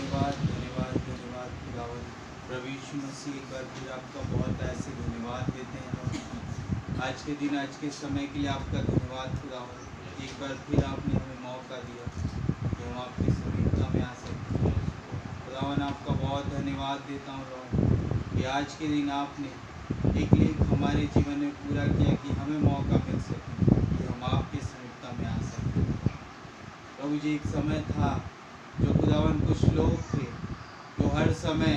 धन्यवाद धन्यवाद धन्यवाद खुदावन। प्रभु यीशु मसीह एक बार फिर आपका बहुत ऐसे धन्यवाद देते हैं लॉर्ड। आज के दिन आज के समय के लिए आपका धन्यवाद खुदावन। एक बार फिर आपने हमें मौका दिया कि हम आपकी समीपता में आ सकते हैं। खुदावन आपका बहुत धन्यवाद देता हूँ लॉर्ड कि आज के दिन आपने एक लेख हमारे जीवन में पूरा किया कि हमें मौका मिल सके कि हम आपकी समीपता में आ सकें। प्रभु जी एक समय था जो खुदावन कुछ लोग थे जो हर समय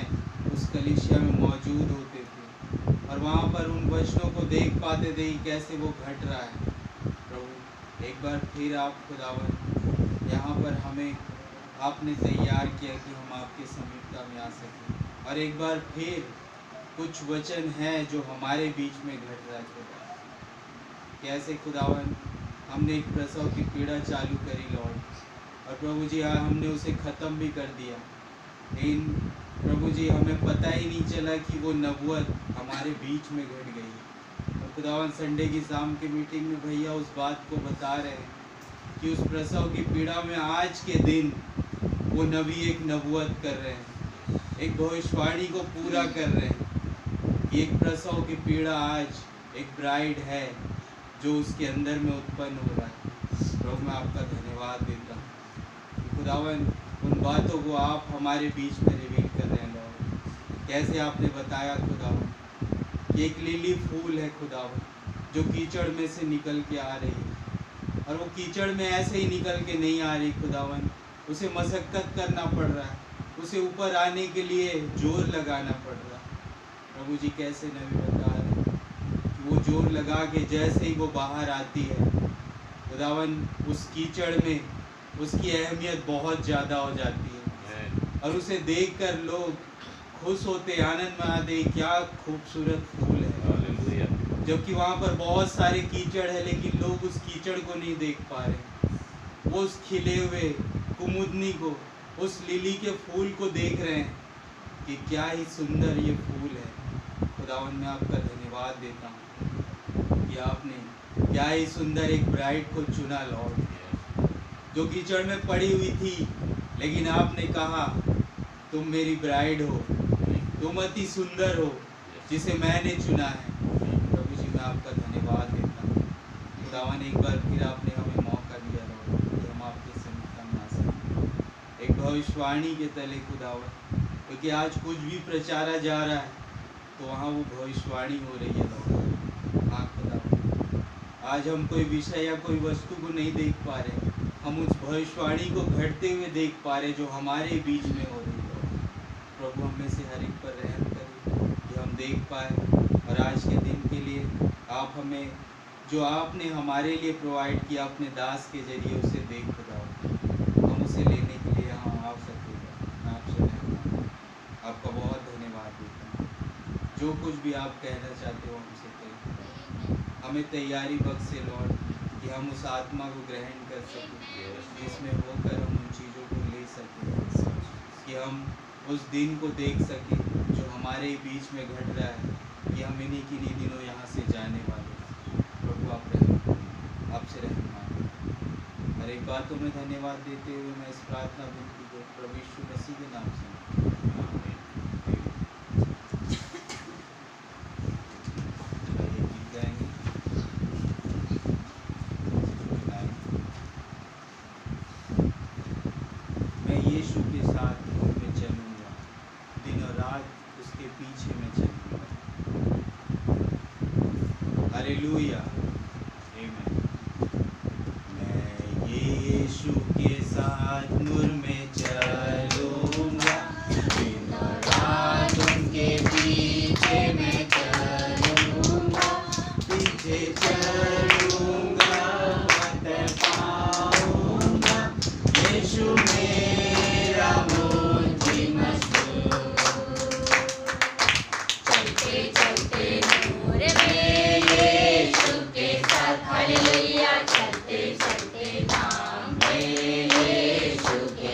उस कलीसिया में मौजूद होते थे और वहाँ पर उन वचनों को देख पाते थे कि कैसे वो घट रहा है। प्रभु एक बार फिर आप खुदावन यहाँ पर हमें आपने तैयार किया कि हम आपके समीपता में आ सकें और एक बार फिर कुछ वचन हैं जो हमारे बीच में घट रहा है खुदा। कैसे खुदावन हमने एक प्रसव की पीड़ा चालू करी लॉर्ड और प्रभु जी हमने उसे ख़त्म भी कर दिया, लेकिन प्रभु जी हमें पता ही नहीं चला कि वो नबूवत हमारे बीच में घट गई। और खुदावन संडे की शाम की मीटिंग में भैया उस बात को बता रहे हैं कि उस प्रसव की पीड़ा में आज के दिन वो नबी एक नबूवत कर रहे हैं, एक भविष्यवाणी को पूरा कर रहे हैं कि एक प्रसव की पीड़ा आज एक ब्राइड है जो उसके अंदर में उत्पन्न हो रहा है। प्रभु मैं आपका धन्यवाद देता हूँ खुदावन उन बातों को आप हमारे बीच में रिवील कर रहे हैं लॉर्ड। कैसे आपने बताया खुदावन कि एक लिली फूल है खुदावन जो कीचड़ में से निकल के आ रही है और वो कीचड़ में ऐसे ही निकल के नहीं आ रही खुदावन, उसे मशक्कत करना पड़ रहा है, उसे ऊपर आने के लिए जोर लगाना पड़ रहा है। प्रभु जी कैसे नबी बता रहे हैं कि वो जोर लगा के जैसे ही वो बाहर आती है खुदावन उस कीचड़ में उसकी अहमियत बहुत ज़्यादा हो जाती है और उसे देखकर लोग खुश होते आनंद में आते क्या खूबसूरत फूल है। जबकि वहाँ पर बहुत सारे कीचड़ है लेकिन लोग उस कीचड़ को नहीं देख पा रहे, वो उस खिले हुए कुमुदनी को उस लिली के फूल को देख रहे हैं कि क्या ही सुंदर ये फूल है। खुदावन मैं आपका धन्यवाद देता हूँ कि आपने क्या ही सुंदर एक ब्राइड को चुना लॉर्ड जो कीचड़ में पड़ी हुई थी, लेकिन आपने कहा तुम मेरी ब्राइड हो, तुम अति सुंदर हो जिसे मैंने चुना है। प्रभु जी मैं आपका धन्यवाद देता हूँ खुदावन एक बार फिर आपने हमें मौका दिया लॉर्ड कि हम आपके समीपता में आ सकें एक भविष्यवाणी के तले खुदावन, क्योंकि आज कुछ भी प्रचारा जा रहा है तो वहाँ वो भविष्यवाणी हो रही है लॉर्ड। हाँ खुदावन आज हम कोई विषय या कोई वस्तु को नहीं देख पा रहे, हम उस भविष्यवाणी को घटते हुए देख पा रहे जो हमारे बीच में हो रही है। प्रभु हमें से हर एक पर रहम करें कि हम देख पाए और आज के दिन के लिए आप हमें जो आपने हमारे लिए प्रोवाइड किया अपने दास के जरिए उसे देख खुदाओ, हम उसे लेने के लिए यहाँ आ सकते हैं। मैं आपसे रहम आपका बहुत धन्यवाद देता हूँ। जो कुछ भी आप कहना चाहते हो हमसे कहें, हमें तैयारी बख्शे लॉर्ड कि हम उस आत्मा को ग्रहण कर सकें जिसमें होकर हम उन चीज़ों को ले सकें, कि हम उस दिन को देख सकें जो हमारे बीच में घट रहा है कि हम इन्हीं किन्हीं दिनों यहाँ से जाने वाले हैं। प्रभु आप रहम आपसे रहम मांगते हर एक बातों में धन्यवाद देते हुए मैं इस प्रार्थना विनती को प्रभु यीशु मसीह के नाम से यीशु के साथ मैं चलूँगा, दिन और रात उसके पीछे मैं चलूँगा। हालेलुया आमीन। मैं यीशु के साथ नूर में चलूँगा, दिन और रात उनके पीछे मैं चलूँगा, पीछे चलूँगा मत पाऊँगा यीशु मेरा मुझे मशहूर। चलते चलते नूर में यीशु के साथ हालेलुया, चलते चलते नाम में यीशु के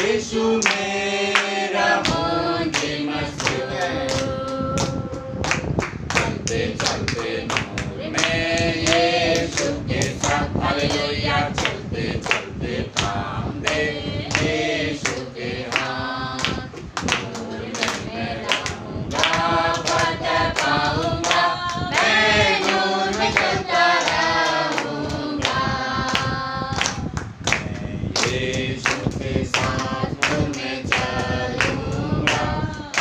यीशु मेरा मुझे मशहूर है। चलते चलते नूर में यीशु के साथ, हालेलुया। चलते चलते थाम दे यीशु के हाथ। नूर में मैं रहूंगा, फतह पाऊंगा, मैं नूर में चलता रहूंगा। मैं यीशु के साथ नूर में चलूंगा,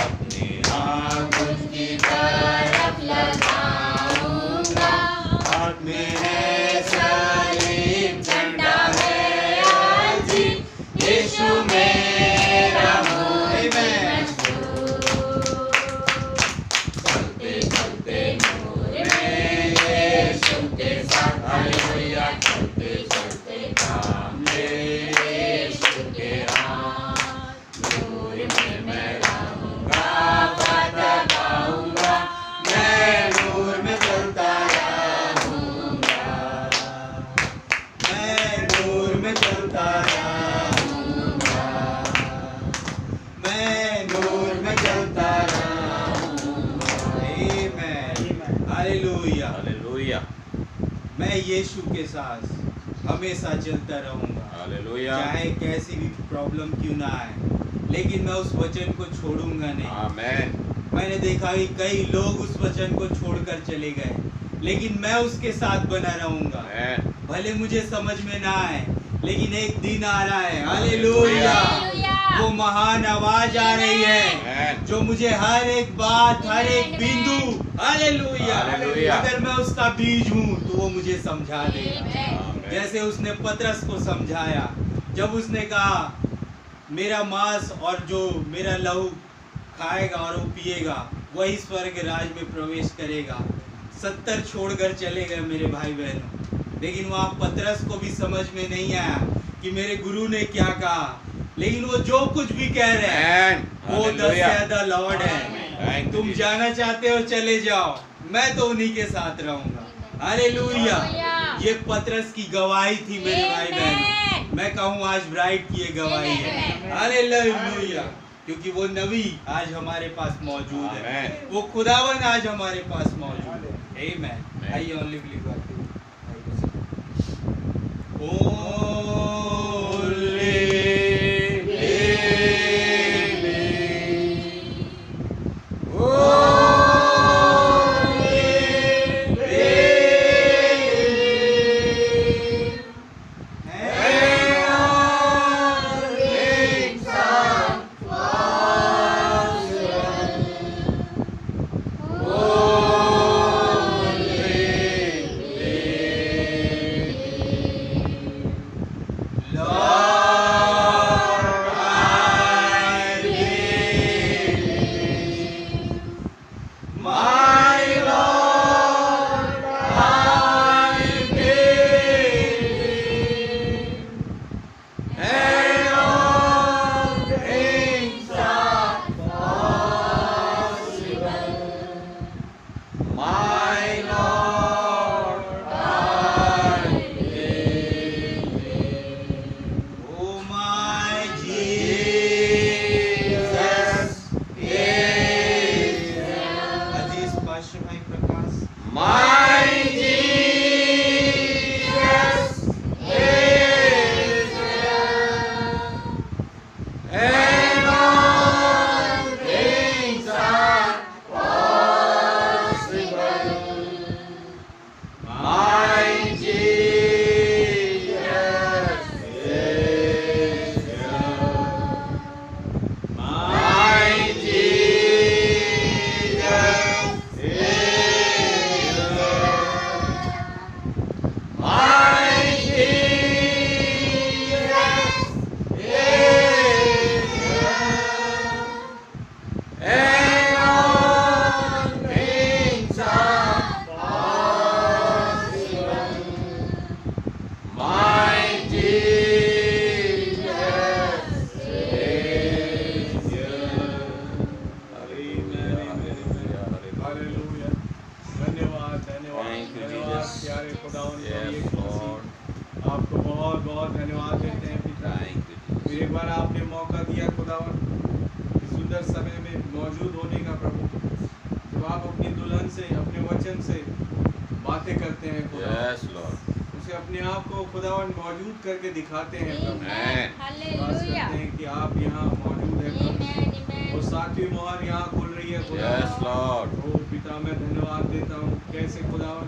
अपनी आँख उसकी तरफ लगाऊंगा। और मेरे सलीम झंडा है आज, यीशु मेरा मुझे मशहूर। चलते चलते नूर में यीशु के साथ, हालेलुया। चलते चलते थाम ले यीशु के हाथ। नूर में मैं रहूंगा, फतह पाऊंगा, मैं नूर में चलता रहूंगा। मैं नूर में चलता रहूंगा, मैं नूर में चलता रहूंगा। आमीन, हालेलुया। हालेलुया, मैं यीशु के साथ हमेशा चलता रहूंगा, हालेलुया, चाहे कैसी भी प्रॉब्लम क्यों ना आए, लेकिन मैं उस वचन को छोड़ूंगा नहीं। आमेन, मैंने देखा कि कई लोग उस वचन को छोड़कर चले गए, लेकिन मैं उसके साथ बना रहूंगा। आमेन, भले मुझे समझ में ना आए, लेकिन एक दिन आ रहा है, हालेलुया। वो महान आवाज आ रही है आमेन, जो मुझे हर एक बात, हर एक बिंदु, हालेलुया, हालेलुया। अगर मैं उसका बीज हूँ तो वो मुझे समझा देगा। आमेन, जैसे उसने पतरस को समझाया, जब उसने कहा मेरा मांस और जो मेरा लहू खाएगा और वो पिएगा वही स्वर्ग राज में प्रवेश करेगा। 70 छोड़कर चले गए मेरे भाई बहनों, लेकिन वहाँ पतरस को भी समझ में नहीं आया कि मेरे गुरु ने क्या कहा, लेकिन वो जो कुछ भी कह रहे हैं आमेन, वो हालेलुया, द लॉर्ड है। Thank you, तुम Jesus. जाना चाहते हो चले जाओ, मैं तो उन्हीं के साथ रहूंगा। हालेलुया। ये पतरस की गवाही थी मेरे भाई बहन, मैं कहूँ आज ब्राइट की ये गवाही है। हालेलुया, क्योंकि वो नबी आज हमारे पास मौजूद है, Amen. वो खुदावन आज हमारे पास मौजूद है। आमीन। I only believe God. फिर एक बार आपने मौका दिया खुदावन इस सुंदर समय में मौजूद होने का प्रभु, जब आप अपनी दुल्हन से अपने वचन से बातें करते हैं खुदावन, उसे अपने आप को खुदावन मौजूद करके दिखाते हैं प्रभु। बात करते हैं कि आप यहाँ मौजूद हैं प्रभु। वो सातवीं मोहर यहाँ खुल रही है खुदावन। ओ पिता मैं धन्यवाद देता हूँ कैसे खुदावन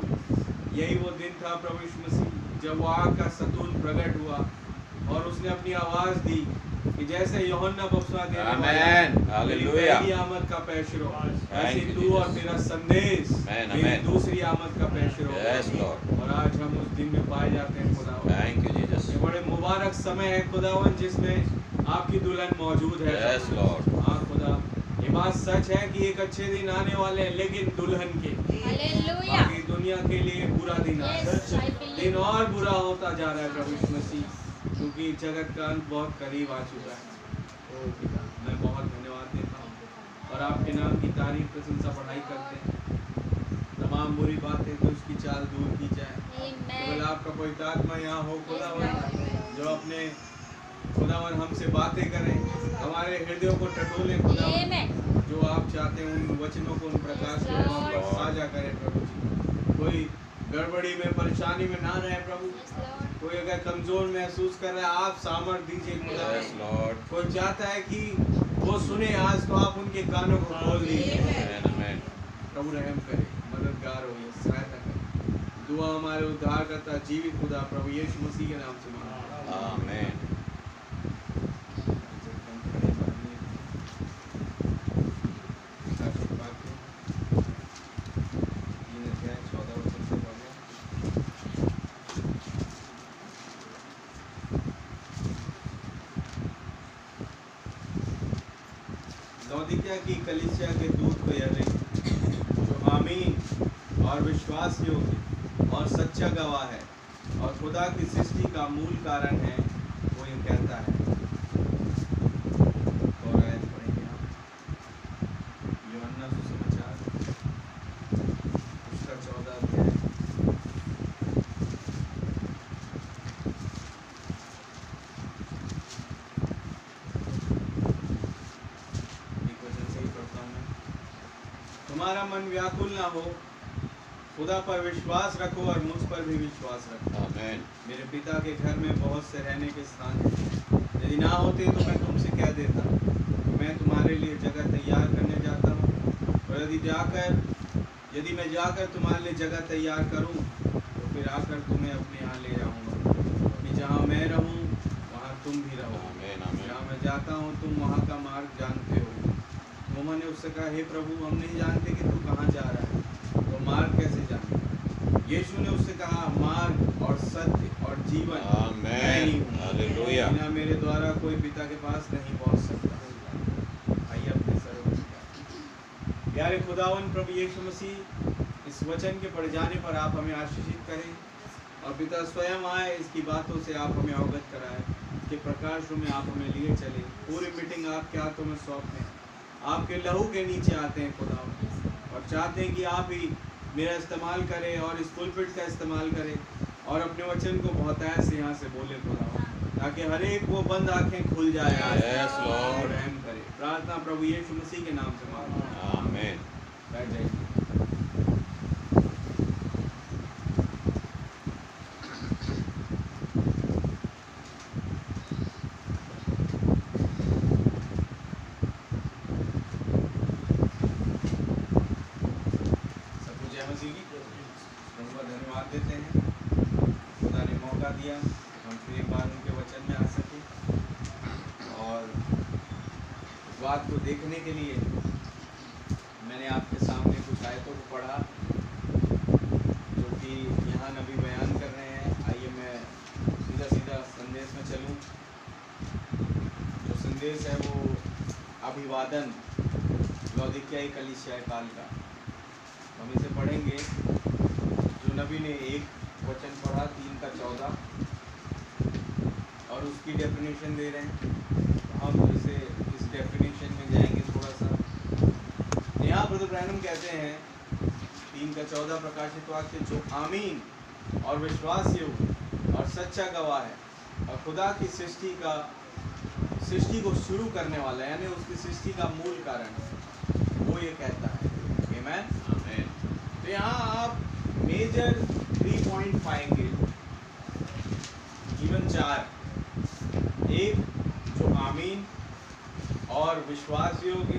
यही वो दिन था प्रभु यीशु मसीह जब वो आग का सतून प्रकट हुआ और उसने अपनी आवाज दी कि जैसे यूहन्ना बपतिस्मा देने वाला मेरी पहली आमद का पैशरो, ऐसे तू और तेरा संदेश मेरी दूसरी आमद का पैशरो। और आज हम उस दिन में पाए जाते हैं खुदावन। ये बड़े मुबारक समय है खुदावन जिसमें आपकी दुल्हन मौजूद है। हाँ खुदा, ये बात सच है कि एक अच्छे दिन आने वाले हैं, लेकिन दुल्हन के बाकी दुनिया के लिए बुरा दिन आ रहा है। दिन और बुरा होता जा रहा है प्रभु यीशु मसीह, क्योंकि जगत का अंत बहुत करीब आ चुका है। ओ पिता मैं बहुत धन्यवाद देता हूँ और आपके नाम की तारीफ प्रशंसा बढ़ाई करते हैं। तमाम बुरी बातें तो उसकी चाल दूर की जाए। केवल आपका पवित्र आत्मा यहाँ हो खुदावन, जो अपने खुदावन हमसे बातें करें, हमारे हृदयों को टटोले खुदावन, जो आप चाहते हैं उन वचनों को उन प्रकाश को हम पर साझा करें प्रभु जी। कोई गड़बड़ी में परेशानी में ना रहे प्रभु, कोई अगर कमजोर महसूस कर रहा है आप सामर्थ दीजिए खुदा। कोई चाहता है कि वो सुने आज तो आप उनके कानों को खोल दीजिए प्रभु। रहम करे, मददगार हो, सहायता करे। दुआ हमारे उद्धार करता जीवित खुदा प्रभु यीशु मसीह के नाम से मांगता हूं, आमीन। लौदीकिया की कलीसिया के दूत को यह लिख, जो आमीन और विश्वास योग्य और सच्चा गवाह है और खुदा की सृष्टि का मूल कारण है, वो ये कहता है। और आयत पढ़ेंगे हम यूहन्ना सुसमाचार उसका 14 अध्याय। तुम्हारा मन व्याकुल ना हो, खुदा पर विश्वास रखो और मुझ पर भी विश्वास रखो। आमीन। मेरे पिता के घर में बहुत से रहने के स्थान हैं, यदि ना होते तो मैं तुमसे कह देता। मैं तुम्हारे लिए जगह तैयार करने जाता हूँ, और यदि मैं जाकर तुम्हारे लिए जगह तैयार करूँ तो फिर आकर तुम्हें अपने यहाँ ले जाऊँगा, कि जहाँ मैं रहूँ वहाँ तुम भी रहो। जहाँ मैं जाता हूँ तुम वहाँ का मार्ग जानते हो। मोमा ने उससे कहा, हे प्रभु हम नहीं जानते कि तू कहाँ जा रहा है, तो मार्ग कैसे जाने? यीशु ने उससे कहा, मार्ग और सत्य और जीवन मैं ही हूँ, बिना मेरे द्वारा कोई पिता के पास नहीं पहुँच सकता। आइए अपने सरों को प्यारे खुदावन प्रभु यीशु मसीह, इस वचन के पढ़ जाने पर आप हमें आशीषित करें और पिता स्वयं आए, इसकी बातों से आप हमें अवगत कराएं, कि प्रकाश में आप हमें लिए चले। पूरी मीटिंग आपके हाथों में सौंपते हैं, आपके लहू के नीचे आते हैं खुदा, और चाहते हैं कि आप ही मेरा इस्तेमाल करें और इस पुलपिट का इस्तेमाल करें और अपने वचन को बहुत ऐसे यहाँ से बोले खुदा, ताकि हर एक वो बंद आंखें खुल जाए। और रहम करे। प्रार्थना प्रभु यीशु मसीह के नाम से मांगते हैं, आमीन। बैठ जाइए। धन्यवाद देते हैं, खुदा ने मौका दिया हम फिर एक बार उनके वचन में आ सके, और इस बात को देखने के लिए मैंने आपके सामने कुछ आयतों को पढ़ा जो कि यहाँ नबी बयान कर रहे हैं। आइए मैं सीधा संदेश में चलूँ। जो संदेश है वो अभिवादन लौदीकियाई कलीसियाई काल का, हम इसे पढ़ेंगे। जो नबी ने एक वचन पढ़ा 3:14 और उसकी डेफिनेशन दे रहे हैं, हम इसे इस डेफिनेशन में जाएंगे थोड़ा सा। यहाँ ब्रदर ब्रैनम कहते हैं 3:14 प्रकाशित वाक्य, जो आमीन और विश्वास योग्य और सच्चा गवाह है और खुदा की सृष्टि का सृष्टि को शुरू करने वाला है, यानी उसकी सृष्टि का मूल कारण वो ये कहता है। आमीन आमीन। तो यहाँ आप मेजर 3 पॉइंट पाएंगे, इवन 4। एक जो आमीन और विश्वास योग्य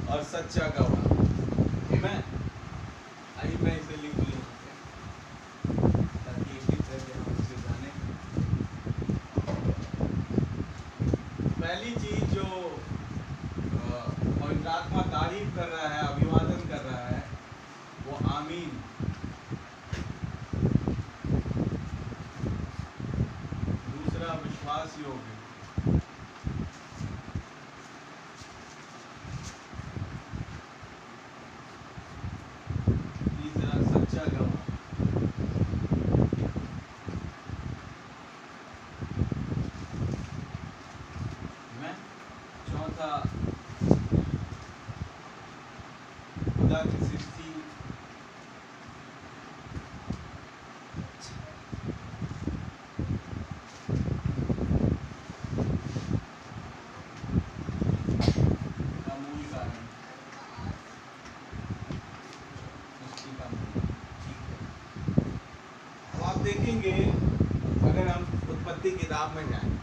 और सच्चा गवाह। आमीन। आइए मैं इसे लिख लूँ ताकि एक तरह से हम इसे जाने। पहली चीज जो पवित्र आत्मा तारीफ कर रहा है, अभिवादन कर रहा है, वो आमीन। दूसरा विश्वास योग्य। तीसरा सच्चा गवाह। चौथा खुदा की सृष्टि। का मूल कारण, सृष्टि का मूल। ठीक है। अब आप देखेंगे अगर हम उत्पत्ति किताब में जाएं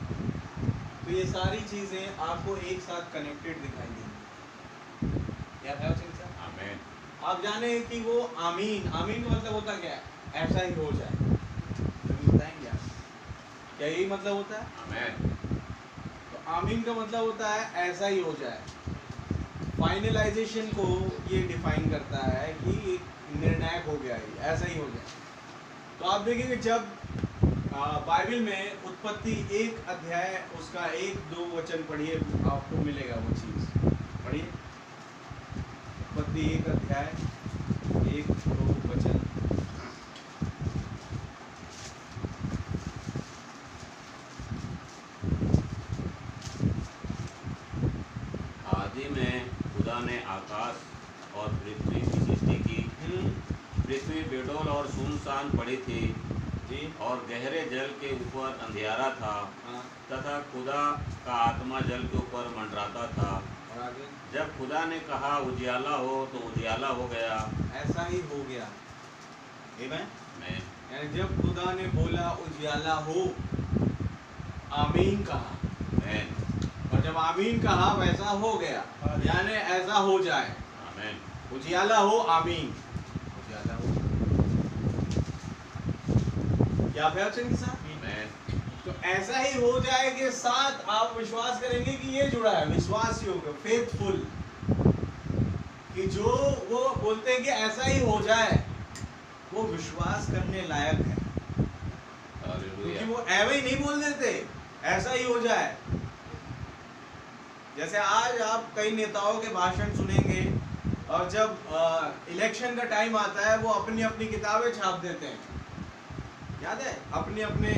तो ये सारी चीजें आपको एक साथ कनेक्टेड दिखाई देंगी। क्या है सर? आमीन। आप जाने कि वो आमीन, आमीन का मतलब होता क्या है? ऐसा ही हो जाए। तो बताएंगे आप क्या यही मतलब होता है? आमीन। तो आमीन का मतलब होता है ऐसा ही हो जाए। फाइनलाइजेशन को ये डिफाइन करता है कि निर्णायक हो गया, ये ऐसा ही हो जाए। तो आप देखेंगे जब बाइबल में उत्पत्ति 1 अध्याय उसका 1-2 वचन पढ़िए, आपको मिलेगा वो चीज। पढ़िए उत्पत्ति 1 अध्याय 1-2 वचन। आदि में खुदा ने आकाश और पृथ्वी की सृष्टि की। पृथ्वी बेडौल और सुनसान पड़ी थी जी। और गहरे जल के ऊपर अंधियारा था। हाँ। तथा खुदा का आत्मा जल के ऊपर मंडराता था। और आगे जब खुदा ने कहा उजियाला हो तो उजियाला हो गया। ऐसा ही हो गया। मैं यानी जब खुदा ने बोला उजियाला हो, आमीन कहा, मैं और जब आमीन कहा वैसा हो गया, यानी ऐसा हो जाए। आमीन। उजियाला हो, आमीन। उजियाला हो। क्या के साथ? मैं तो ऐसा ही हो जाए के साथ आप विश्वास करेंगे कि ये जुड़ा है, विश्वास योग्य, फेथफुल, कि जो वो बोलते हैं कि ऐसा ही हो जाए, वो विश्वास करने लायक है। क्योंकि वो ऐवे ही नहीं बोल देते ऐसा ही हो जाए। जैसे आज आप कई नेताओं के भाषण सुनेंगे और जब इलेक्शन का टाइम आता है वो अपनी अपनी किताबें छाप देते हैं, याद है? अपने अपने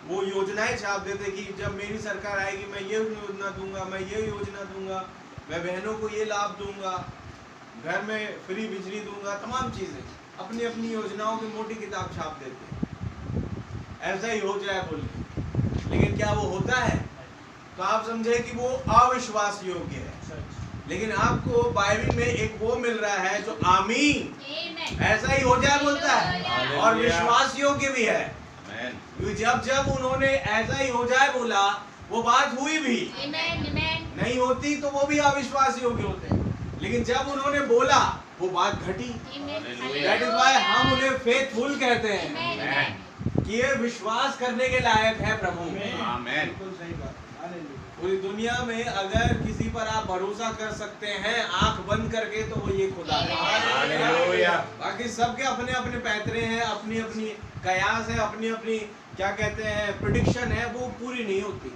वो योजनाएं छाप देते कि जब मेरी सरकार आएगी मैं ये योजना दूंगा, मैं ये योजना दूंगा, मैं बहनों को ये लाभ दूंगा, घर में फ्री बिजली दूंगा, तमाम चीजें अपनी अपनी योजनाओं की मोटी किताब छाप देते हैं, ऐसा ही हो जाए बोल के। लेकिन क्या वो होता है? तो आप समझे कि वो अविश्वास योग्य है। लेकिन आपको बाइबल में एक वो मिल रहा है जो आमीन ऐसा ही हो जाए बोलता है और विश्वास योग्य भी है। जब उन्होंने ऐसा ही हो जाए बोला, वो बात हुई भी। नहीं होती तो वो भी अविश्वास योग्य होते हैं, लेकिन जब उन्होंने बोला वो बात घटी। दैट इज व्हाई हम उन्हें फेथफुल कहते हैं कि ये विश्वास करने के लायक है प्रभु में। आमीन। बिल्कुल सही बात। पूरी दुनिया में अगर किसी पर आप भरोसा कर सकते हैं आंख बंद करके तो वो ये खुदा है। हालेलुया। बाकी सबके अपने अपने पैतरे हैं, अपनी अपनी कयास है, अपनी अपनी क्या कहते हैं प्रेडिक्शन है, वो पूरी नहीं होती।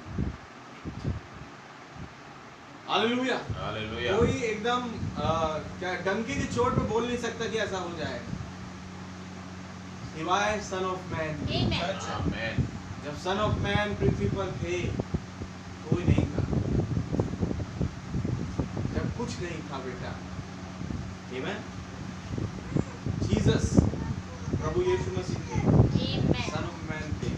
हालेलुया। हालेलुया। कोई एकदम क्या डंकी की चोट पे बोल नहीं सकता कि ऐसा हो जाए। सिवाय सन ऑफ मैन। आमीन। जब सन ऑफ मैन पृथ्वी पर थे कोई नहीं था, जब कुछ नहीं था बेटा। आमीन। जीसस प्रभु यीशु मसीह थे, सन ऑफ मैन थे।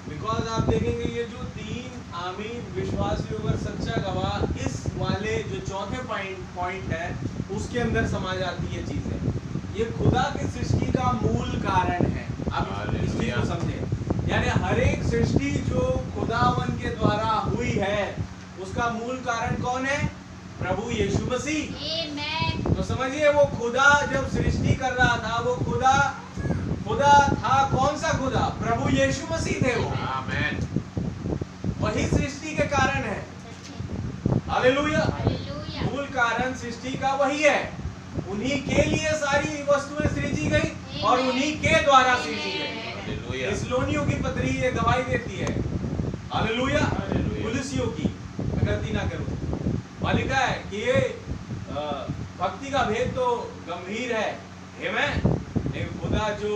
बिकॉज आप देखेंगे ये जो 3 आमीन। विश्वासियों का सच्चा गवाह इस वाले जो चौथे पॉइंट है उसके अंदर समा जाती है चीजें। ये खुदा की सृष्टि का मूल कारण है। आप इस चीज को समझे, यानी हर एक सृष्टि जो खुदावन के द्वारा हुई है उसका मूल कारण कौन है? प्रभु यीशु मसीह। तो समझिए, वो खुदा जब सृष्टि कर रहा था, वो खुदा था। कौन सा खुदा? प्रभु यीशु मसीह थे वो। आमीन। वही सृष्टि के कारण है। हालेलुया। मूल कारण सृष्टि का वही है। उन्हीं के लिए सारी वस्तुएं सृजी गई और उन्हीं के द्वारा सृजी गई। थिस्सलुनीयों की पत्री ये गवाही देती है। हालेलुया। कुलुसियों की, मैं गलती ना करूं, वहां लिखा है कि ये भक्ति का भेद तो गंभीर है, आमीन। एक खुदा जो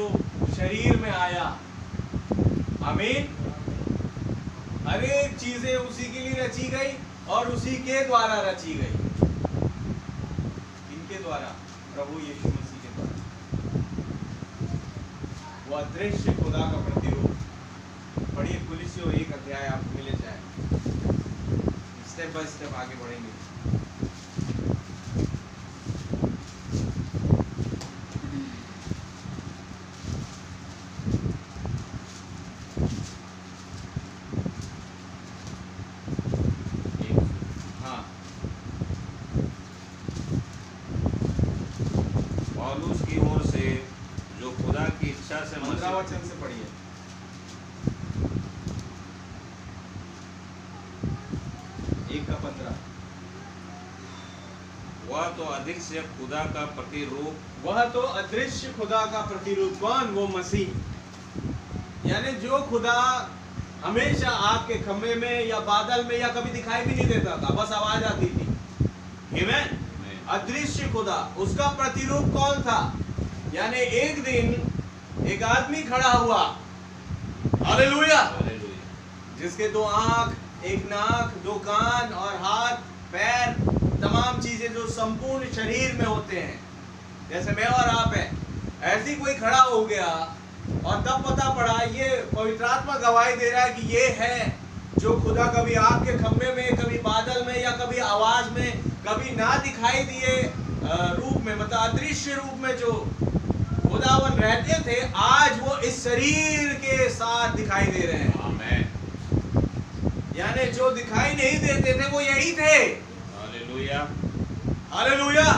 शरीर में आया, आमीन। हर एक चीजें उसी के लिए रची गई और उसी के द्वारा रची गई। इनके द्वारा, प्रभु यीशु मसीह के द्वारा। वो अदृश्य खुदा का प्रतिरूप। पढ़िए कुलुसियों 1 अध्याय, आपको मिले जाए। स्टेप बाय स्टेप आगे बढ़ेंगे। पौलुस की ओर से जो खुदा की इच्छा से 15 वचन से पढ़िए। एक का 15। वह तो अदृश्य खुदा का प्रतिरूप। वह तो अदृश्य खुदा का प्रतिरूप। कौन? वो मसीह। यानी जो खुदा हमेशा आपके खंभे में या बादल में या कभी दिखाई भी नहीं देता था, बस आवाज आती थी, आमीन। अदृश्य खुदा, उसका प्रतिरूप कौन था? यानी एक दिन एक आदमी खड़ा हुआ, हालेलुया, जिसके 2 आंख, 1 नाक, 2 कान और हाथ, पैर, तमाम चीजें जो संपूर्ण शरीर में होते हैं, जैसे मैं और आप हैं, ऐसी कोई खड़ा हो गया। और तब पता पड़ा, ये पवित्र आत्मा गवाही दे रहा है कि ये है जो खुदा कभी आपके खंभे में, कभी बादल में या कभी आवाज में, कभी ना दिखाई दिए रूप में, मतलब अदृश्य रूप में जो खुदावन रहते थे, आज वो इस शरीर के साथ दिखाई दे रहे हैं। आमीन। यानी जो दिखाई नहीं देते थे वो यही थे। हालेलुया। हालेलुया।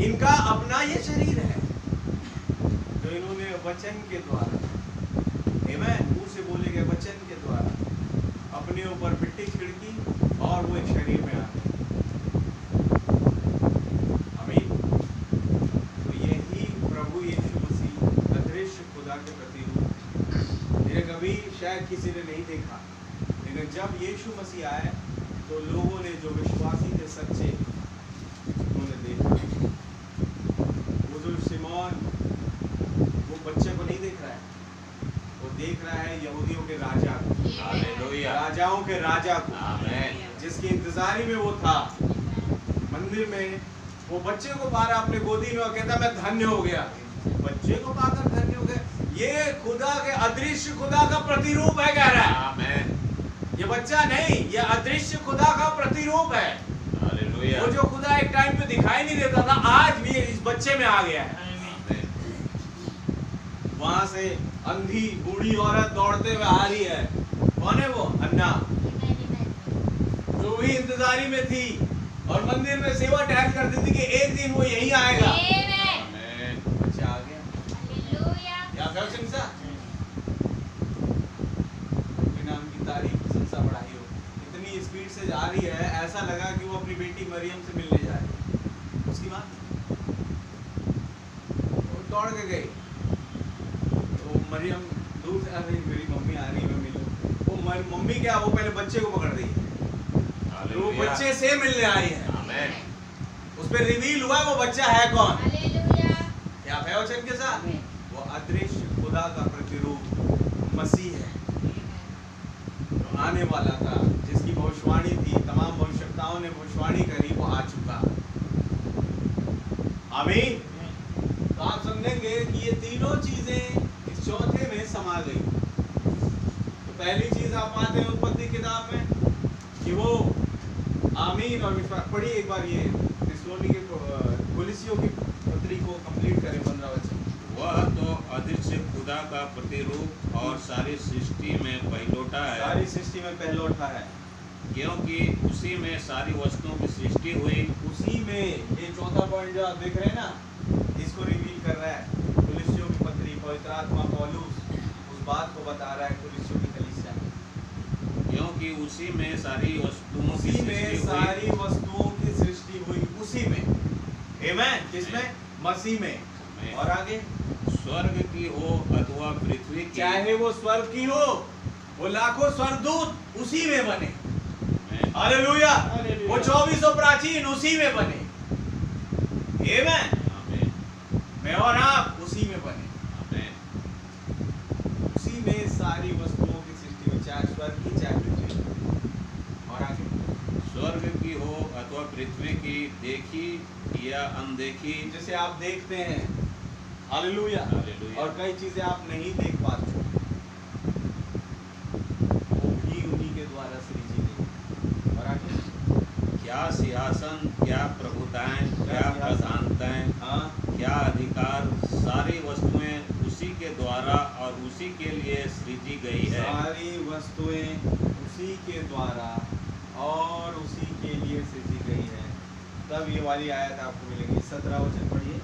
इनका अपना ये शरीर है जो इन्होंने वचन के द्वारा, आमीन, मुंह से बोले गए वचन के द्वारा अपने ऊपर मिट्टी छिड़की और वो एक शरीर में आ गए। आमीन। तो यही प्रभु यीशु मसीह अदृश्य खुदा के प्रतिरूप। ये कभी शायद किसी ने नहीं देखा, लेकिन जब यीशु मसीह आए तो लोगों ने, जो विश्वासी थे सच्चे, उन्होंने देखा। वो जो सिमोन, वो बच्चे को नहीं देख रहा है, वो देख रहा है यहूदियों के राजा को, हालेलुया, राजाओं के राजा को, आमीन, जिसकी इंतजारी में वो था। मंदिर में वो बच्चे को पा रहा अपने गोदी में और कहता मैं धन्य हो गया। बच्चे को पाकर धन्य हो गया। ये खुदा के, अदृश्य खुदा का प्रतिरूप है, कह रहा है। आमीन। ये बच्चा नहीं, ये अदृश्य खुदा का प्रतिरूप है। हालेलुया। वो जो खुदा एक टाइम पे दिखाई नहीं देता था, आज भी इस बच्चे में आ गया है। वहां से अंधी बूढ़ी औरत दौड़ते हुए आ रही है। कौन है वो? अन्ना, जो भी इंतजारी में थी और मंदिर में सेवा टहल करती थी कि एक दिन वो यही आएगा। आमीन। बच्चा आ गया। क्या कर सिंसा नाम की तारीफ सिंसा बढ़ाई हो, इतनी स्पीड से जा रही है, ऐसा लगा कि वो अपनी बेटी मरियम से मिलने जा रही है। उसकी बात वो दौड़ के गई तो मरियम दूर से, अरे मेरी मम्मी आ रही है, मैं मिलूं। वो मम्मी क्या, वो पहले बच्चे को पकड़ रही है, तो वो बच्चे से मिलने आई है। आमीन। उस पर रिवील हुआ वो बच्चा है कौन। क्या है वचन के साथ? वो अदृश्य खुदा का प्रतिरूप मसीह है, जो आने वाला था, जिसकी भविष्यवाणी थी, तमाम भविष्यवक्ताओं ने भविष्यवाणी करी, वो आ चुका। आमीन। तो आप समझेंगे कि ये तीनों चीजें इस चौथे में समा गई। तो पहली चीज आप पाते हैं उत्पत्ति किताब किताब में कि वो आमीन और विश्वास। पढ़िए एक बार ये थिस्सलुनीके कुलिसियों की पत्री को कंप्लीट करें 15 वचन। वह तो अदृश्य खुदा का प्रतिरूप और सारी सृष्टि में पहिलौठा है, सारी सृष्टि में पहलौठा है, क्योंकि उसी में सारी वस्तुओं की सृष्टि हुई। उसी में, ये चौथा पॉइंट जो आप देख रहे हैं ना, इसको रिवील कर रहा है कुलिसियों की पत्री। पवित्र आत्मा पौलुस उस बात को बता रहा है कुलिसियों की कलीसिया में, क्योंकि उसी में सारी वस्तुओं की उसी में सृष्टि सारी हुई। वस्तुओं की सृष्टि हुई, उसी में। आमीन। किसमें? मसीह में। और आगे, स्वर्ग की हो अथवा पृथ्वी की, चाहे वो स्वर्ग की हो, वो लाखों स्वर्गदूत उसी में बने। हालेलुया। वो 2400 प्राचीन उसी में बने। आमीन। मैं और आप उसी में बने। उसी में सारी वस्तुओं की सृष्टि में, चाहे स्वर्ग की चाहे पृथ्वी की। और आगे, स्वर्ग की हो अथवा पृथ्वी की, देखी या अनदेखी, जैसे आप देखते हैं, हालेलुया, हालेलुया। और कई चीजें आप नहीं देख पाते, वो भी उन्हीं के द्वारा सृजी गई। और आगे, क्या सिंहासन, क्या प्रभुताएं, क्या सिंहासन, प्रधानताएं, हाँ, क्या अधिकार, सारी वस्तुएं उसी के द्वारा और उसी के लिए सृजी गई है। सारी वस्तुएं उसी के द्वारा और उसी के लिए सृजी गई है। तब ये वाली आयत आपको मिलेगी। 17 वचन पढ़िए।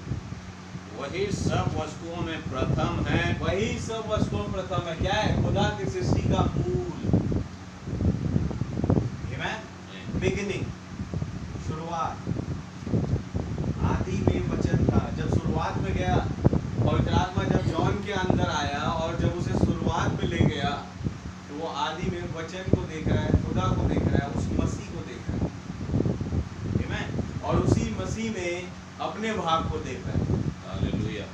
वही सब वस्तुओं में प्रथम है, वही सब वस्तुओं में प्रथम है। क्या है? खुदा की सृष्टि का मूल, बिगिनिंग, शुरुआत। आदि में वचन था। जब शुरुआत में गया, पवित्र आत्मा जब जॉन के अंदर आया और जब उसे शुरुआत में ले गया, तो वो आदि में वचन को देख रहा है, खुदा को देख रहा है, उस मसीह को देख रहा है। आमीन। और उसी मसीह में अपने भाग को देख रहा है। हालेलुया।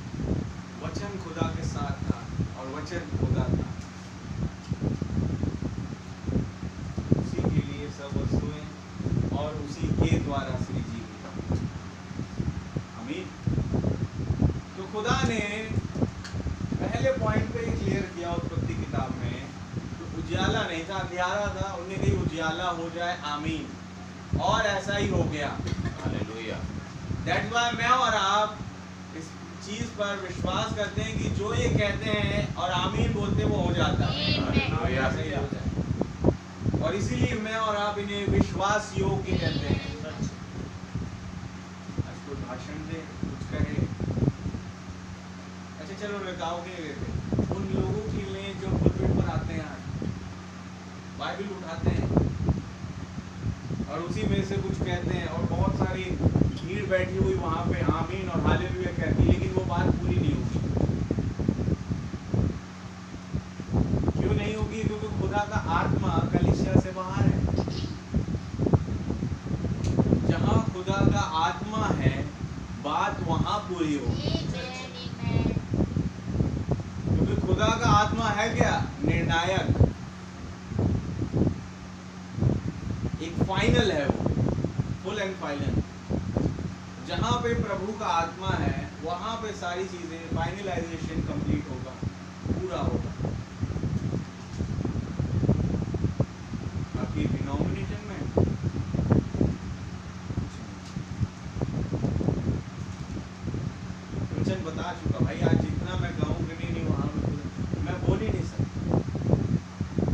वचन खुदा के साथ था और वचन खुदा था। उसी के लिए सब वस्तुएं और उसी के द्वारा सृजी गई। आमीन। तो खुदा ने पहले पॉइंट पे क्लियर किया उत्पत्ति किताब में, तो उजियाला नहीं था, अंधियारा था। उन्हें कही उजियाला हो जाए। आमीन। और ऐसा ही हो गया। हालेलुया। दैट्स व्हाई मैं और आप इस चीज पर विश्वास करते हैं कि जो ये कहते हैं और आमीन बोलते हैं वो हो जाता है। हालेलुया। ऐसा ही हो जाए। और इसीलिए मैं और आप इन्हें विश्वास योग्य कहते हैं। आज कोई भाषण दे, कुछ कहे, अच्छा चलो लगाओ के लेते उन लोगों के लिए जो पुलपिट पर आते हैं, बाइबल उठाते हैं और उसी में से कुछ कहते हैं, और बहुत सारी भीड़ बैठी हुई वहां पे आमीन और हालेलुया कहती, लेकिन वो बात पूरी नहीं होगी। क्यों नहीं होगी? क्योंकि खुदा का आत्मा कलीसिया से बाहर है। जहां खुदा का आत्मा है, बात वहां पूरी होगी। क्योंकि खुदा का आत्मा है क्या? निर्णायक, एक फाइनल है, वो फुल एंड फाइनल। जहां पे प्रभु का आत्मा है, वहां पे सारी चीजें फाइनलाइजेशन कंप्लीट होगा, पूरा होगा। आपकी डिनोमिनेशन में वचन बता चुका भाई। आज जितना मैं कहूँ कि नहीं वहां पे मैं बोल ही नहीं सकता,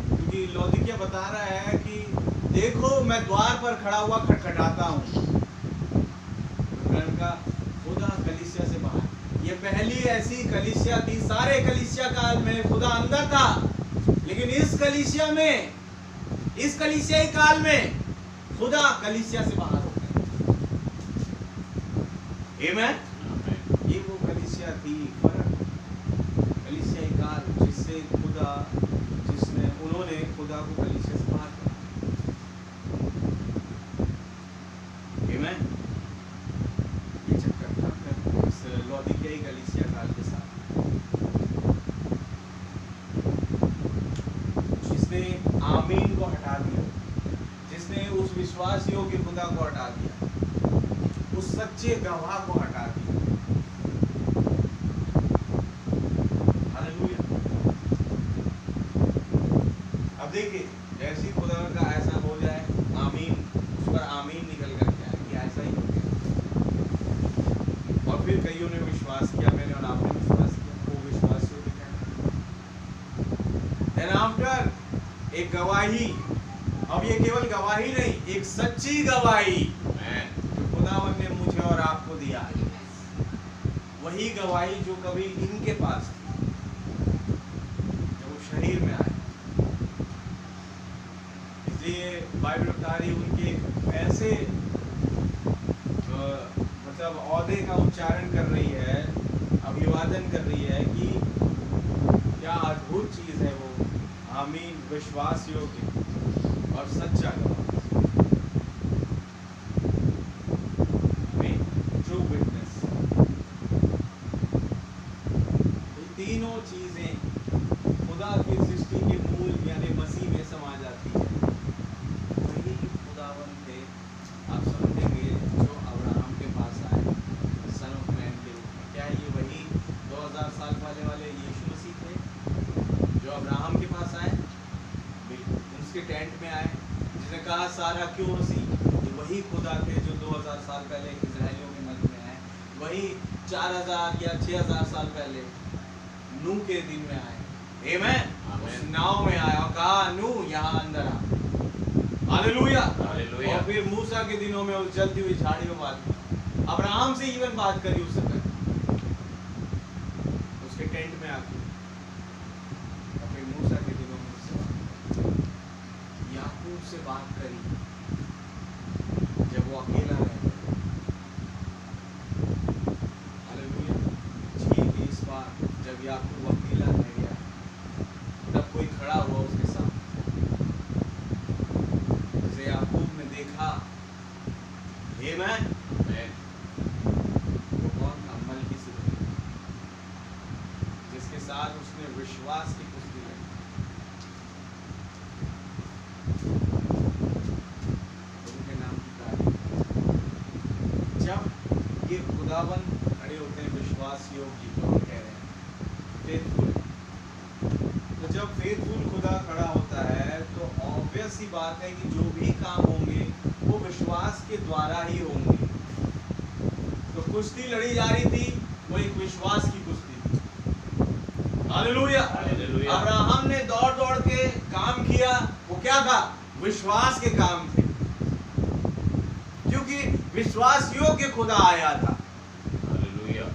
क्योंकि लौदीकिया बता रहा है कि देखो मैं द्वार पर खड़ा हुआ खटखटाता हूँ। का खुदा कलीसिया से बाहर। ये पहली ऐसी कलीसिया थी, सारे कलीसिया काल में खुदा अंदर था, लेकिन इस कलीसिया में, इस कलीसियाई काल में खुदा कलीसिया से बाहर हो गया। आमीन। ये वो कलीसिया थी, फर्क कलीसियाई काल जिससे खुदा, जिसने उन्होंने खुदा को कलीसिया से बाहर किया। आमीन। लौदीकियाई कलीसिया काल के साथ, जिसने आमीन को हटा दिया, जिसने उस विश्वास योग्य खुदा को हटा दिया, उस सच्चे गवाह को हटा दिया। हालेलुया। अब देखिए, जैसी खुदा एक गवाही, अब ये केवल गवाही नहीं, एक सच्ची गवाही जो खुदावन ने मुझे और आपको दिया है, वही गवाही जो कभी इनके पास थी जब वो शरीर में आए। इसलिए बाइबल बता रही उनके ऐसे मतलब औहदे का उच्चारण कर रही है, अभिवादन कर रही है कि क्या अद्भुत चीज है वो। आमीन। विश्वास योग्य और सच्चा गवाह, ट्रू विटनेस। ये तीनों चीजें खुदा की सृष्टि के मूल यानी मसीह में समा जाती है। वही खुदावन थे, आप समझेंगे, जो अब्राहम के पास आए सन ऑफ मैन के रूप में। क्या ये वही 2000 साल पहले वाले यीशु मसीह थे जो अब्राहम के पास आए? उसके टेंट में आए, जिसने कहा सारा क्यों मसीह? ये वही खुदा थे जो 2000 साल पहले इजराइलियों के मध्य में आए। वही 4000 या 6000 साल पहले नूह के दिन में आए। आमीन। उस नाव में आया और कहा नूह यहाँ अंदर आ। हालेलुया। और फिर मूसा के दिनों में उस जलती हुई झाड़ी में बात की, अब्राहम से इवन बात करी उससे पहले उसके टेंट में आके। और फिर मूसा के दिनों में उससे याकूब से बात करी जब वो अकेला रहे। हालेलुया। झील के इस पार जब याकूब अकेला रह गया, तब कोई खड़ा हुआ उसके साथ, जिसे याकूब ने देखा। आमीन। वो कौन था? मलकीसेदेक, जिसके साथ उसने विश्वास की कुश्ती लड़ी। उनके नाम की तारीफ। जब ये खुदावन खड़े होते हैं विश्वास योग्य, तो हम कह रहे हैं फेथफुल। तो जब फेथफुल खुदा खड़ा होता है तो ऑब्वियस सी बात है कि जो भी काम होंगे वो विश्वास के द्वारा ही होंगे। तो कुश्ती लड़ी जा रही थी, वो एक विश्वास की कुश्ती थी। हालेलुया। अब्राहम ने दौड़ दौड़ के काम किया, वो क्या था? विश्वास के काम थे, क्योंकि विश्वास योग्य खुदा आया था। हालेलुया।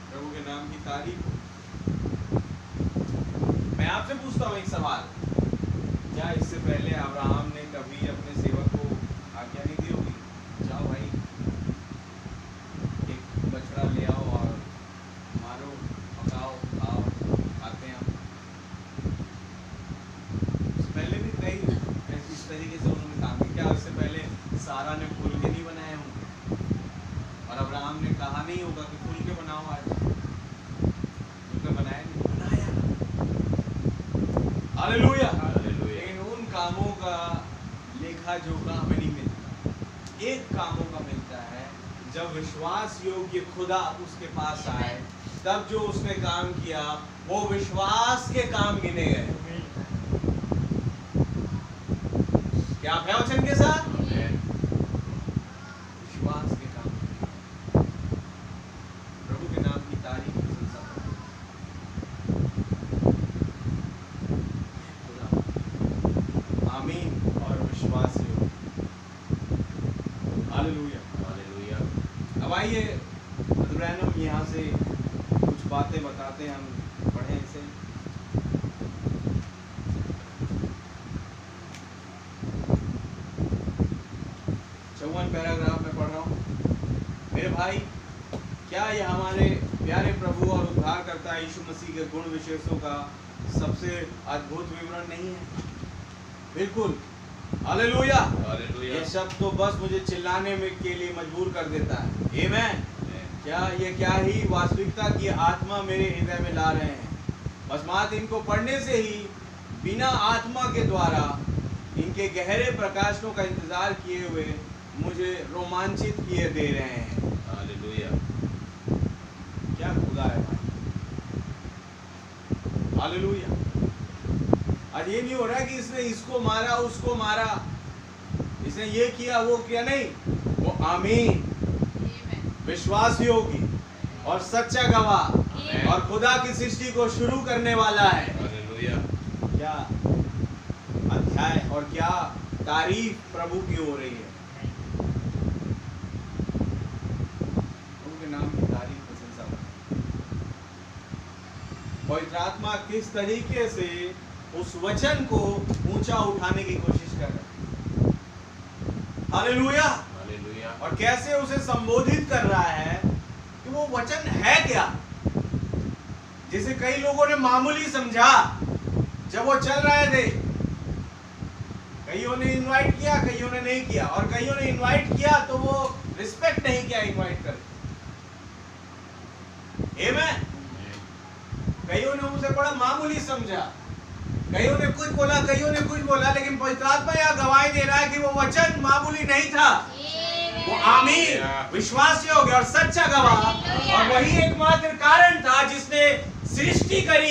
प्रभु के नाम की तारीफ हो। मैं आपसे पूछता हूँ एक सवाल, क्या इससे पहले अब्राहम ने कभी अपने सेवक को आज्ञा नहीं दी होगी, जाओ भाई एक बछड़ा ले आओ और मारो, पकाओ, खाओ, खाते हैं हम? इससे पहले भी कई इस तरीके से उन्होंने काम किया। क्या इससे पहले सारा ने फूल के नहीं बनाए होंगे और अब्राहम ने कहा नहीं होगा कि फूल के बनाओ आज? उसने बनाया नहीं, बनाया। हालेलुया। लेकिन उन कामों का लेखा जोखा हमें नहीं मिलता। एक कामों का मिलता है, जब विश्वास योग्य खुदा उसके पास आए, तब जो उसने काम किया वो विश्वास के काम गिने गए। क्या आप हैं वचन के साथ? विश्वास के काम। प्रभु के नाम की तारीफ प्रशंसा करो। आमीन। और विश्वास योग्य। हालेलुया। हालेलुया। अब आइए ब्रैनम यहाँ से कुछ बातें बताते हैं, हम पढ़ें इसे। पैराग्राफ में पढ़ रहा हूँ। मेरे भाई, क्या यह हमारे प्यारे प्रभु और उद्धारकर्ता यीशु मसीह के गुण विशेषों का सबसे अद्भुत विवरण नहीं है? बिल्कुल। हालेलुया। हालेलुया। ये शब्द तो बस मुझे चिल्लाने में के लिए मजबूर कर देता है। आमीन। क्या ही वास्तविकता की आत्मा मेरे हृदय में ला रहे हैं। बस मात्र इनको पढ़ने से ही बिना आत्मा के द्वारा इनके गहरे प्रकाशनों का इंतजार किए हुए मुझे रोमांचित किए दे रहे हैं। हालेलुया। क्या खुदा है भाई। हालेलुया। आज ये नहीं हो रहा है कि इसने इसको मारा, उसको मारा, इसने ये किया, वो किया, नहीं। वो आमीन, विश्वास योगी और सच्चा गवाह और खुदा की सृष्टि को शुरू करने वाला है। हालेलुया। क्या अध्याय और क्या तारीफ प्रभु की हो रही है। उनके नाम की तारीफ प्रशंसा। पवित्र आत्मा किस तरीके से उस वचन को ऊंचा उठाने की कोशिश कर रहा है। हालेलुया। हालेलुया। और कैसे उसे संबोधित कर रहा है कि वो वचन है क्या, जिसे कई लोगों ने मामूली समझा जब वो चल रहे थे। कईयों ने इनवाइट किया, कईयों ने नहीं किया, और कईयों ने इनवाइट किया तो वो रिस्पेक्ट नहीं किया इनवाइट कर। आमेन। कईयों ने उसे बड़ा मामूली समझा, कईयों ने कुछ बोला, कईयों ने कुछ बोला, लेकिन पवित्र आत्मा यह गवाही दे रहा है कि वो वचन मामूली नहीं था, वो आमीन विश्वास योग्य और सच्चा गवाह, और वही एकमात्र कारण था जिसने सृष्टि करी।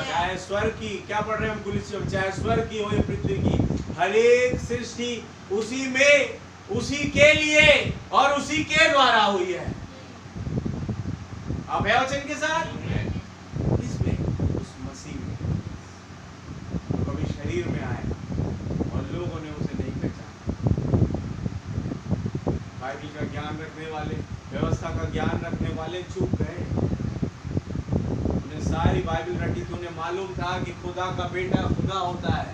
चाहे स्वर्ग की, क्या पढ़ रहे हैं हम कुलिसियों में, चाहे स्वर्ग की हो या पृथ्वी की, हर एक सृष्टि उसी में, उसी के लिए और उसी के द्वारा हुई है। आप है वचन के साथ इसमें, उस मसीह में कभी शरीर में आए और लोगों ने उसे नहीं पहचाना। बाइबल का ज्ञान रखने वाले, व्यवस्था का ज्ञान रखने वाले चूक गए। उन्हें सारी बाइबल रटी थी, उन्हें मालूम था कि खुदा का बेटा खुदा होता है,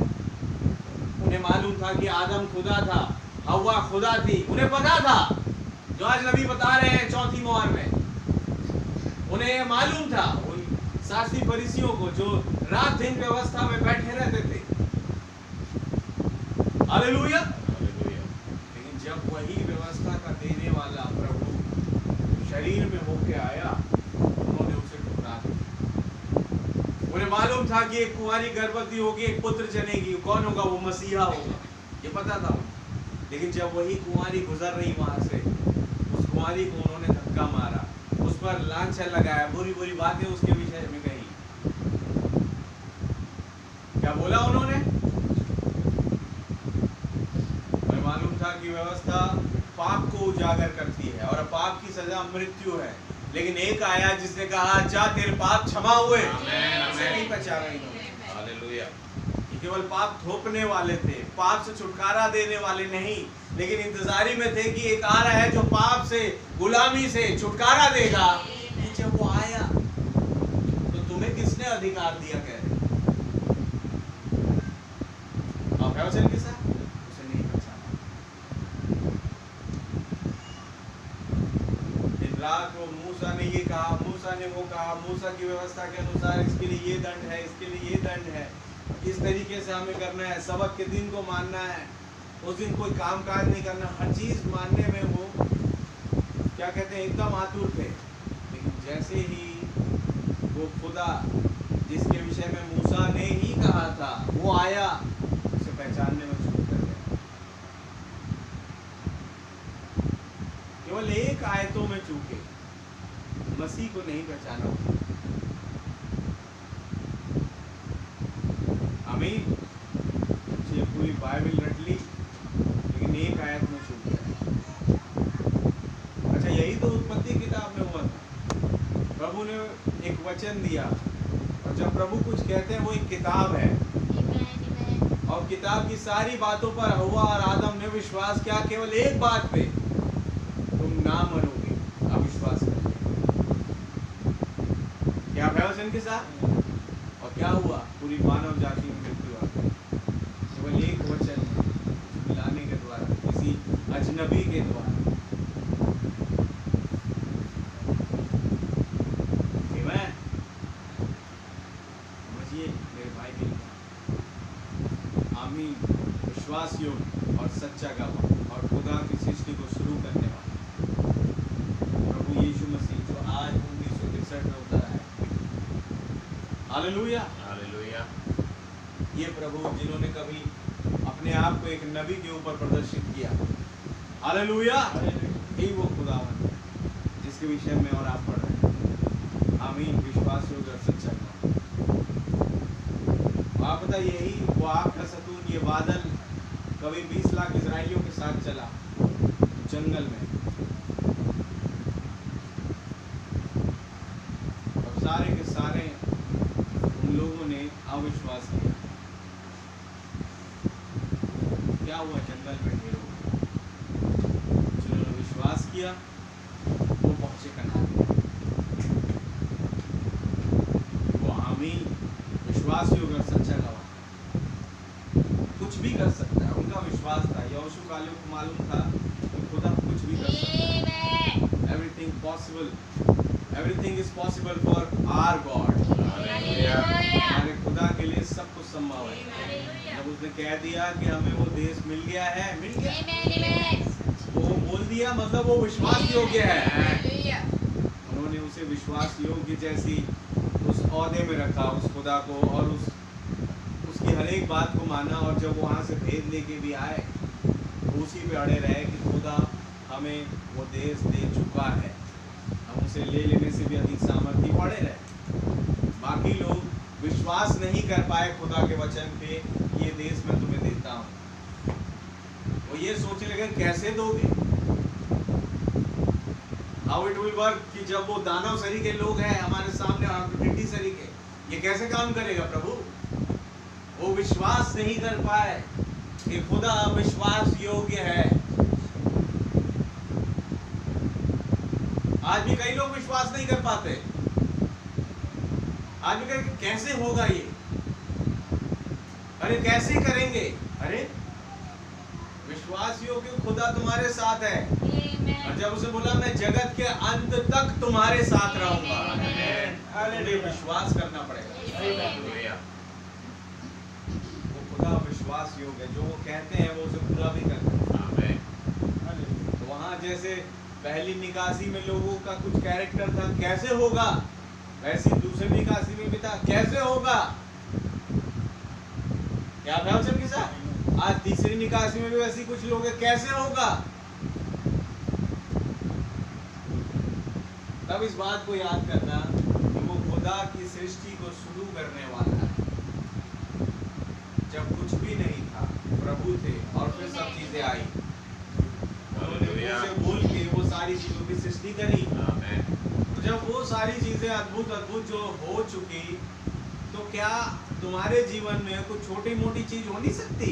उन्हें मालूम था कि आदम खुदा था, हव्वा खुदा थी, उन्हें पता था, जो आज नबी बता रहे हैं चौथी मोहर में। उन्हें यह मालूम था, उन शास्त्री फरीसियों को जो रात दिन व्यवस्था में बैठे रहते थे। हालेलुया। लेकिन जब वही व्यवस्था का देने वाला प्रभु शरीर में होके आया, उन्होंने उसे ठुकरा दिया। उन्हें मालूम था कि एक कुंवारी गर्भवती होगी, एक पुत्र जनेगी, कौन होगा? वो मसीहा होगा, ये पता था। लेकिन जब वही कुंवारी गुजर रही वहां से, उस कुंवारी को उन्होंने धक्का मारा, उस पर लांछन लगाया, बुरी बुरी बातें उसके विषय में कही। क्या बोला उन्होंने? उन्हें मालूम था कि व्यवस्था पाप को उजागर करती है और पाप की सजा मृत्यु है, लेकिन एक आया जिसने कहा जा तेरे पाप क्षमा हुए। उसे नहीं पहचाना इन्होंने। हालेलुया। केवल पाप थोपने वाले थे, पाप से छुटकारा देने वाले नहीं, लेकिन इंतजारी में थे कि एक आ रहा है जो पाप से, गुलामी से छुटकारा देगा। जब वो आया तो तुम्हें किसने अधिकार दिया? कह रहे आप है वचन के साथ, उसे नहीं पहचाना। दिन रात वो मूसा ने ये कहा, मूसा ने वो कहा, मूसा की व्यवस्था के अनुसार इसके लिए ये दंड है, इसके लिए ये दंड है, इस तरीके से हमें करना है, सबक के दिन को मानना है, उस दिन कोई काम काज नहीं करना। हर चीज मानने में वो क्या कहते हैं, एकदम आतुर थे। लेकिन जैसे ही वो खुदा जिसके विषय में मूसा ने ही कहा था वो आया, उसे पहचानने में चूक कर गया। केवल एक आयतों में चूके, मसीह को नहीं पहचाना। आमीन। ये पूरी बाइबल रट ली, लेकिन एक आयत में चूक गया। अच्छा, यही तो उत्पत्ति किताब में हुआ था। प्रभु ने एक वचन दिया, और जब प्रभु कुछ कहते हैं वो एक किताब है, और किताब की सारी बातों पर हव्वा और आदम ने विश्वास किया, केवल एक बात पे तुम ना मरोगे, अविश्वास करोगे। क्या है वचन के साथ? और क्या हुआ? पूरी मानव जाति में मृत्यु आ गई, केवल एक वचन लाने के द्वारा, किसी अजनबी के द्वारा। समझिए मेरे भाई की आमीन। विश्वास योग्य और सच्चा गवाह और खुदा की सृष्टि को शुरू करने वाला प्रभु यीशु मसीह, जो आज 1963 में उतर आए। हालेलुया। हालेलुया। ये प्रभु जिन्होंने कभी अपने आप को एक नबी के ऊपर प्रदर्शित किया। हालेलुया। यही वो खुदावन है जिसके विषय में और आप पढ़ रहे हैं। आमीन। विश्वास योग्य और सच्चा गवाह। आप पता, यही वो आग का सतून, ये बादल कभी 20 लाख इजराइलियों के साथ चला जंगल में, और सारे के सारे उन लोगों ने अविश्वास किया। क्या हुआ? जंगल में ढेर हो गए। जिन्होंने विश्वास किया वो पहुंचे कनान। वो आमीन, विश्वास योग्य और सच्चा गवाह, कुछ भी कर सकता है। उनका विश्वास था। यहोशू कालेब को मालूम था कि खुदा कुछ भी कर सकता है। Everything possible, everything is possible for our God. हमारे खुदा के लिए सब कुछ संभव है। जब उसने कह दिया कि हमें वो देश मिल गया है, मिल गया, वो बोल दिया, मतलब वो विश्वास योग्य है। उन्होंने उसे विश्वास योग्य जैसी उस ओहदे में रखा, उस खुदा को, और उसकी हर एक बात को माना। और जब वहाँ से भेद लेके भी आए तो उसी पे अड़े रहे कि खुदा हमें वो देश दे चुका है, हम उसे ले लेने से भी अधिक सामर्थ्य पड़े रहे। बाकी लोग विश्वास नहीं कर पाए खुदा के वचन पे, ये देश मैं तुम्हें देता हूँ। वो ये सोचने लगे कैसे दोगे, हाउ इट विल वर्क, कि जब वो दानव सरी के लोग हैं हमारे सामने और टिड्डी सरी के, ये कैसे काम करेगा प्रभु। वो विश्वास नहीं कर पाए कि खुदा विश्वास योग्य है। आज भी कई लोग विश्वास नहीं कर पाते। आज भी कहीं कैसे होगा ये, अरे कैसे करेंगे, अरे विश्वास योग्य खुदा तुम्हारे साथ है। और जब उसे बोला मैं जगत के अंत तक तुम्हारे साथ रहूंगा, अरे विश्वास करना पड़ेगा। वो खुदा विश्वास योग्य है, जो वो कहते हैं वो उसे पूरा भी करते हैं। तो वहां जैसे पहली निकासी में लोगों का कुछ कैरेक्टर था, कैसे होगा, वैसे दूसरी निकासी में भी था, कैसे होगा। क्या वचन के साथ आज तीसरी निकासी में भी वैसी कुछ लोग हैं, कैसे होगा। तब इस बात को याद करना कि वो खुदा की सृष्टि को शुरू करने वाला है। जब कुछ भी नहीं था प्रभु थे, और फिर सब चीजें आई, उन्होंने बोल के वो सारी चीजों की सृष्टि करी। तो जब वो सारी चीजें अद्भुत अद्भुत जो हो चुकी, तो क्या तुम्हारे जीवन में कुछ छोटी मोटी चीज हो नहीं सकती?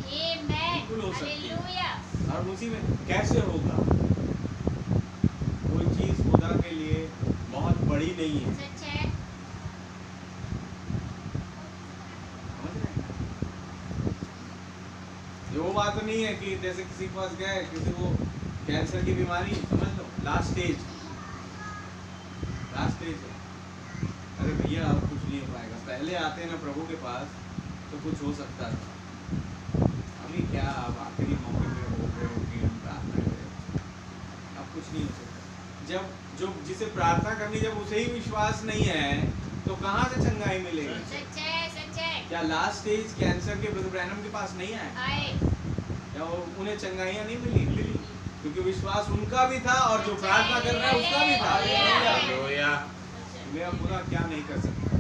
बिल्कुल हो सकती है। और उसी में कैसे होगा, कोई चीज खुदा के लिए बहुत बड़ी नहीं है। वो बात तो नहीं है कि जैसे किसी के पास गए, किसी को कैंसर की बीमारी, समझ लो लास्ट स्टेज है, अरे भैया अब कुछ नहीं हो पाएगा। पहले आते हैं ना प्रभु के पास तो कुछ हो सकता था, अभी क्या अब आखिरी मौके पे हो गए होगी, हम प्रार्थना करें, अब कुछ नहीं हो सकता। जब जो जिसे प्रार्थना करनी, जब उसे ही विश्वास नहीं है तो कहाँ से चंगाई मिलेगी। क्या लास्ट स्टेज कैंसर के ब्रदर ब्रैनम के पास नहीं आए? क्या उन्हें चंगाइयाँ नहीं मिली? क्योंकि विश्वास उनका भी था और जो प्रार्थना कर रहा है उसका भी था। मैं पूरा क्या नहीं कर सकता,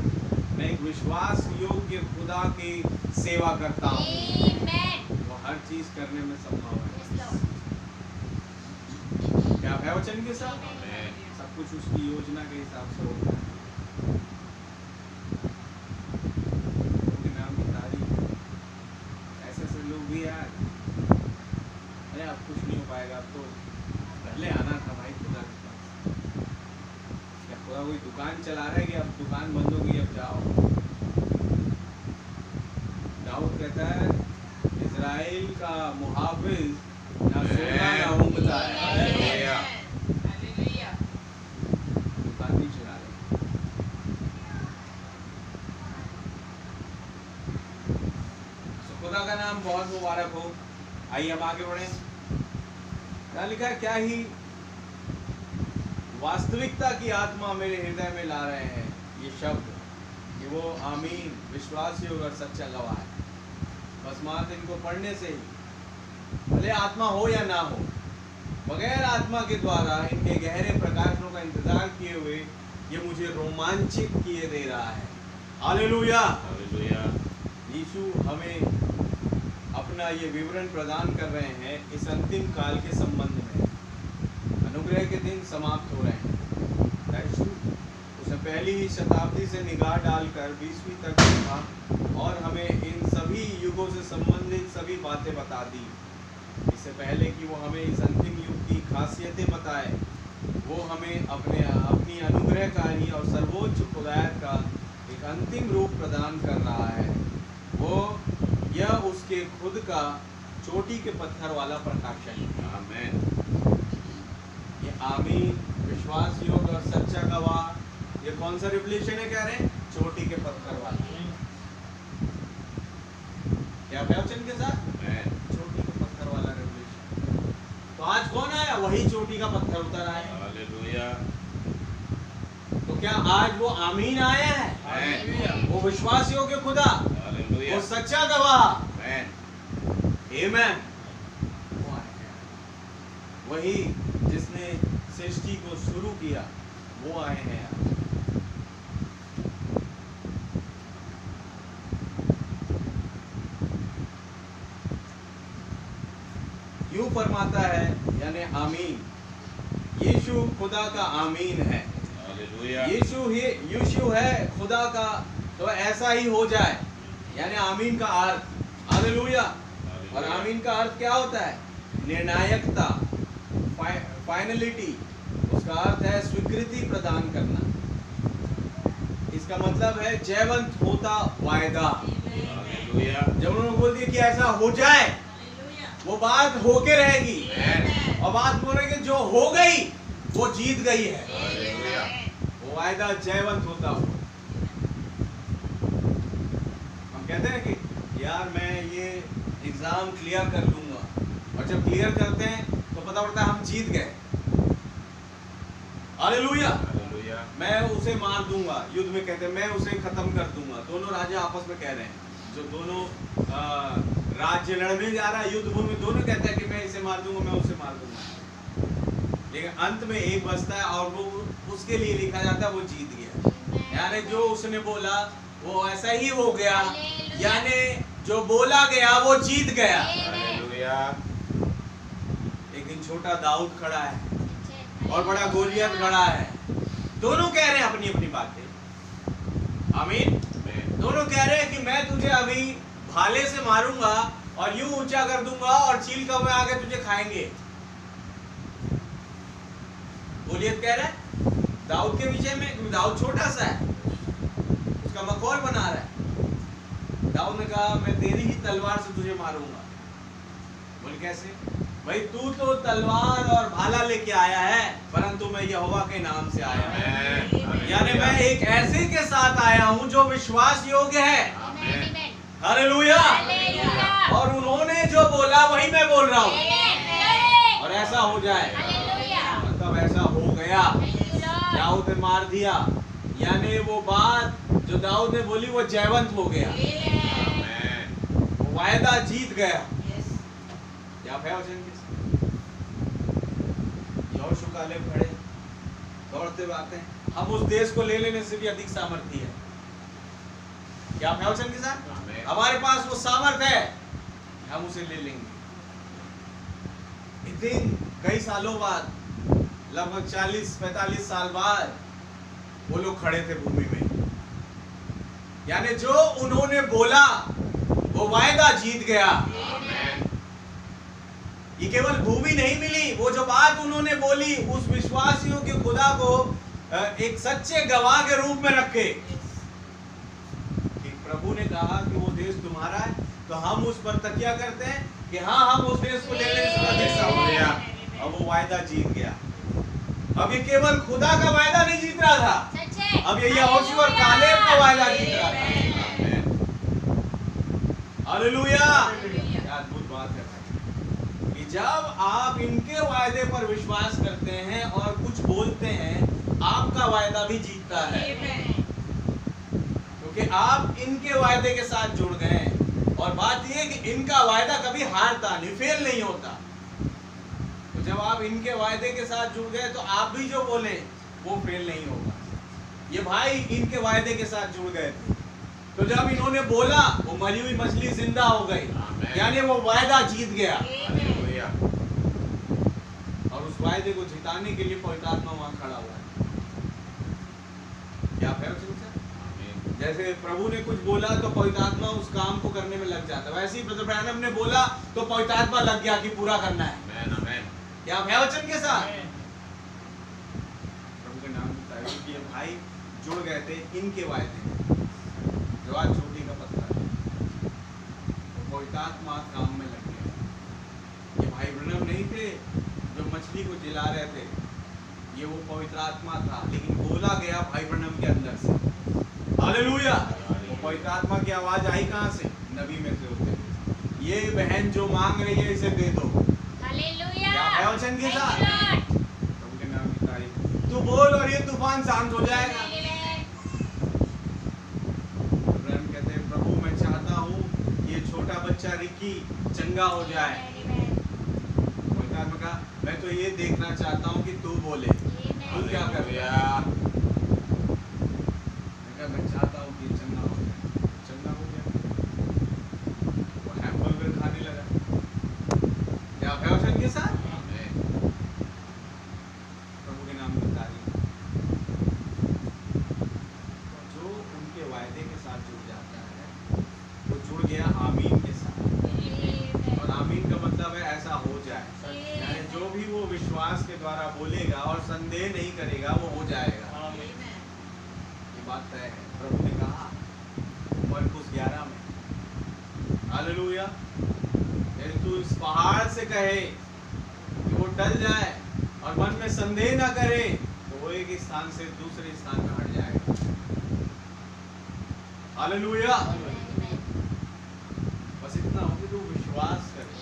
मैं एक विश्वास योग्य खुदा की सेवा करता हूँ, वो हर चीज करने में संभव है। क्या है वचन के साथ सब कुछ उसकी योजना के हिसाब से होता है। ऐसे लोग भी यार, अरे अब कुछ नहीं हो पाएगा, अब तो पहले आना था भाई खुदा के पास। क्या खुदा कोई दुकान चला रहा है कि अब दुकान बंद हो गई अब जाओ। दाऊद कहता है इजराइल का मुहाफिज ना सोना ना ऊँघता है, दुकान नहीं चला रहे। खुदा का नाम बहुत मुबारक हो। आइए हम आगे बढ़े। क्या लिखा है, क्या ही वास्तविकता की आत्मा मेरे हृदय में ला रहे हैं ये शब्द, कि वो आमीन विश्वास योग्य और सच्चा गवाह है। बस मात्र इनको पढ़ने से ही, भले आत्मा हो या ना हो, बगैर आत्मा के द्वारा इनके गहरे प्रकाशनों का इंतजार किए हुए ये मुझे रोमांचित किए दे रहा है। हालेलुया। यीशु हमें अपना ये विवरण प्रदान कर रहे हैं इस अंतिम काल के संबंध में। अनुग्रह के दिन समाप्त हो रहे हैं। उसने पहली ही शताब्दी से निगाह डालकर 20वीं तक देखा और हमें इन सभी युगों से संबंधित सभी बातें बता दी। इससे पहले कि वो हमें इस अंतिम युग की खासियतें बताए, वो हमें अपनी अनुग्रहकारी और सर्वोच्च खुदायत का एक अंतिम रूप प्रदान कर रहा है। वो यह उसके खुद का चोटी के पत्थर वाला प्रकाशन है। आमीन। ये आमीन, विश्वास योग्य और सच्चा गवाह, ये कौन सा रिवलेशन है कह रहे हैं? चोटी के पत्थर वाला। क्या वचन के साथ? चोटी के पत्थर वाला रिवलेशन। तो आज कौन आया? वही चोटी का पत्थर उतर आया। हालेलुया। तो क्या आज वो आमीन आया है? वो विश्वास योग्य खुदा, हालेलुया। वो सच्चा गवाह, आमीन। आमीन, वो आया। वही जिसने सृष्टि को शुरू किया, वो आए हैं आज। यूं फरमाता है, यानी आमीन, यीशु खुदा का आमीन है। हालेलुया। यीशु है खुदा का, तो ऐसा ही हो जाए, यानी आमीन का अर्थ हालेलुया। और आमीन का अर्थ क्या होता है? निर्णायकता, फाइनलिटी। उसका अर्थ है स्वीकृति प्रदान करना। इसका मतलब है जयवंत होता वायदा। हालेलुया। जब उन्होंने बोल दिया कि ऐसा हो जाए, वो बात होके रहेगी, और बात बोलेंगे जो हो गई वो जीत गई है। हालेलुया। वो वायदा जयवंत होता हुआ। हम कहते हैं कि यार मैं ये एग्जाम क्लियर कर लूंगा, और जब क्लियर करते हैं तो पता पड़ता है हम जीत गए। हालेलुया। हालेलुया। मैं उसे मार दूंगा, युद्ध में कहते हैं मैं उसे खत्म कर दूंगा। दोनों राजा आपस में कह रहे हैं, जो दोनों राज्य लड़ने जा रहा है युद्ध भूमि में, दोनों कहते हैं कि मैं इसे मार दूंगा, मैं उसे मार दूंगा। लेकिन अंत में एक बचता है, और वो उसके लिए लिखा जाता है वो जीत गया। यानी जो उसने बोला वो ऐसा ही हो गया, यानी जो बोला गया वो जीत गया। हालेलुया। लेकिन छोटा दाऊद खड़ा है और बड़ा गोलियत खड़ा है। दोनों कह रहे हैं अपनी अपनी बातें। आमीन। दोनों कह रहे हैं कि मैं तुझे अभी भाले से मारूंगा और यूं ऊंचा कर दूंगा और चील कौवे आके तुझे खाएंगे। गोलियत कह रहा है दाऊद के विषय में, क्योंकि दाऊद छोटा सा है, उसका मखौल बना रहा है। दाऊद ने कहा मैं तेरी ही तलवार से तुझे मारूंगा। बोल कैसे? भाई तू तो तलवार और भाला लेके आया है, परंतु मैं यहोवा के नाम से आया हूं। यानी मैं एक ऐसे के साथ आया हूं जो विश्वास योग्य है। हालेलुया। और उन्होंने जो बोला वही मैं बोल रहा हूं, और ऐसा हो जाए। मतलब ऐसा हो गया। दाऊद ने मार दिया, यानी वो बात जो दाऊद ने बोली वो जयवंत हो गया, वो वायदा जीत गया। क्या वचन के यहोशू कालेब खड़े दौड़ते हुए आते हैं, हम उस देश को ले लेने से भी अधिक सामर्थ्य है। क्या वचन के साथ? हमारे पास वो सामर्थ है, हम उसे ले लेंगे। दिन कई सालों बाद, लगभग 40-45 साल बाद वो लोग खड़े थे भूमि में, यानी जो उन्होंने बोला वो वायदा जीत गया। ये केवल भूमि नहीं मिली, वो जो बात उन्होंने बोली उस विश्वासियों के खुदा को एक सच्चे गवाह के रूप में रखे। कि प्रभु ने कहा कि वो देश तुम्हारा है, तो हम उस पर तकिया करते हैं कि हाँ हम उस देश को ले लेने से अधिक सामर्थ्य। अब वो वायदा जीत गया। अब ये केवल खुदा का वायदा नहीं जीत रहा था, अब ये यहोशू और कालेब का वायदा जीत रहा था। हालेलुया। अद्भुत बात है कि जब आप इनके वायदे पर विश्वास करते हैं और कुछ बोलते हैं, आपका वायदा भी जीतता है, क्योंकि आप इनके वायदे के साथ जुड़ गए। और बात यह कि इनका वायदा कभी हारता नहीं, फेल नहीं होता। तो जब आप इनके वायदे के साथ जुड़ गए तो आप भी जो बोले वो फेल नहीं होगा। ये भाई इनके वायदे के साथ जुड़ गए थे, तो जब इन्होंने बोला वो मरी हुई मछली जिंदा हो गई, यानी वो वायदा जीत गया। और उस वायदे को जिताने के लिए पवित्र आत्मा वहां खड़ा हुआ है। क्या जैसे प्रभु ने कुछ बोला तो पवित्र आत्मा उस काम को करने में लग जाता है, वैसे ही ब्रदर ब्रैनम ने बोला तो पवित्र आत्मा लग गया कि पूरा करना है। आमेन आमेन। क्या आप हैं वचन के साथ? प्रभु के नाम बताया कि ये भाई जुड़ गए थे इनके वायदे, जो आज छोटी का पत्थर है, तो पवित्र आत्मा काम में लग गया। ये भाई ब्रैनम नहीं थे जो मछली को जिला रहे थे, ये वो पवित्र आत्मा था, लेकिन बोला गया भाई ब्रैनम के अंदर से। हालेलुया। वो पवित्र आत्मा की आवाज आई कहां से? नबी में से होते, ये बहन जो मांग रही है इसे दे दो। हालेलुया। क्या है वचन के साथ? प्रभु के नाम की तारीफ। तू बोल और ये तूफान शांत हो जाएगा। अब्राहम कहते हैं प्रभु मैं चाहता हूँ ये छोटा बच्चा रिकी चंगा हो जाए। पवित्र आत्मा कहा मैं तो ये देखना चाहता हूँ कि तू बोले, तू क्या कर रहा है? मैं चाहता हूँ कि चंगा हो जाए। चंगा हो गया, वो हैमबर्गर खाने लगा। क्या है वचन के साथ? प्रभु के नाम की तारीफ। जो उनके वायदे के साथ जुड़ जाता है वो जुड़ गया आमीन के साथ। और आमीन का मतलब है ऐसा हो जाए, यानी जो भी वो विश्वास के द्वारा बोलेगा और संदेह नहीं करेगा वो हो जाएगा। बात तय है। प्रभु ने कहा मरकुस 11 में, हालेलुया, यदि तू इस पहाड़ से कहे कि वो टल जाए और मन में संदेह ना करे तो वो एक स्थान से दूसरे स्थान में हट जाएगा। हालेलुया। बस इतना हो कि तू विश्वास करे,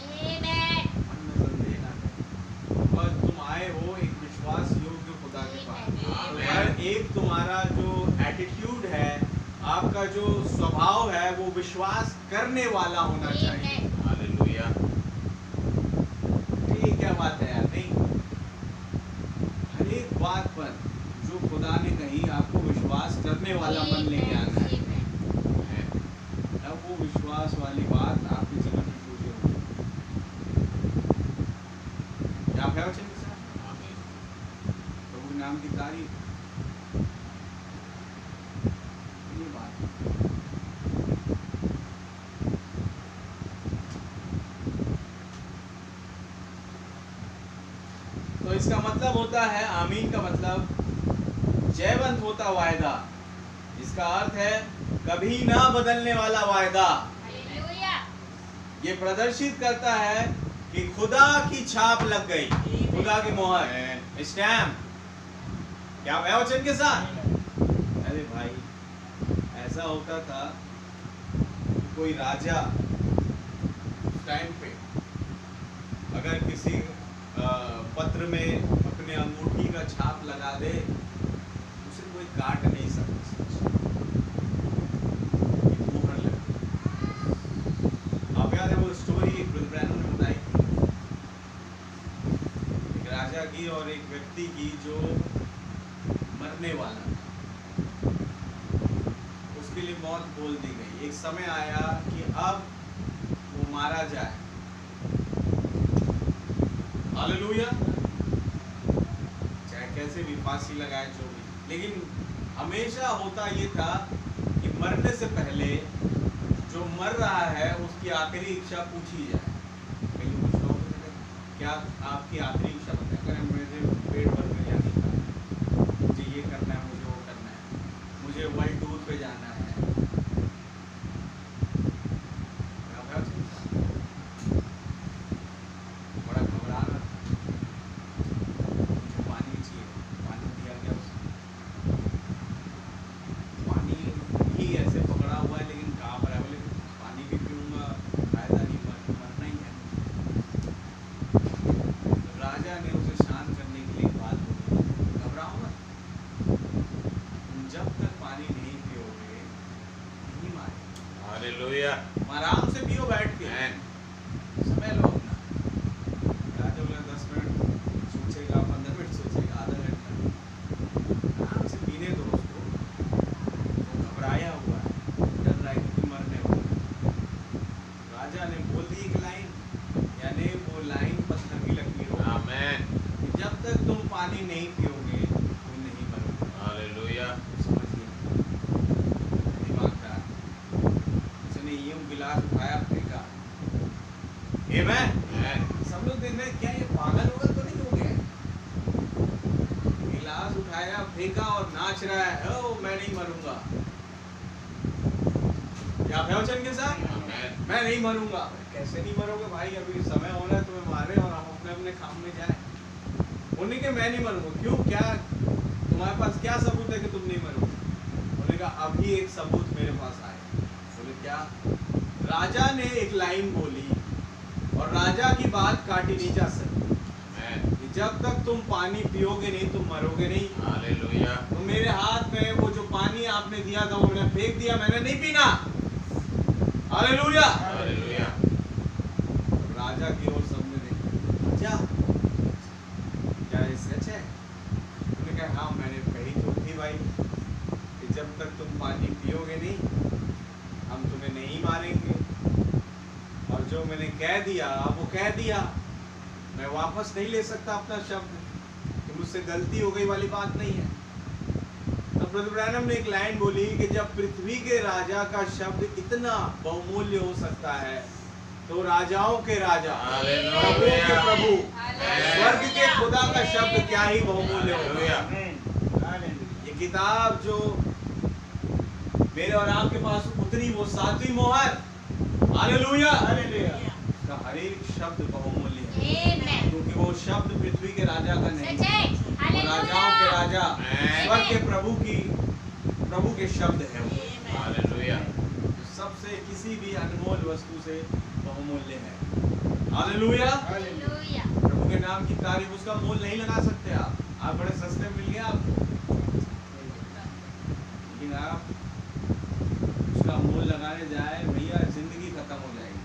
मन में संदेह ना करे। बस तुम आए हो एक विश्वास योग्य खुदा के पास। एक तुम्हारा जो एटीट्यूड है, आपका जो स्वभाव है वो विश्वास करने वाला होना चाहिए। हालेलुया। ये क्या बात है यार? नहीं, हर एक बात पर जो खुदा ने कही आपको विश्वास करने वाला मन लेके आना है। अब वो विश्वास वाली बात आपके जीवन में पूरी होगी। क्या आप है वचन के साथ? प्रभु के नाम की तारीफ। तो इसका मतलब होता है, आमीन का मतलब जयवंत होता वायदा। इसका अर्थ है कभी ना बदलने वाला वायदा। ये प्रदर्शित करता है कि खुदा की छाप लग गई, खुदा की मोहर, स्टैम्प। क्या है वचन के साथ? अरे भाई ऐसा होता था कोई राजा टाइम पे अगर किसी पत्र में अपने अंगूठी का छाप लगा दे उसे कोई काट नहीं सकता। मोहर लग, आप याद है वो स्टोरी एक ब्रदर ब्रैनम ने बताई थी, एक राजा की और एक व्यक्ति की जो मरने वाला, उसके लिए मौत बोल दी गई। एक समय आया कि अब वो मारा जाए। हालेलुया। चाहे कैसे भी फांसी लगाए जो भी, लेकिन हमेशा होता ये था कि मरने से पहले जो मर रहा है उसकी आखिरी इच्छा पूछी जाए। कहीं कुछ लोग क्या आपकी आखिरी इच्छा बताए, मेरे पेट भर में या नहीं खाना, मुझे ये करना है, मुझे वो करना है, मुझे वर्ल्ड टूर पे जाना है। बड़ा घबराना, पानी चाहिए, पानी दिया गया उसको। पानी ही ऐसे पकड़ा हुआ है लेकिन कहाँ पर है, बोले पानी भी पीऊंगा फायदा नहीं, मरना ही है। तो राजा ने उसे शांत करने के लिए बात बोली, घबराओ मत, तुम जब तक पानी नहीं पियोगे नहीं मारे। हालेलुया। आराम से पियो बैठ के, समय लो अपना। राजा बोला 10 मिनट सोचेगा, 15 मिनट सोचेगा, आधा घंटा, आराम से पीने दो उसको। वो घबराया हुआ है, डर रहा है कि मरने वाला। राजा ने बोल दी एक लाइन, यानी वो लाइन पत्थर की लकीर हो, आमेन। जब तक तुम पानी नहीं पियोगे तुम नहीं मरोगे। हालेलुया। समझिए, आमेन। सब लोग देख रहे हैं क्या ये पागल होगा तो नहीं हो गया? गिलास उठाया, फेंका और नाच रहा है, ओ मैं नहीं मरूंगा। क्या प्रवचन के साथ? मैं नहीं मरूंगा। कैसे नहीं मरोगे भाई? अभी समय हो रहा है तुम्हें मारे और हम अपने अपने काम में जाए। उन्होंने कहा मैं नहीं मरूंगा। क्यों? क्या तुम्हारे पास क्या सबूत है कि तुम नहीं मरोगे? उन्होंने कहा अभी एक सबूत मेरे पास आया। बोले क्या? राजा ने एक लाइन बोली और राजा की बात काटी नहीं जा सकती। जब तक तुम पानी पियोगे नहीं तुम मरोगे नहीं। हालेलुया। तो मेरे हाथ में वो जो पानी आपने दिया था वो मैंने फेंक दिया, मैंने नहीं पीना। हालेलुया। हालेलुया। राजा की ओर सबने देखा, क्या क्या ये सच है? उन्होंने कहा हाँ मैंने कही तो थी भाई कि जब तक तुम पानी पियोगे नहीं हम तुम्हें नहीं मारेंगे। और जो मैंने कह दिया वो कह दिया, मैं वापस नहीं ले सकता अपना शब्द कि मुझसे गलती हो गई वाली बात नहीं है। तब ब्रदर ब्रैनम ने एक लाइन बोली कि जब पृथ्वी के राजा का शब्द इतना बहुमूल्य हो सकता है तो राजाओं के राजा, प्रभु के प्रभु, स्वर्ग के खुदा का शब्द क्या ही बहुमूल्य होगा। ये किताब जो मेरे और आपके पास उतरी वो 7वीं मोहर, हालेलुया, का हर एक शब्द बहुमूल्य है क्योंकि वो शब्द पृथ्वी के राजा का नहीं, वो राजाओं के राजा, स्वर्ग के प्रभु के शब्द है वो। हालेलुया। सबसे किसी भी अनमोल वस्तु से बहुमूल्य है। हालेलुया। प्रभु के नाम की तारीफ, उसका मोल नहीं लगा सकते आप बड़े सस्ते में मिल गया आपको, लेकिन आप उसका मोल लगाने जाए भैया जिंदगी खत्म हो जाएगी।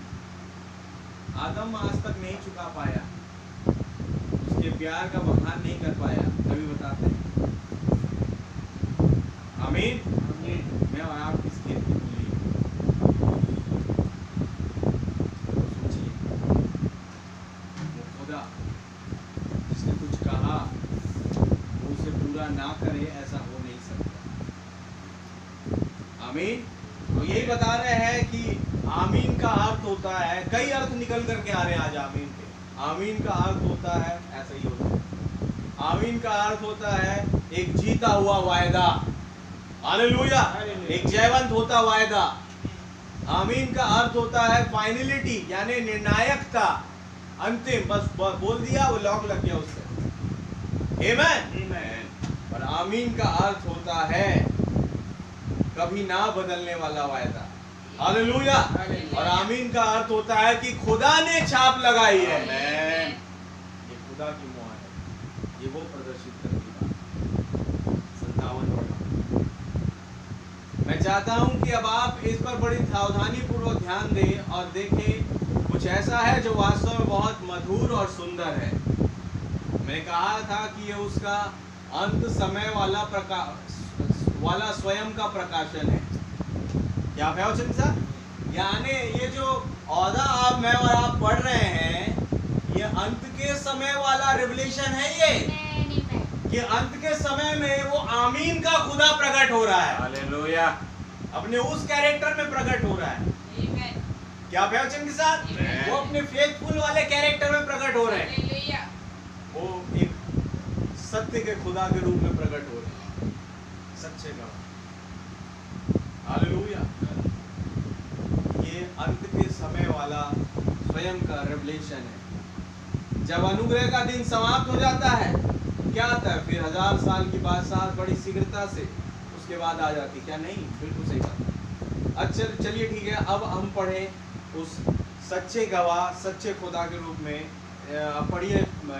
आदम आज तक नहीं चुका पाया, उसके प्यार का बखान नहीं कर पाया, कभी बताते हैं। आमीन। मैं और आप किसके मूल्य? सोचिए, वो खुदा जिसने कुछ कहा वो उसे पूरा ना करे, ऐसा हो नहीं सकता। आमीन। तो यही बता रहे हैं कि आमीन का अर्थ होता है, कई अर्थ निकल करके आ रहे हैं आज आमीन के। आमीन का अर्थ होता है, ऐसा ही होता है, आमीन का अर्थ होता है एक जीता हुआ वायदा। हालेलुया। एक जयवंत होता वायदा। आमीन का अर्थ होता है फाइनलिटी, यानी निर्णायकता, अंतिम, बस बोल दिया वो लॉक लग गया उससे। आमीन। और आमीन का अर्थ होता है कभी ना बदलने वाला वायदा। हालेलुया। और आमीन का अर्थ होता है कि खुदा ने छाप लगाई है। ये खुदा की मुहर है, ये वो प्रदर्शित करती बात। 57 मैं चाहता हूं कि अब आप इस पर बड़ी सावधानी पूर्वक ध्यान दें और देखें कुछ ऐसा है जो वास्तव में बहुत मधुर और सुंदर है। मैंने कहा था कि ये उसका अंत समय वाला स्वयं का प्रकाशन है। क्या प्रवचन सर? यानी ये जो औदा आप मैं और आप पढ़ रहे हैं ये अंत के समय वाला रिवलेशन है। ये कि अंत के समय में वो आमीन का खुदा प्रकट हो रहा है। हालेलुया। अपने उस कैरेक्टर में प्रकट हो रहा है। क्या प्रवचन के साथ? वो अपने फेथफुल वाले कैरेक्टर में प्रकट हो रहे हैं। वो एक सत्य के खुदा के रूप में प्रकट हो रहे हैं, सच्चे का। हालेलुया। ये अंत के समय वाला स्वयं का रेवलेशन है। जब अनुग्रह का दिन समाप्त हो जाता है क्या आता है? फिर 1000 साल की बादशाह बड़ी शीघ्रता से उसके बाद आ जाती। क्या नहीं? बिल्कुल सही बात। अच्छा चलिए ठीक है, अब हम पढ़े उस सच्चे गवाह, सच्चे खुदा के रूप में। पढ़िए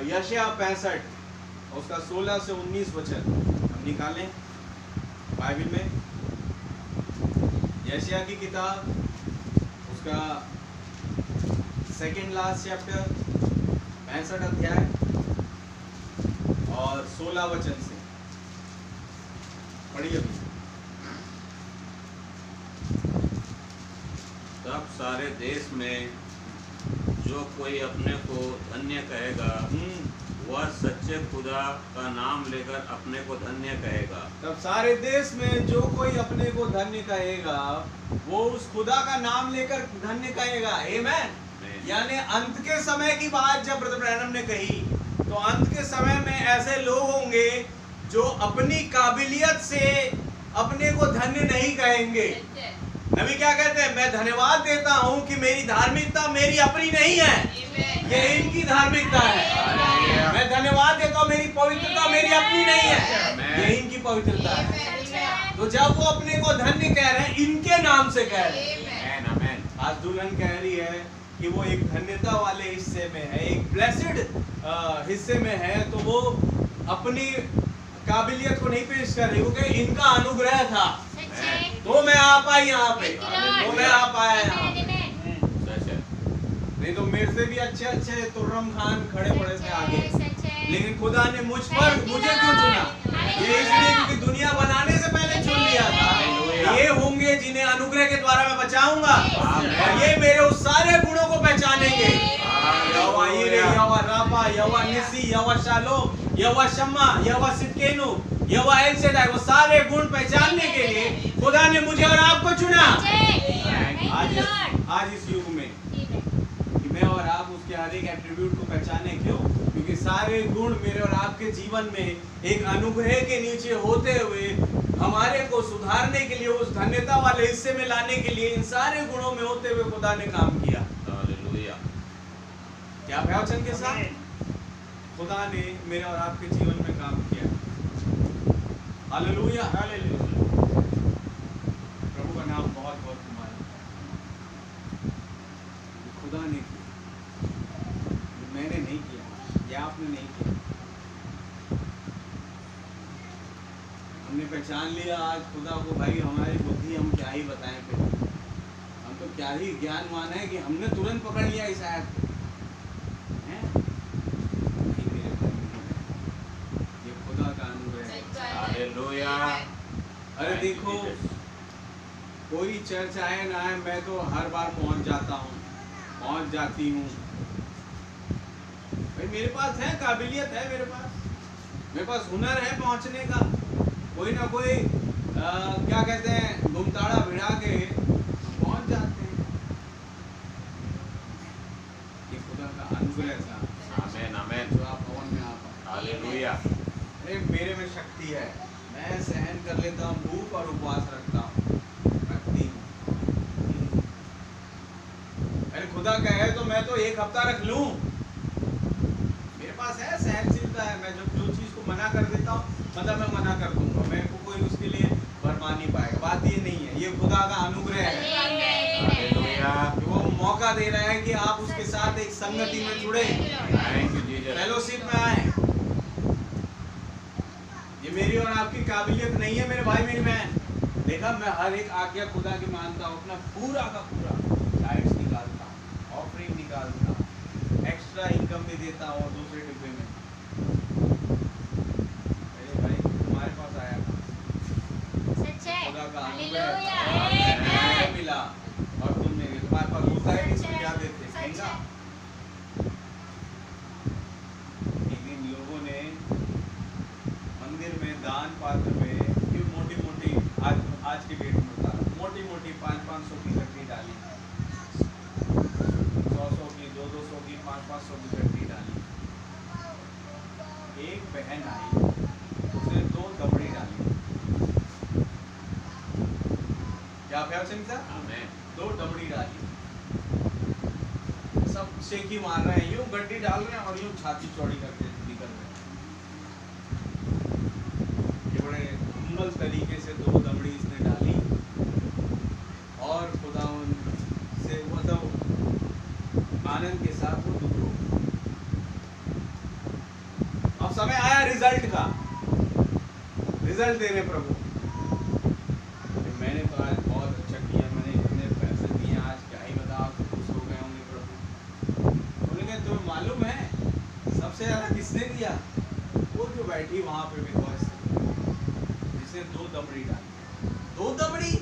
यशायाह 65 उसका 16 से 19 वचन हम निकालें बाइबल में। यशायाह की किताब उसका सेकंड लास्ट चैप्टर 65 अध्याय और 16 वचन से पढ़िए। तब सारे देश में जो कोई अपने को धन्य कहेगा वह सच्चे खुदा का नाम लेकर अपने को धन्य कहेगा। तब सारे देश में जो कोई अपने को धन्य कहेगा वो उस खुदा का नाम लेकर धन्य कहेगा। आमीन। यानी अंत के समय की बात जब ब्रदर ब्रैनम ने कही, तो अंत के समय में ऐसे लोग होंगे जो अपनी काबिलियत से अपने को धन्य नहीं कहेंगे। नबी क्या कहते हैं? मैं धन्यवाद देता हूं कि मेरी धार्मिकता मेरी अपनी नहीं है, ये इनकी धार्मिकता है। मैं धन्यवाद देता हूं मेरी पवित्रता मेरी अपनी नहीं है, ये इनकी पवित्रता है। तो जब वो अपने को धन्य कह रहे हैं, इनके नाम से कह रहे हैं। आज दुल्हन कह रही है कि वो एक धन्यता वाले हिस्से में है, एक ब्लेसिड हिस्से में है, तो वो अपनी काबिलियत को नहीं पेश कर रही, क्योंकि इनका अनुग्रह था तो मैं आ पाई यहाँ पे, तो मैं आ पाया यहाँ पे। नहीं तो मेरे से भी अच्छे अच्छे तुर्रम खान खड़े पड़े थे आगे, लेकिन खुदा ने मुझे क्यों चुना? ये इसलिए क्योंकि दुनिया बनाने से पहले चुन लिया था। ये होंगे जिन्हें अनुग्रह के द्वारा मैं बचाऊंगा, और ये मेरे उस सारे गुणों को पहचानेंगे। यहोवा यीरे, यहोवा राफा, यहोवा निसी, यहोवा शालोम, यहोवा शम्मा, यहोवा सिदकेनु, यहोवा एल शेदाई, वो सारे गुण पहचानने के लिए खुदा ने मुझे और आपको चुना। आज इस युग में कि मैं और आप उसके हर एक एट्रीब्यूट को पहचाने। क्यों? क्योंकि सारे गुण मेरे और आपके जीवन में एक अनुग्रह के नीचे होते हुए हमारे को सुधारने के लिए, उस धन्यता वाले हिस्से में लाने के लिए, इन सारे गुणों में होते हुए खुदा ने काम किया। हालेलुया। क्या वचन के साथ खुदा ने मेरे और आपके जीवन में काम किया। Hallelujah, hallelujah. प्रभु का नाम बहुत बहुत मुबारक। खुदा ने किया, मैंने नहीं किया, या आपने नहीं किया। हमने पहचान लिया आज खुदा को, भाई हमारी बुद्धि हम क्या ही बताएं फिर, हम तो क्या ही ज्ञानवान है कि हमने तुरंत पकड़ लिया इस आयत को। ये खुदा का अनुग्रह है। हालेलुया। अरे देखो, कोई चर्च आए ना आए, मैं तो हर बार पहुंच जाता हूँ, पहुंच जाती हूँ। भाई मेरे पास है, काबिलियत है, मेरे पास हुनर है पहुंचने का। कोई ना कोई क्या कहते हैं, घुमताड़ा भिड़ा के पहुंच जाते हैं। ये खुदा का अनुग्रह था। आमीन, आमीन। जो आप भवन में आ पाए। हालेलुया। अरे मेरे में शक्ति है, मैं सहन कर लेता हूँ, भूख और उपवास रखता हूँ, रखती हूँ। अरे खुदा कहे तो मैं तो एक हफ्ता रख लूं, मेरे पास है, सहनशीलता है। मैं जब जो चीज को मना कर देता हूँ, मतलब मैं मना कर दूंगा, मेरे को कोई उसके लिए भरमा नहीं पाएगा। बात ये नहीं है, ये खुदा का अनुग्रह है। वो मौका दे रहा है कि आप उसके साथ एक संगति में जुड़े, फेलोशिप में आए। ये मेरी और आपकी काबिलियत नहीं है मेरे भाई मेरी बहन। देखा, मैं हर एक आज्ञा खुदा की मानता हूँ, अपना पूरा का पूरा टाइट्स निकालता हूँ, ऑफरिंग निकालता हूँ, एक्स्ट्रा इनकम भी देता हूँ दूसरे डिब्बे में। अरे भाई तुम्हारे पास आया खुदा का अनुग्रह मिला और तुमने, तुम्हारे पास होता है इसमें क्या देते हैं? एक दिन लोगों ने मंदिर में दान पात्र में ये मोटी मोटी, आज के डेट में बता, मोटी मोटी 500 की गड्डी डाली, 100 की, 200 की, 500 की गड्डी डाली। एक बहन आई, उसने 2 दबड़ी डाली। क्या वचन था? 2 दबड़ी डाली। सब शेखी मार रहे हैं, यूं गड्डी डाल रहे हैं और यूं छाती चौड़ी करके निकल रहे हैं। ये बड़े हुम्बल तरीके से 2 दबड़ी इसने डाली और खुदा से मतलब आनंद के साथ वो दूर हो। अब समय आया रिजल्ट का, रिजल्ट दे रहे प्रभु। मैंने तो आज बहुत अच्छा किया, मैंने इतने पैसे दिए, आज क्या ही बताओ, आप खुश हो गए होंगे प्रभु। उन्होंने कहा तुम्हें मालूम है सबसे ज्यादा किसने दिया? वो जो बैठी वहां पे विधवा स्त्री, जिसने 2 दबड़ी डाली। 2 दबड़ी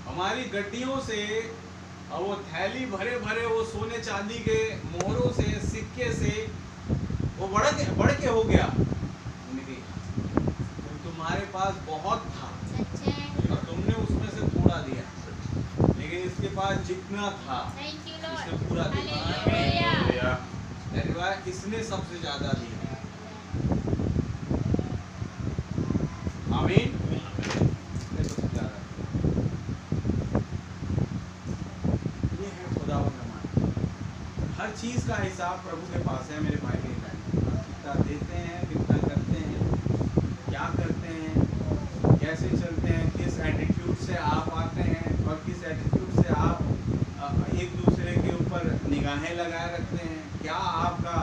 हमारी गड्डियों से, और वो थैली भरे भरे वो सोने चांदी के मोहरों से, सिक्के से, वो बढ़ के हो गया। तुम्हारे पास बहुत था और तुमने उसमें से थोड़ा दिया, लेकिन इस इसके पास जितना था Thank you, Lord. इसने पूरा दिया। Hallelujah. हालेलुया। इसने सबसे ज्यादा दिया। आमीन। इसने सबसे ज्यादा दिया। ये है खुदावंद का मान। हर चीज का हिसाब प्रभु के पास है मेरे भाई मेरे बहन। आप कितना देते हैं, कितना करते हैं, क्या करते हैं, कैसे चलते हैं, किस एटीट्यूड से आप आते हैं और किस एटीट्यूड से आप एक दूसरे के ऊपर निगाहें लगाए रखते हैं, क्या आपका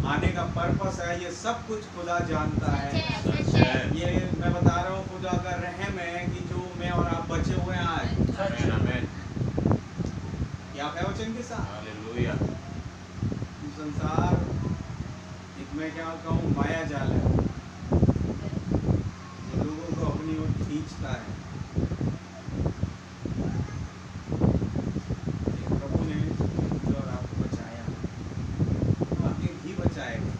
आने का पर्पस है, ये सब कुछ खुदा जानता है। सच है। ये मैं बता रहा हूँ खुदा का रहम है कि जो मैं और आप बचे हुए हैं आज। आमीन, आमीन। क्या है वचन के साथ हालेलुया। संसार एक मैं क्या कहूँ माया जाल है, जो लोगों को अपनी ओर खींचता है। लेकिन प्रभु ने मुझे और आपको बचाया, आगे भी बचाएगा।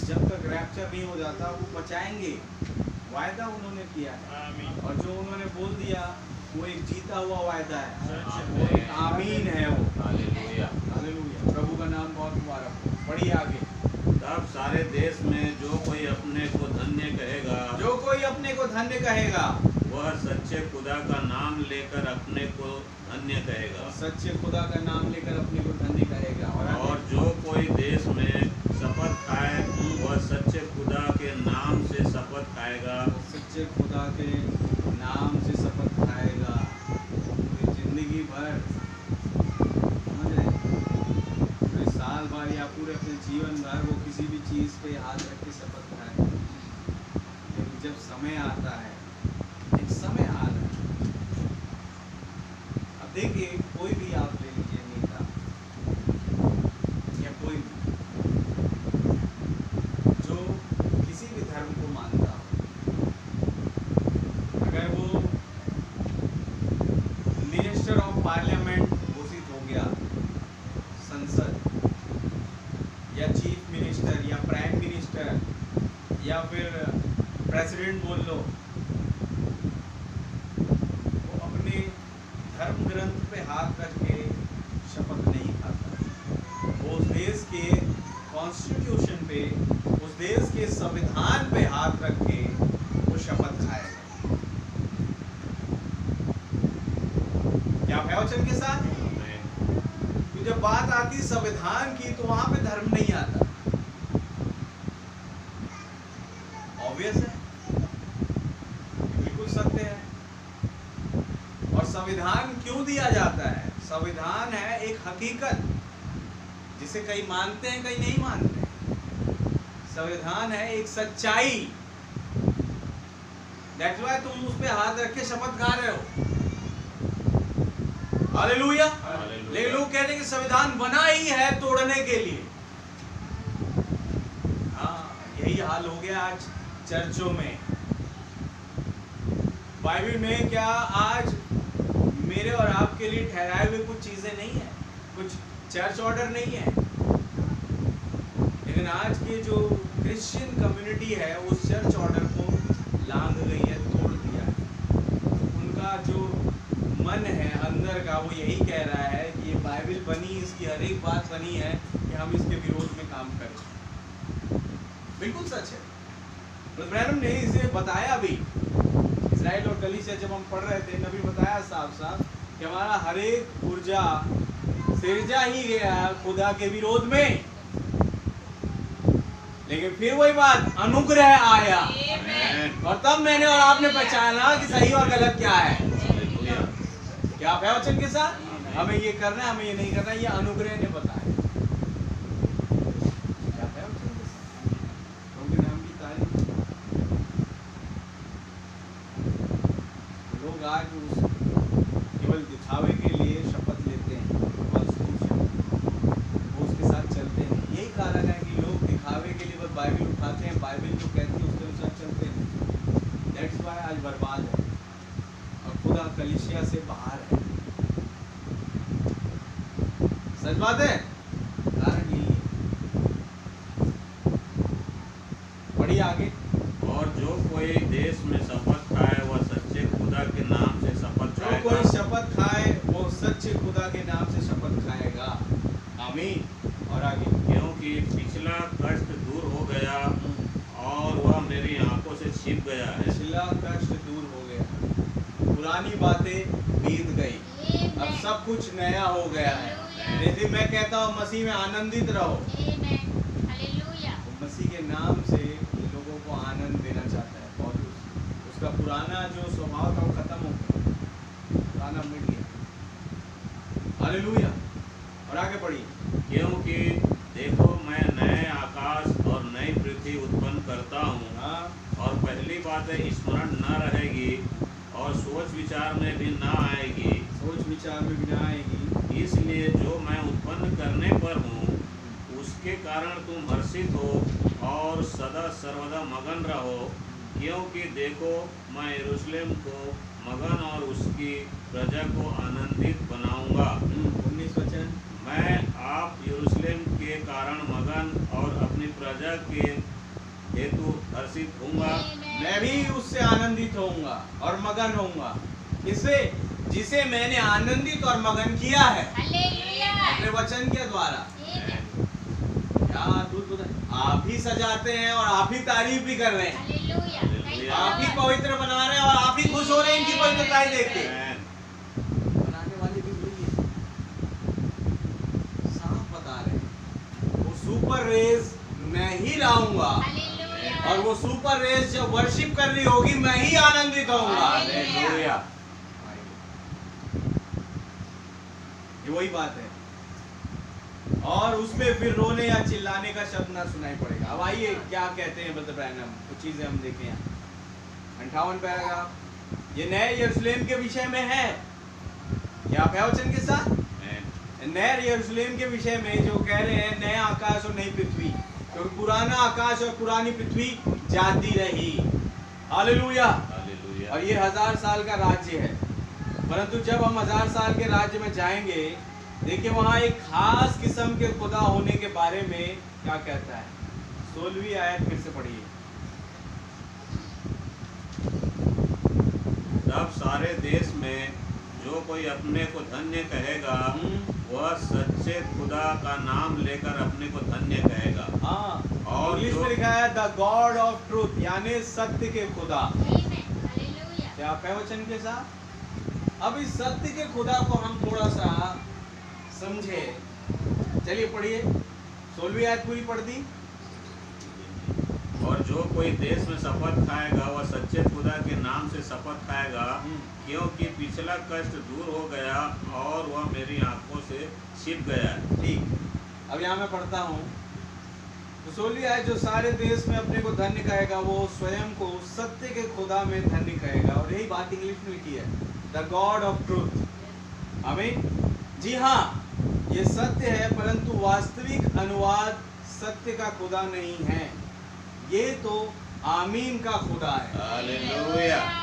जब तक रैप्चर नहीं हो जाता वो बचाएंगे, वायदा उन्होंने किया है। और जो उन्होंने बोल दिया वो एक जीता हुआ वायदा है, वो एक आमीन है वो। हालेलुया। हालेलुया। प्रभु का नाम बहुत मुबारक हो। पढ़िए आगे। तब सारे देश में जो कोई अपने को धन्य कहेगा, जो कोई अपने को धन्य कहेगा, वह सच्चे खुदा का नाम लेकर अपने को धन्य कहेगा। सच्चे खुदा का नाम लेकर अपने को धन्य कहेगा। और जो कोई देश में शपथ खाए, वह सच्चे खुदा के नाम से शपथ खाएगा। सच्चे खुदा के नाम से शपथ खाएगा। पूरी जिंदगी भर, समझ रहे, पूरे साल भर या पूरे अपने जीवन भर वो किसी भी चीज पे हाथ रख के शपथ खाएगा। लेकिन जब समय आता है, एक समय आ रहा है। अब देखिए, कोई भी आप ले लीजिए नेता या कोई भी जो किसी भी धर्म को मानता हो, अगर वो मिनिस्टर ऑफ पार्लियामेंट घोषित हो गया, संसद या चीफ मिनिस्टर या प्राइम मिनिस्टर या फिर प्रेसिडेंट बोल लो, वो अपने धर्म ग्रंथ पे हाथ रख के शपथ नहीं खाता। वो उस देश के कॉन्स्टिट्यूशन पे, उस देश के संविधान पे हाथ रख के वो शपथ खाएगा। क्या है वचन के साथ? तो जब बात आती संविधान की तो वहां पे धर्म नहीं आता। ऑब्वियस है, बिल्कुल सत्य है। और संविधान क्यों दिया जाता है? संविधान है एक हकीकत जिसे कई मानते हैं, कई नहीं मानते। संविधान है एक सच्चाई। दैट्स व्हाई तुम उस पे हाथ रख के शपथ खा रहे हो। हालेलुया। लेकिन लोग कहते हैं कि संविधान बना ही है तोड़ने के लिए। हाँ, यही हाल हो गया आज चर्चों में। बाइबल में क्या आज मेरे और आपके लिए ठहराए हुए कुछ चीजें नहीं है, कुछ चर्च ऑर्डर नहीं है। लेकिन आज के जो क्रिश्चियन कम्युनिटी है उस चर्च ऑर्डर को लांघ गई है, तोड़ दिया है। उनका जो मन है अंदर का वो यही कह रहा है कि ये बाइबल बनी, इसकी हर एक बात बनी है कि हम इसके विरोध में काम करें। बिल्कुल सच है। ब्रैनम ने इसे बताया भी। इस्राएल और गलीशिया जब हम पढ़ रहे थे, नबी बताया साफ साफ कि हमारा हर एक ऊर्जा सिरजा ही गया खुदा के विरोध में। लेकिन फिर वही बात, अनुग्रह आया और तब मैंने और आपने पहचाना कि सही और गलत क्या है। क्या आप है वचन के साथ? हमें ये करना है, हमें ये नहीं करना, ये अनुग्रह ने बताया। क्या है वचन के साथ? उनके नाम की तारीफ। लोग आज उस केवल दिखावे के लिए शपथ लेते हैं, वो उसके साथ चलते हैं। यही कारण है कि लोग दिखावे के लिए बस बाइबल उठाते हैं, बाइबल जो कहती है उसके अनुसार चलते हैं। दैट्स व्हाई आज बर्बाद है और खुदा कलीसिया से बाहर है। सच बात है, कारण यही है। पढ़िए आगे। और जो कोई देश में शपथ खाए, वह सच्चे खुदा के नाम से शपथ जो खाएगा। कोई शपथ खाए वो सच्चे आमीन। और आगे, क्योंकि पिछला कष्ट दूर हो गया और वह मेरी आंखों से छिप गया है। पिछला कष्ट दूर हो गया, पुरानी बातें बीत गई, अब सब कुछ नया हो गया है। यदि मैं कहता हूँ मसीह में आनंदित रहो, तो मसीह के नाम से लोगों को आनंद देना चाहता है। पौलुस उसका पुराना जो स्वभाव था वो खत्म हो गया, पुराना मिट गया। हालेलुया। और आगे पढ़िए, क्योंकि देखो मैं नए आकाश और नई पृथ्वी उत्पन्न करता हूँ हाँ, और पहली बातें स्मरण न रहेगी और सोच विचार में भी न आएगी। सोच विचार में भी ना आएगी। इसलिए जो मैं उत्पन्न करने पर हूँ उसके कारण तुम हर्षित हो और सदा सर्वदा मगन रहो। क्योंकि देखो मैं यरूशलेम को मगन और उसकी प्रजा को आनंदित बनाऊंगा। 19 वचन, मैं आप यरूशलेम के कारण मगन और अपनी प्रजा के हेतु हर्षित होऊंगा। मैं भी उससे आनंदित होऊंगा और मगन होऊंगा। इससे जिसे मैंने आनंदित और मगन किया है अपने वचन के द्वारा। क्या अद्भुत है। आप ही सजाते हैं और आप ही तारीफ भी कर रहे हैं, आप ही पवित्र बना रहे हैं और आप ही खुश हो रहे हैं इनकी पवित्रताएं देख के। बनाने वाले भी वही है, साफ बता रहे हैं। वो सुपर रेस मैं ही लाऊंगा और वो सुपर रेस जब वर्शिप कर रही होगी मैं ही आनंदित होऊंगा। हालेलुया। ये वही बात है। और उसमें फिर रोने या चिल्लाने का शब्द ना सुनाई पड़ेगा। अब आइए क्या कहते हैं ब्रदर ब्रैनम, कुछ चीजें हम देखें यहाँ। 58 पैराग्राफ, ये नए यरूशलेम के विषय में है। क्या आप है वचन के साथ? नए यरूशलेम के विषय में जो कह रहे हैं नया आकाश और नई पृथ्वी, क्योंकि पुराना आकाश और पुरानी पृथ्वी जाती रही। हालेलुया। हालेलुया। और ये 1000 साल का राज्य है, परंतु जब हम 1000 साल के राज्य में जाएंगे, देखिए वहां एक खास किस्म के खुदा होने के बारे में क्या कहता है। 16वीं आयत फिर से पढ़िए। तब सारे देश में जो कोई अपने को धन्य कहेगा वह सच्चे खुदा का नाम लेकर अपने को धन्य कहेगा। हाँ, और इंग्लिश जो- में लिखा है द गॉड ऑफ ट्रूथ, यानी सत्य के खुदा। क्या आप है वचन के साथ? अब इस सत्य के खुदा को हम थोड़ा सा समझे। चलिए पढ़िए, 16वीं आयत पूरी पढ़ दी। और जो कोई देश में शपथ खाएगा वह सच्चे खुदा के नाम से शपथ खाएगा, क्योंकि पिछला कष्ट दूर हो गया और वह मेरी आंखों से छिप गया है। ठीक, अब यहाँ मैं पढ़ता हूँ। तो 16वीं आयत, जो सारे देश में अपने को धन्य कहेगा वो स्वयं को सत्य के खुदा में धन्य कहेगा। और यही बात इंग्लिश में लिखी है, द गॉड ऑफ ट्रूथ। आमीन। जी हाँ, ये सत्य है, परंतु वास्तविक अनुवाद सत्य का खुदा नहीं है, ये तो आमीन का खुदा है। हालेलुया।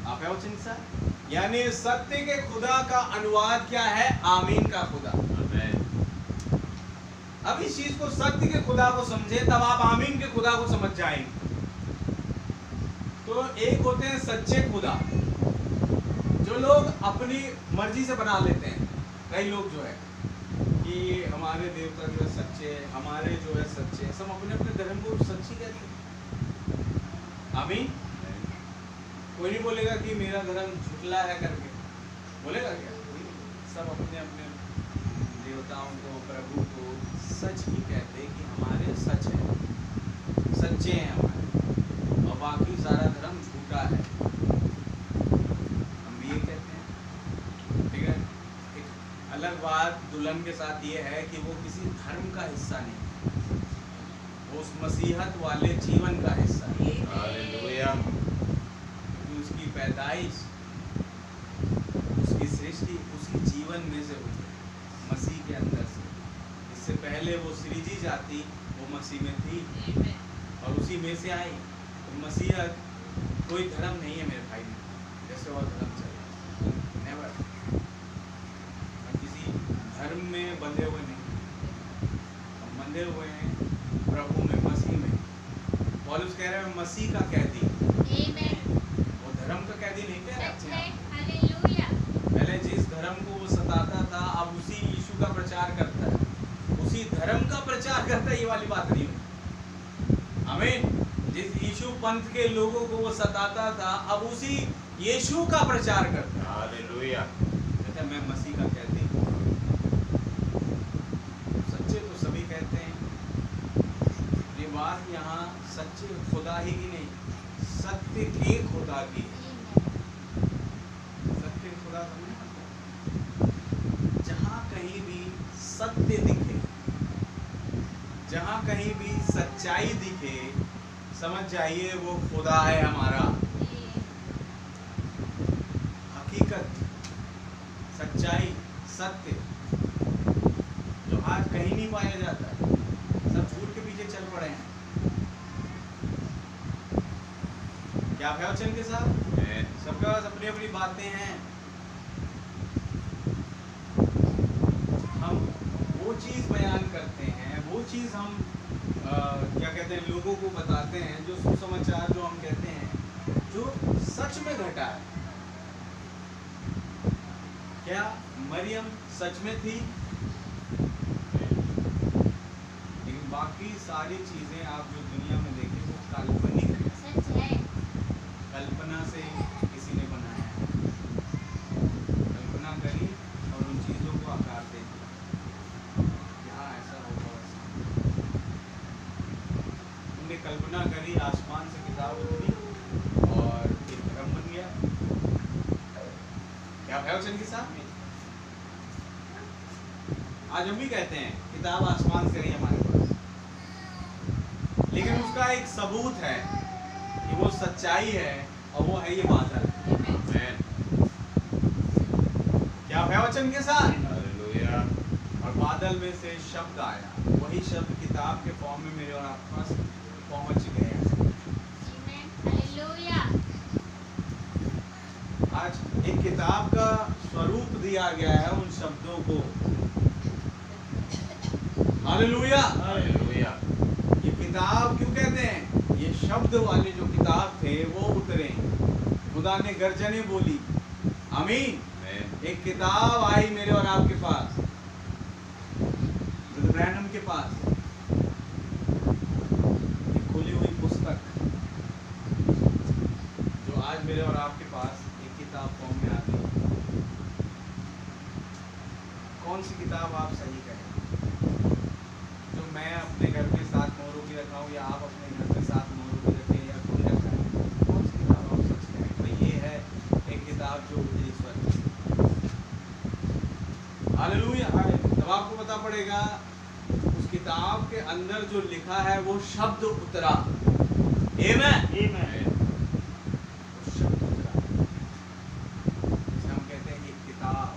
आप है वचन के साथ? यानी सत्य के खुदा का अनुवाद क्या है? आमीन का खुदा। आमीन। अब इस चीज को, सत्य के खुदा को समझे, तब आप आमीन के खुदा को समझ जाएंगे। तो एक होते हैं सच्चे खुदा, जो लोग अपनी मर्जी से बना लेते हैं। कई लोग जो है कि हमारे देवता जो है सच्चे, हमारे जो है सच्चे, सब अपने अपने धर्म को सच्ची कहते हैं। आमीन। कोई नहीं बोलेगा कि मेरा धर्म झुटला है करके, बोलेगा क्या? सब अपने अपने देवताओं को, प्रभु को सच ही कहते हैं कि हमारे सच है, सच्चे हैं हमारे, और बाकी सारा धर्म झूठा है। हम भी ये कहते हैं। ठीक है। एक अलग बात दुल्हन के साथ ये है कि वो किसी धर्म का हिस्सा नहीं, वो उस मसीहत वाले जीवन का हिस्सा है। हालेलुया। उसकी पैदाइश, उसकी सृष्टि उसी जीवन में से हुई है, मसीह के अंदर से। इससे पहले वो सृजी जाति वो मसीह में थी और उसी में से आई। तो मसीहत कोई धर्म नहीं है मेरे भाई, जैसे और धर्म चले, नेवर। हम किसी धर्म में बंधे हुए नहीं, हम बंधे हुए हैं प्रभु में, मसीह में। पौलुस कह रहे हैं मसीह का कैदी, वो धर्म का कैदी नहीं कह रहे अपने आप। पहले जिस धर्म को वो सताता था, अब उसी यीशु का प्रचार करता है। करता है ये वाली बात नहीं हुई। आमीन। जिस यीशु पंथ के लोगों को वो सताता था, अब उसी यीशु का प्रचार करता है। हालेलुया। कहता है मैं मसीह का कहते हूँ। सच्चे तो सभी कहते हैं। ये बात यहाँ सच्चे खुदा ही की नहीं, सत्य के खुदा की है। सत्य खुदा समझ में? जहाँ कहीं भी सत्य दिखे, जहाँ कहीं भी सच्चाई दिखे, समझ जाइए वो खुदा है हमारा। हकीकत, सच्चाई, सत्य जो आज कहीं नहीं पाया जाता है, सब झूठ के पीछे चल पड़े हैं। क्या है वचन के साथ? सबके पास अपनी अपनी बातें हैं। हम वो चीज बयान करते हैं, वो चीज हम क्या कहते हैं, लोगों को बताते हैं, जो सुसमाचार जो हम कहते हैं, जो सच में घटा है। क्या मरियम सच में थी? लेकिन बाकी सारी चीजें आप जो दुनिया में देखें वो काल्पनिक है, सच है। कल्पना से किसी ने बनाया है, कल्पना करी और उन चीजों को आकार दे दिया। यहाँ ऐसा होगा, वैसा उनने कल्पना करी, आसमान से किताब उतरी और एक धर्म बन गया। क्या है वचन के साथ? आज हम भी कहते हैं किताब आसमान से आई हमारे पास, लेकिन उसका एक सबूत है कि वो सच्चाई है, और वो है ये बादल। क्या है वचन के साथ? हालेलुया। और बादल में से शब्द आया, वही शब्द किताब के फॉर्म में मेरे और आपके पास पहुंच गए। हालेलुया। आज एक किताब का स्वरूप दिया गया है उन शब्दों को। हालेलुया। हालेलुया। ये किताब क्यों कहते हैं? ये शब्द वाले जो किताब थे वो उतरे, खुदा ने गर्जने बोली। आमीन। एक किताब आई मेरे और आपके पास, ब्रैनम के पास, एक खुली हुई पुस्तक जो आज मेरे और आपके पास एक किताब फॉर्म में आ गई। कौन सी किताब आप सही कहें? जो मैं अपने घर पे 7 मोहरों की रखा हूँ, या आप अपने घर पे 7 मोहरों की रखें, या कोई रखा है, कौन सी किताब आप सच कहें? तो ये है एक किताब जो उतरी स्वर्ग से। हालेलुया। तब आपको पता पड़ेगा उस किताब के अंदर जो लिखा है वो शब्द उतरा। आमीन। वो शब्द उतरा, जिसे हम कहते हैं कि किताब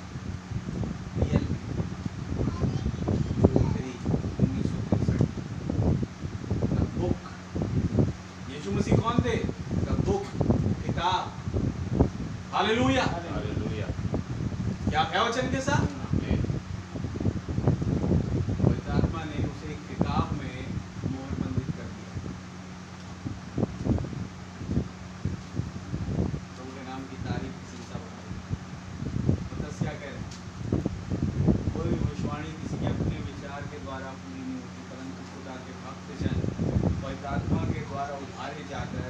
रियल में जो उतरी 1963। The book. यीशु मसीह कौन थे? द बुक, किताब। हालेलुया। हालेलुया। क्या है वचन के साथ? आमीन। पवित्र आत्मा ने उसे एक किताब में मोहरबंदित कर दिया। प्रभु के नाम की तारीफ प्रशंसा बढ़ाई। पतरस क्या कह रहे हैं? कोई भी भविष्यवाणी किसी के अपने विचार के द्वारा पूरी नहीं होती, परंतु खुदा के भक्त जन पवित्र आत्मा के द्वारा उभारे जाकर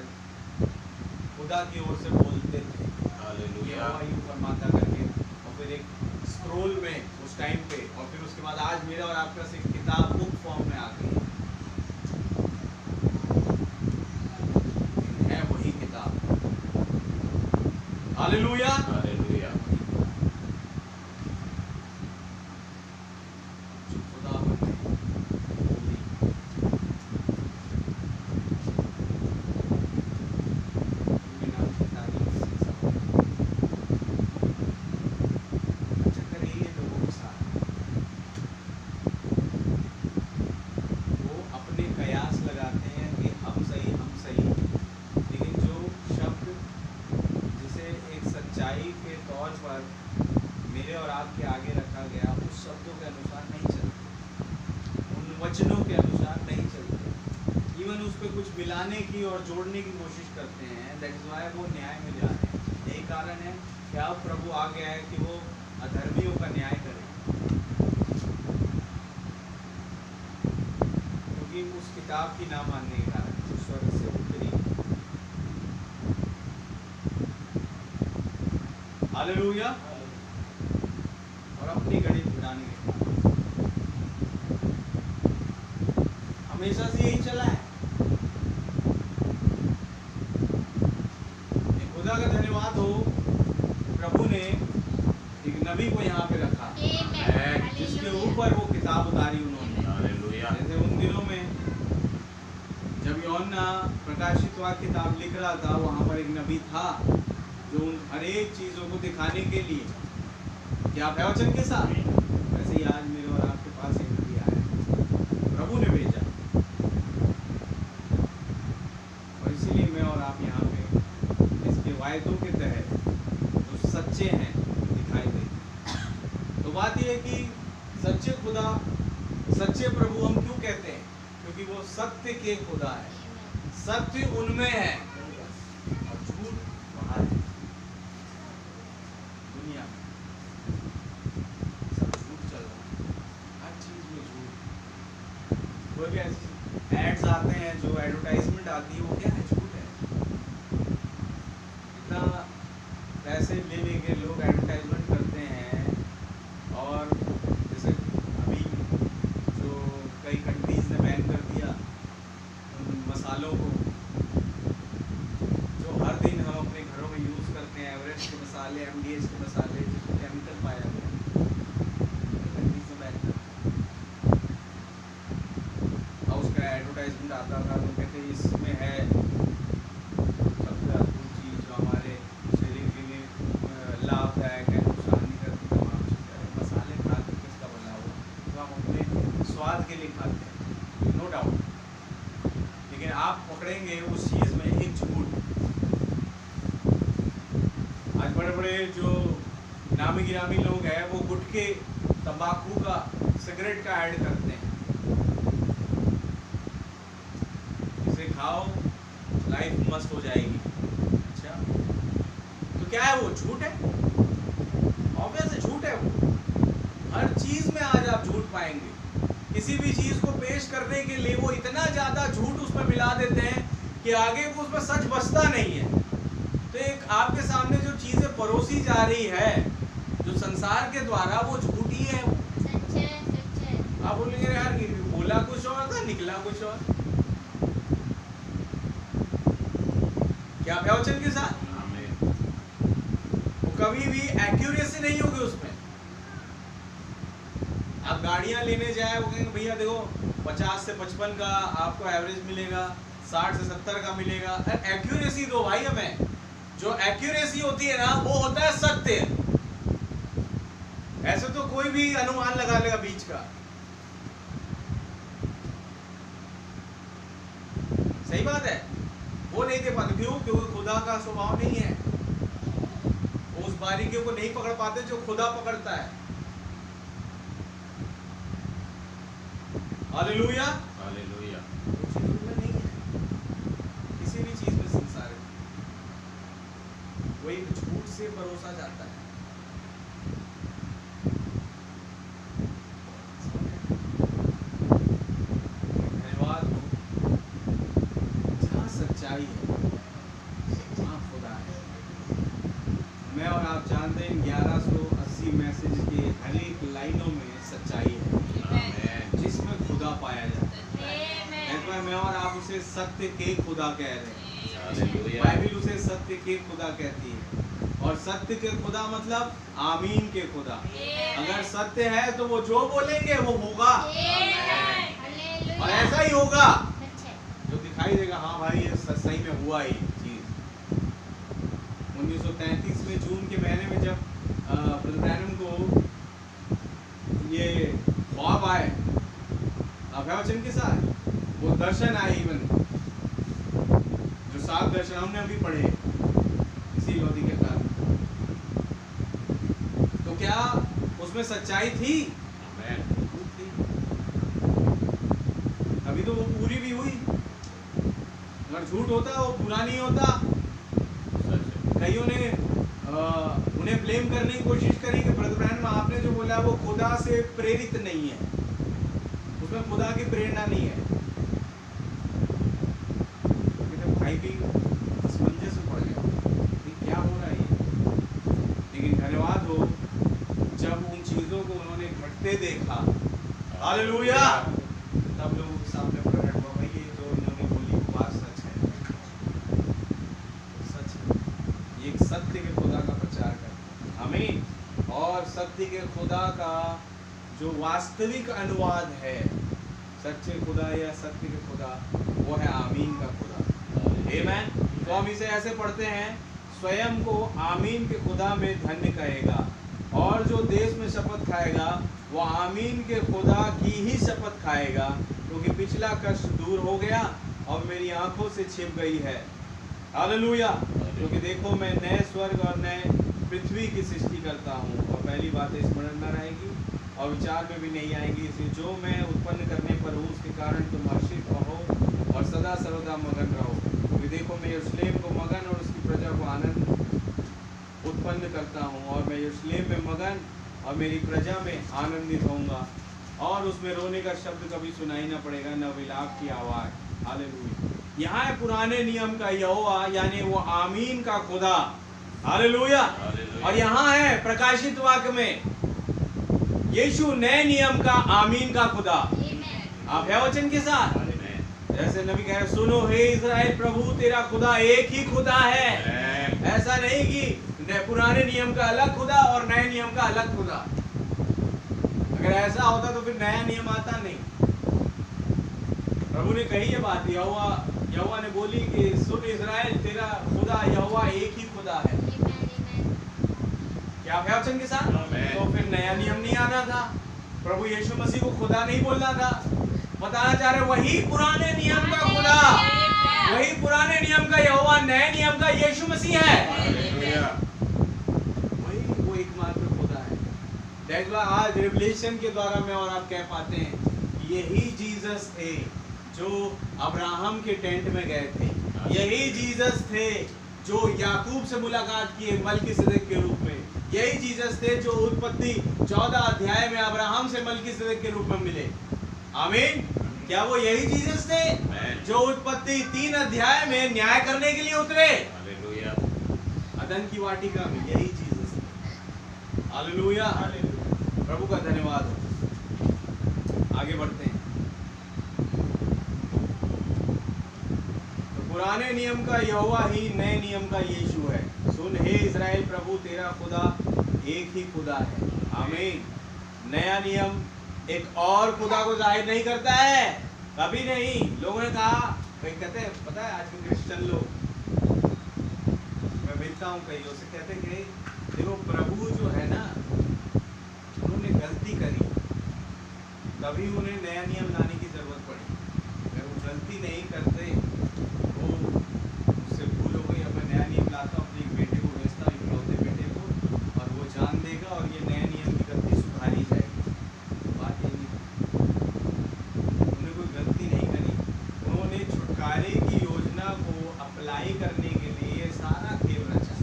खुदा की ओर से बोलते थे। हालेलुया। यहोवा यूं फरमाता करके, और फिर एक स्क्रोल में उस टाइम पे, और फिर उसके बाद आज मेरा और आपका से किताब बुक फॉर्म में आ गई है वही किताब। हालेलुया। हालेलुया। जो खुदा बने बोली, उनके नाम की तारीफ प्रशंसा बढ़ाई। चक्कर यही है लोगों के साथ, वो अपने कयास लगाते हैं कि हम सही, लेकिन जो शब्द जिसे एक सच्चाई के तौर पर मेरे और आपके आगे रखा गया, उस शब्दों के अनुसार नहीं चलते, उन वचनों के अनुसार नहीं चलते, इवन उस पर कुछ मिलाने की और जोड़ने की कोशिश करते हैं। दैट इज वाई वो न्याय में जा रहे हैं। यही कारण है कि अब प्रभु आ गया है कि वो अधर्मियों का न्याय करे। अपनी उस किताब की ना मानने के कारण जो स्वर्ग से उतरी। हालेलुया। और अपनी गणित बनाने के कारण हमेशा से यही चला है। खुदा का धन्यवाद हो, प्रभु ने एक नबी को यहाँ पे रखा जिसके ऊपर वो किताब उतारी उन्होंने। हालेलुया। जैसे उन दिनों में जब यूहन्ना प्रकाशित वाक्य किताब लिख रहा था, वहाँ पर एक नबी था जो उन हर एक चीज़ों को दिखाने के लिए, क्या आप है वचन के साथ, वैसे ही आज मेरे और आपके पास एक नबी आया, प्रभु ने भेजा। और इसीलिए मैं और आप यहाँ पे इसके वायदों के तहत जो सच्चे हैं दिखाई देते। तो बात यह है कि सच्चे खुदा, सच्चे प्रभु हम क्यों कहते हैं? क्योंकि वो सत्य के खुदा है। सत्य उनमें है और झूठ बाहर है। दुनिया में सब झूठ चल रहा है, हर चीज में झूठ। कोई भी ऐसे एड्स आते हैं, जो एडवर्टाइजमेंट आती है, वो क्या है? झूठ है। इतना पैसे ले लेके लोग एडवर्टाइजमेंट करते हैं। और जैसे अभी जो कई कंट्रीज ने बैन कर दिया उन मसालों को, जो हर दिन हम अपने घरों में यूज़ करते हैं, एवरेस्ट के मसाले, MDH के मसाले, जिसमें केमिकल पाया गया, कंट्रीज ने बैन कर दिया। और उसका एडवर्टाइजमेंट आता था तो कहते इसमें है सबसे अद्भुत चीज़ जो हमारे शरीर के लिए लाभदायक है, नुकसान नहीं करती, तमाम चीज़ें हैं। मसाले खा के किसका बना हुआ, तो हम अपने स्वाद के लिए खाते हैं, नो डाउट। लेकिन आप पकड़ेंगे उस चीज़ में एक झूठ। आज बड़े बड़े जो नामी गिरामी लोग हैं, वो गुटखे, तंबाकू का, सिगरेट का ऐड करते हैं। इसे खाओ, लाइफ मस्त हो जाएगी। अच्छा, तो क्या है वो? झूठ है, ऑब्वियस झूठ है वो। हर चीज में आज आप झूठ पाएंगे। किसी भी चीज को पेश करने के लिए वो इतना ज्यादा झूठ उसमें मिला देते हैं कि आगे वो उसमें सच बचता नहीं है। तो एक आपके सामने जो चीजें परोसी जा रही है, जो संसार के द्वारा, वो झूठी है। आप बोलेंगे यार बोला कुछ और था, निकला कुछ और। क्या आप वचन के साथ? वो कभी भी एक्यूरेसी नहीं होगी उसमें। आप गाड़ियां लेने जाए, वो कहेंगे भैया देखो 50 से 55 का आपको एवरेज मिलेगा, 60 से 70 का मिलेगा। एक्यूरेसी दो भाई हमें। जो एक्यूरेसी होती है ना, वो होता है सत्य। ऐसे तो कोई भी अनुमान लगा लेगा बीच का। सही बात है, वो नहीं दे पाते। क्यों? क्योंकि खुदा का स्वभाव नहीं है। वो उस बारीकियों को नहीं पकड़ पाते जो खुदा पकड़ता है। हालेलुया। हालेलुया। वो चीज उनमें नहीं है, किसी भी चीज में संसार में। वो एक झूठ से परोसा जाता है। धन्यवाद हो, जहाँ सच्चाई है वहाँ खुदा है। मैं और आप जानते हैं 1180 मैसेज के हर एक लाइनों में सच्चाई है, जिसमें खुदा पाया जाता है। मैं और आप उसे सत्य के खुदा कह रहे हैं। बाइबिल उसे सत्य के खुदा कहती है। और सत्य के खुदा मतलब आमीन के खुदा। अगर सत्य है तो वो जो बोलेंगे वो होगा, और ऐसा ही होगा जो दिखाई देगा। हाँ भाई ये सही में हुआ ही चीज। 1933 में जून के महीने में जब ब्रदर ब्रैनम को ये ख्वाब आए, वचन के साथ वो दर्शन आए, इवन जो 7 दर्शन हमने अभी पढ़े इसी लोधी के कारण, तो क्या उसमें सच्चाई थी? अभी तो वो पूरी भी हुई। अगर झूठ होता वो पूरा नहीं होता। कईयों ने उन्हें ब्लेम करने की कोशिश करी कि ब्रदर ब्रैनम आपने जो बोला वो खुदा से प्रेरित नहीं है, उसमें खुदा की प्रेरणा नहीं है। टाइपिंग असमंजस में पड़ गया, ये क्या हो रहा है ये। लेकिन धन्यवाद हो जब उन चीज़ों को उन्होंने घटते देखा, हालेलुया, तब लोगों के सामने प्रकट हुआ भाई ये जो इन्होंने बोली बात सच है, सच है। ये एक सत्य के खुदा का प्रचार करता है, आमीन। और सत्य के खुदा का जो वास्तविक अनुवाद है, सच्चे खुदा या सत्य के खुदा, वो है आमीन का खुदा, आमीन। तो हम इसे ऐसे पढ़ते हैं, स्वयं को आमीन के खुदा में धन्य कहेगा, और जो देश में शपथ खाएगा वो आमीन के खुदा की ही शपथ खाएगा, क्योंकि पिछला कष्ट दूर हो गया और मेरी आंखों से छिप गई है, हालेलुया। क्योंकि देखो मैं नए स्वर्ग और नए पृथ्वी की सृष्टि करता हूँ, और पहली बात स्मरण में रहेगी और विचार में भी नहीं आएंगी, इसलिए जो मैं उत्पन्न करने पर हूँ उसके कारण तुम हर्षित रहो और सदा सर्वदा मगन रहो। क्योंकि देखो मैं यरूशलेम को मगन और उसकी प्रजा को आनंद उत्पन्न करता हूँ, और मैं यरूशलेम में मगन और मेरी प्रजा में आनंदित होऊंगा, और उसमें रोने का शब्द कभी सुनाई न पड़ेगा, न विलाप की आवाज़, हालेलुया। यहाँ है पुराने नियम का यहोवा, यानी वो आमीन का खुदा, हालेलुया। और यहाँ है प्रकाशित वाक्य में यीशु नए नियम का आमीन का खुदा। आप है वचन के साथ, जैसे नबी कह रहे सुनो हे इस्राएल, प्रभु तेरा खुदा एक ही खुदा है। ऐसा नहीं कि पुराने नियम का अलग खुदा और नए नियम का अलग खुदा। अगर ऐसा होता तो फिर नया नियम आता नहीं। प्रभु ने कही ये बात, यहोवा ने बोली कि सुन इस्राएल, तेरा खुदा यहोवा एक ही खुदा है। क्या आप वचन के साथ? तो फिर नया नियम नहीं आना था, प्रभु यीशु मसीह को खुदा नहीं बोलना था। बताना चाह रहे वही पुराने नियम का खुदा, वही पुराने नियम का यहोवा, नए नियम का यीशु मसीह है, वही वो एकमात्र खुदा है। देखो आज रिवलेशन के द्वारा मैं और आप कह पाते हैं यही जीसस थे जो अब्राहम के टेंट में गए थे, यही जीसस थे जो याकूब से मुलाकात किए मलकीसेदेक के रूप में, यही जीसस थे जो उत्पत्ति 14 अध्याय में अब्राहम से मलकीसेदेक के रूप में मिले, आमीन। क्या वो यही जीसस थे जो उत्पत्ति 3 अध्याय में न्याय करने के लिए उतरे? हालेलुया। अदन की वाटिका में यही जीसस थे, हालेलुया। प्रभु का धन्यवाद हो। आगे बढ़ते हैं। तो पुराने नियम का यहोवा ही नए नियम का यीशु है। सुन हे इस्राएल, प्रभु तेरा खुदा एक ही खुदा है, आमीन। नया नियम एक और खुदा को जाहिर नहीं करता है, कभी नहीं। लोगों ने कहा, कई कहते हैं, पता है आज के क्रिश्चियन लोग, मैं मिलता हूँ कईयों से, कहते कि देखो प्रभु जो है ना, उन्होंने गलती करी, तभी उन्हें नया नियम लाने की जरूरत पड़ी। अगर वो गलती नहीं करते, वो उससे भूल हो गई, अब मैं नया नियम लाता हूँ, अपने एक बेटे को भेजता हूँ, इकलौते बेटे को, और वो जान देगा और ये नए नियम की गलती सुधारी जाएगी। बात ये नहीं, उन्होंने कोई गलती नहीं करी, उन्होंने छुटकारे की योजना को अप्लाई करने के लिए सारा खेल रचा,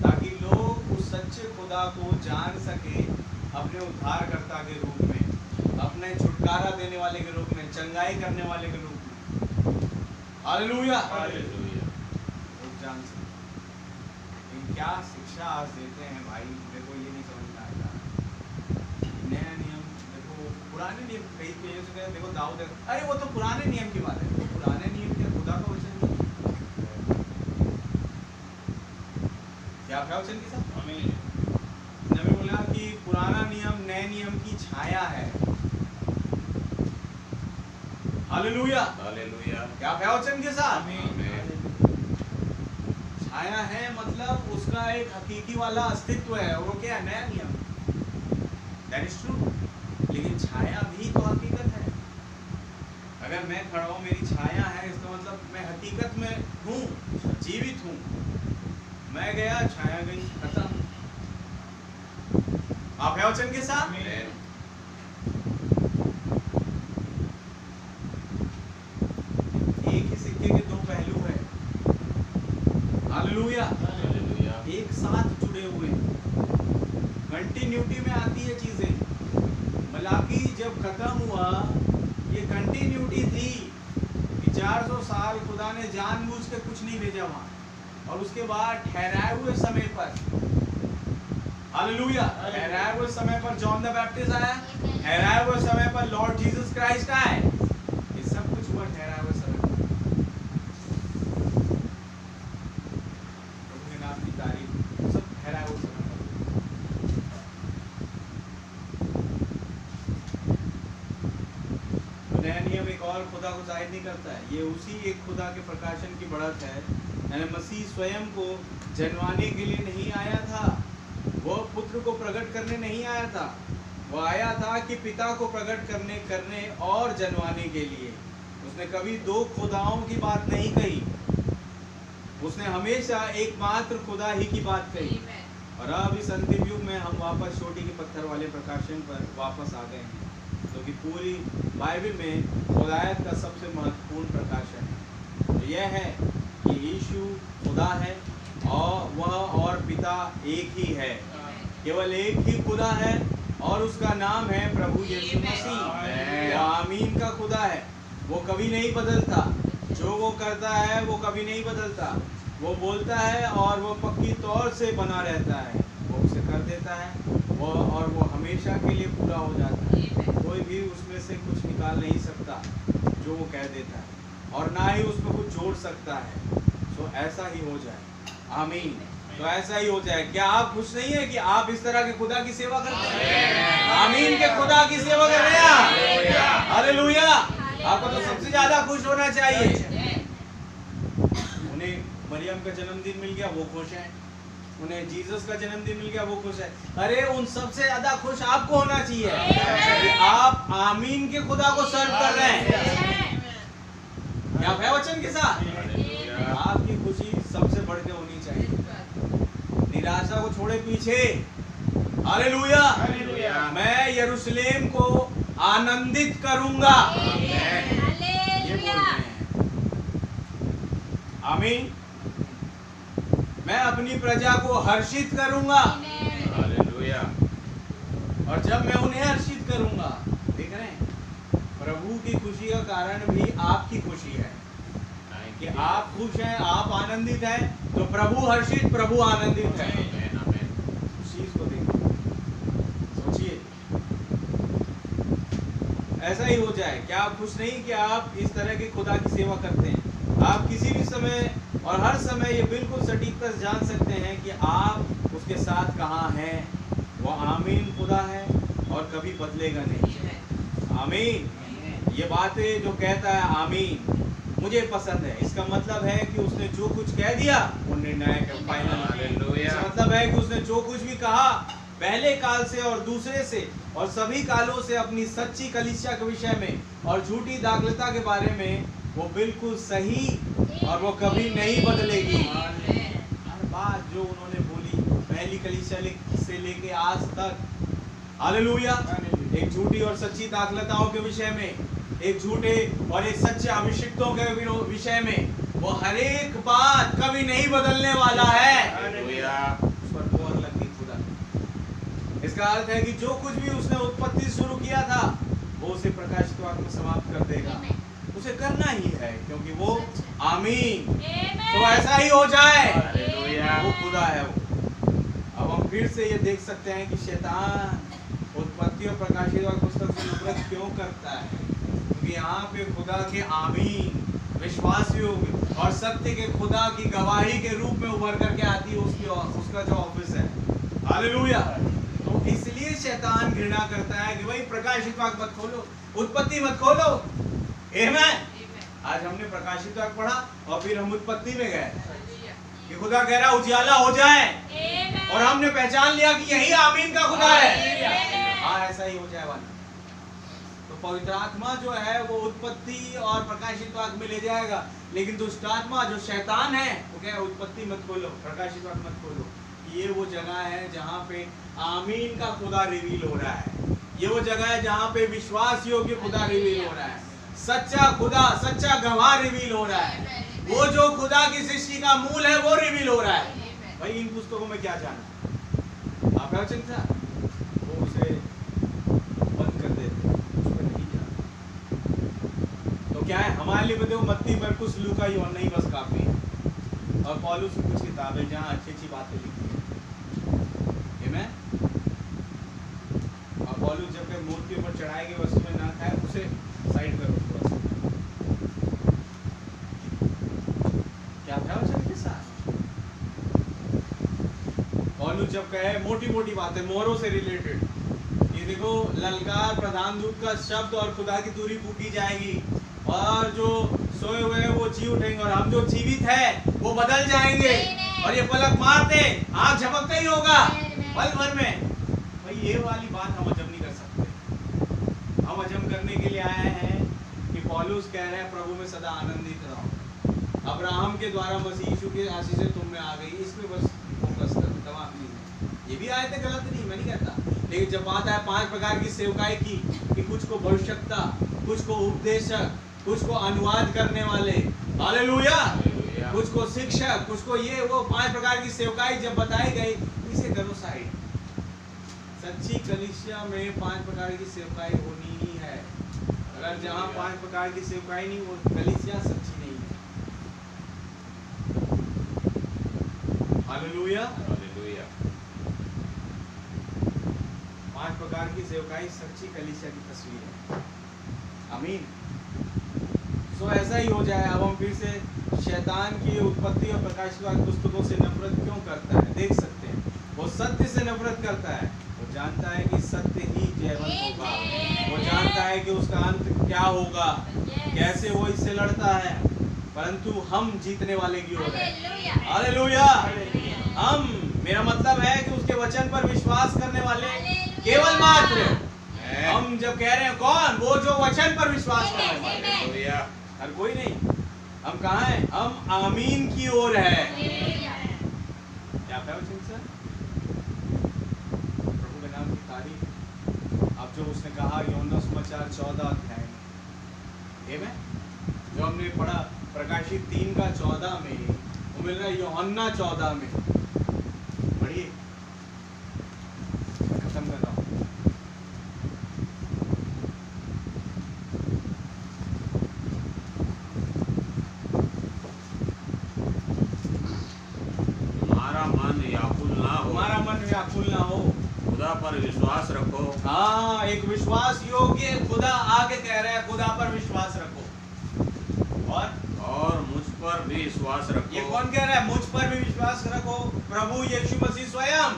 ताकि लोग उस सच्चे खुदा को जान सके अपने उद्धारकर्ता के रूप में, अपने छुटकारा देने वाले के रूप में, चंगाई करने वाले के रूप में, हालेलुया। लोग जान सके। लेकिन क्या शिक्षा आज देते हैं भाई, देखो ये नहीं समझ में आता। नया नियम देखो, पुराने नियम कई पेज गए, देखो दाऊद, अरे वो तो पुराने नियम की बात है, तो पुराने नियम क्या खुदा का वचन नहीं? क्या वचन के साथ हमें नबी बोला कि पुराना नियम नए नियम की छाया है, हालेलुया, हालेलुया। क्या वचन के साथ छाया है, मतलब उसका एक हकीकी वाला अस्तित्व है, वो क्या है? नया नियम, दैट इज ट्रू। लेकिन छाया भी तो हकीकत है। अगर मैं खड़ा हूँ, मेरी छाया है, इसका मतलब मैं हकीकत में हूँ, जीवित हूँ। मैं गया, छाया गई, खत्म। आप है वचन के साथ? एक ही सिक्के के दो पहलू है, हालेलुया, एक साथ जुड़े हुए, कंटिन्यूटी में आती है चीजें। मलाकी जब खत्म हुआ, ये कंटिन्यूटी थी कि 400 साल खुदा ने जानबूझ के कुछ नहीं भेजा वहां, और उसके बाद ठहराए हुए समय पर, हालेलुया, ठहराए हुए समय पर जॉन द बैप्टिस्ट आया, ठहराए हुए समय पर लॉर्ड जीसस क्राइस्ट आए। ये सब कुछ हुआ ठहराए हुए समय पर। प्रभु के नाम की तारीफ, सब ठहराए हुए समय पर। तो नया नियम एक और खुदा को जाहिर नहीं करता है, ये उसी एक खुदा के प्रकाशन की बढ़त है। यानी मसीह स्वयं को जनवाने के लिए नहीं आया था, वो पुत्र को प्रकट करने नहीं आया था, वो आया था कि पिता को प्रकट करने और जनवाने के लिए। उसने कभी दो खुदाओं की बात नहीं कही, उसने हमेशा एकमात्र खुदा ही की बात कही। और अब इस अंतिम युग में हम वापस छोटी के पत्थर वाले प्रकाशन पर वापस आ गए हैं, क्योंकि तो पूरी बाइबल में खुदायत का सबसे महत्वपूर्ण प्रकाशन है। तो यह है कि यीशु खुदा है और वह और पिता एक ही है, केवल एक ही खुदा है और उसका नाम है प्रभु यीशु मसीह। वह आमीन का खुदा है, वो कभी नहीं बदलता, जो वो करता है वो कभी नहीं बदलता, वो बोलता है और वो पक्की तौर से बना रहता है, वो उसे कर देता है वो, और वो हमेशा के लिए पूरा हो जाता है। कोई भी उसमें से कुछ निकाल नहीं सकता जो वो कह देता है, और ना ही उसमें कुछ जोड़ सकता है। तो ऐसा ही हो जाए, आमीन। तो ऐसा ही हो जाए। क्या आप खुश नहीं है कि आप इस तरह के खुदा की सेवा करते हैं? आमीन के खुदा की सेवा कर रहे हैं। हालेलुया। आपको तो सबसे ज्यादा खुश होना चाहिए। उन्हें मरियम का जन्मदिन मिल गया, वो खुश है। उन्हें जीसस का जन्मदिन मिल गया, वो खुश है। अरे उन सबसे ज्यादा खुश आपको होना चाहिए कि आप आमीन के खुदा को सर्व कर रहे हैं। क्या है वचन के साथ? आपकी खुशी सबसे बढ़ के होनी चाहिए। निराशा को छोड़े पीछे। हालेलुया। मैं यरूशलेम को आनंदित करूंगा, ये बोल रहे हैं। आमीन। मैं अपनी प्रजा को हर्षित करूंगा। हालेलुया। और जब मैं उन्हें हर्षित करूंगा, देख रहे हैं, प्रभु की खुशी का कारण भी आपकी खुशी है कि आप खुश हैं, आप आनंदित हैं, तो प्रभु हर्षित, प्रभु आनंदित है। उस चीज को देखो, सोचिए, ऐसा ही हो जाए। क्या आप खुश नहीं कि आप इस तरह की खुदा की सेवा करते हैं? आप किसी भी समय और हर समय ये बिल्कुल सटीकता से जान सकते हैं कि आप उसके साथ कहाँ हैं। वो आमीन खुदा है और कभी बदलेगा नहीं। आमीन। ये बातें जो कहता है आमीन, मुझे पसंद है। इसका मतलब है कि उसने जो कुछ कह दिया वो निर्णायक है, फाइनल। इसका मतलब है कि उसने जो कुछ भी कहा पहले काल से और दूसरे से और सभी कालों से अपनी सच्ची कलीसिया के विषय में और झूठी दाखलता के बारे में, वो बिल्कुल सही और वो कभी नहीं बदलेगी। हर बात जो उन्होंने बोली पहली कलीसिया से लेके आज तक, हालेलुया, एक झूठी और सच्ची दाखलताओं के विषय में, एक झूठे और एक सच्चे अभिषिक्तों के विषय में, वो हर एक बात कभी नहीं बदलने वाला है। उस पर मोहर लग गई खुदा। इसका अर्थ है कि जो कुछ भी उसने उत्पत्ति शुरू किया था, वो उसे प्रकाशित वाक्य में समाप्त कर देगा। उसे करना ही है, क्योंकि वो आमीन। तो ऐसा ही हो जाए। वो खुदा है वो। अब हम फिर से ये देख सकते हैं कि शैतान उत्पत्ति और प्रकाशित वाक्य पुस्तक से नफरत क्यों करता है, क्योंकि यहाँ पे खुदा के आमीन, विश्वास योग्य और सत्य के खुदा की गवाही के रूप में उभर करके आती है उसका जो ऑफिस है। हालेलुया। तो इसलिए शैतान घृणा करता है कि भाई प्रकाशित वाक्य मत खोलो, उत्पत्ति मत खोलो। आमीन। आज हमने प्रकाशित वाक्य पढ़ा और फिर हम उत्पत्ति में गए कि खुदा कह रहा उजियाला हो जाए, और हमने पहचान लिया कि यही आमीन का खुदा है। हाँ, ऐसा ही हो जाए वाला। तो पवित्र आत्मा जो है वो उत्पत्ति और प्रकाशित वाक्य में ले जाएगा, लेकिन दुष्ट आत्मा जो शैतान है वो कह उत्पत्ति मत खोलो, प्रकाशित वाक्य मत खोलो। ये वो जगह है जहाँ पे आमीन का खुदा रिवील हो रहा है। ये वो जगह है जहाँ पे विश्वास योग्य खुदा रिवील हो रहा है, सच्चा खुदा, सच्चा गवाह रिवील हो रहा है। वो जो खुदा की सृष्टि का मूल है वो रिवील हो रहा है। भाई इन पुस्तकों में क्या जाना, आपका वचन था वो उसे बंद कर देते, उस पर नहीं जाना। तो क्या है, हमारे हमारे लिए बताओ मत्ती, मरकुस, लूका, यूहन्ना ही बस काफी है। और पौलुस की कुछ किताबें जहाँ अच्छी अच्छी बातें लिखी है। आमीन। और पौलुस जब तक मूर्ति पर चढ़ाई गई वस्तु में ना खाए, उसे साइड पर रखो। क्या था वचन के साथ? पौलुस जब कहे मोटी मोटी बातें मोहरों से रिलेटेड, ये देखो ललकार प्रधान दूत का शब्द और खुदा की दूरी फूकी जाएगी और जो सोए हुए हैं वो जी उठेंगे और हम जो जीवित है वो बदल जाएंगे और ये पलक मारते आँख झपकते ही होगा पल भर में। भाई ये वाली बात हम हजम नहीं कर सकते। हम हजम करने के लिए आए हैं कि पौलुस कह रहे हैं प्रभु में सदा आनंदित रहो। अब्राहम के द्वारा मसीह यीशु के आशीष से तुम में आ गई, इसमें बस फोकस करो। ये भी आयतें गलत नहीं, मैं नहीं कहता, लेकिन जब बात है 5 प्रकार की सेवकाई की कि कुछ को भविष्यवक्ता, कुछ को उपदेशक, कुछ को अनुवाद करने वाले, हालेलुया, कुछ को शिक्षक, कुछ को ये वो 5 प्रकार की सेवकाई जब बताई गई, इसे करो साइड। सच्ची कलीसिया में 5 प्रकार की सेवकाई होनी ही है। अगर जहाँ 5 प्रकार की सेवकाई नहीं, वो कलीसिया सच्ची नहीं है। हालेलुया। 5 प्रकार की सेवकाई सच्ची कलीसिया की तस्वीर है। आमीन। सो ऐसा ही हो जाए। अब हम फिर से शैतान की उत्पत्ति और प्रकाशवाद पुस्तकों से नफरत क्यों करता है, देख सकते हैं। वो सत्य से नफरत करता है। वो जानता है कि सत्य ही जयवंत होगा। वो जानता है कि उसका अंत क्या होगा, कैसे वो इससे लड़ता है, परंतु हम जीतने वाले की ओर हैं। हालेलुया। हम, मेरा मतलब है कि उसके वचन पर विश्वास करने वाले केवल मात्र, हम जब कह रहे हैं कौन, वो जो वचन पर विश्वास करने वाले, हर कोई नहीं। हम कहाँ हैं? हम आमीन की ओर है। क्या वचन से? प्रभु के नाम की तारीफ। अब जो उसने कहा यूहन्ना सुसमाचार 14 अध्याय में, जो हमने पढ़ा प्रकाशित 3 का 14 में, वो मिल रहा है यूहन्ना 14 में। पढ़िए, खत्म कर रहा हूँ। व्याकुल ना हो, खुदा पर विश्वास रखो। हाँ, एक विश्वास योग्य खुदा आगे कह रहा है, खुदा पर विश्वास रखो और मुझ पर भी विश्वास रखो। ये कौन कह रहा है? मुझ पर भी विश्वास रखो। प्रभु यीशु मसीह स्वयं।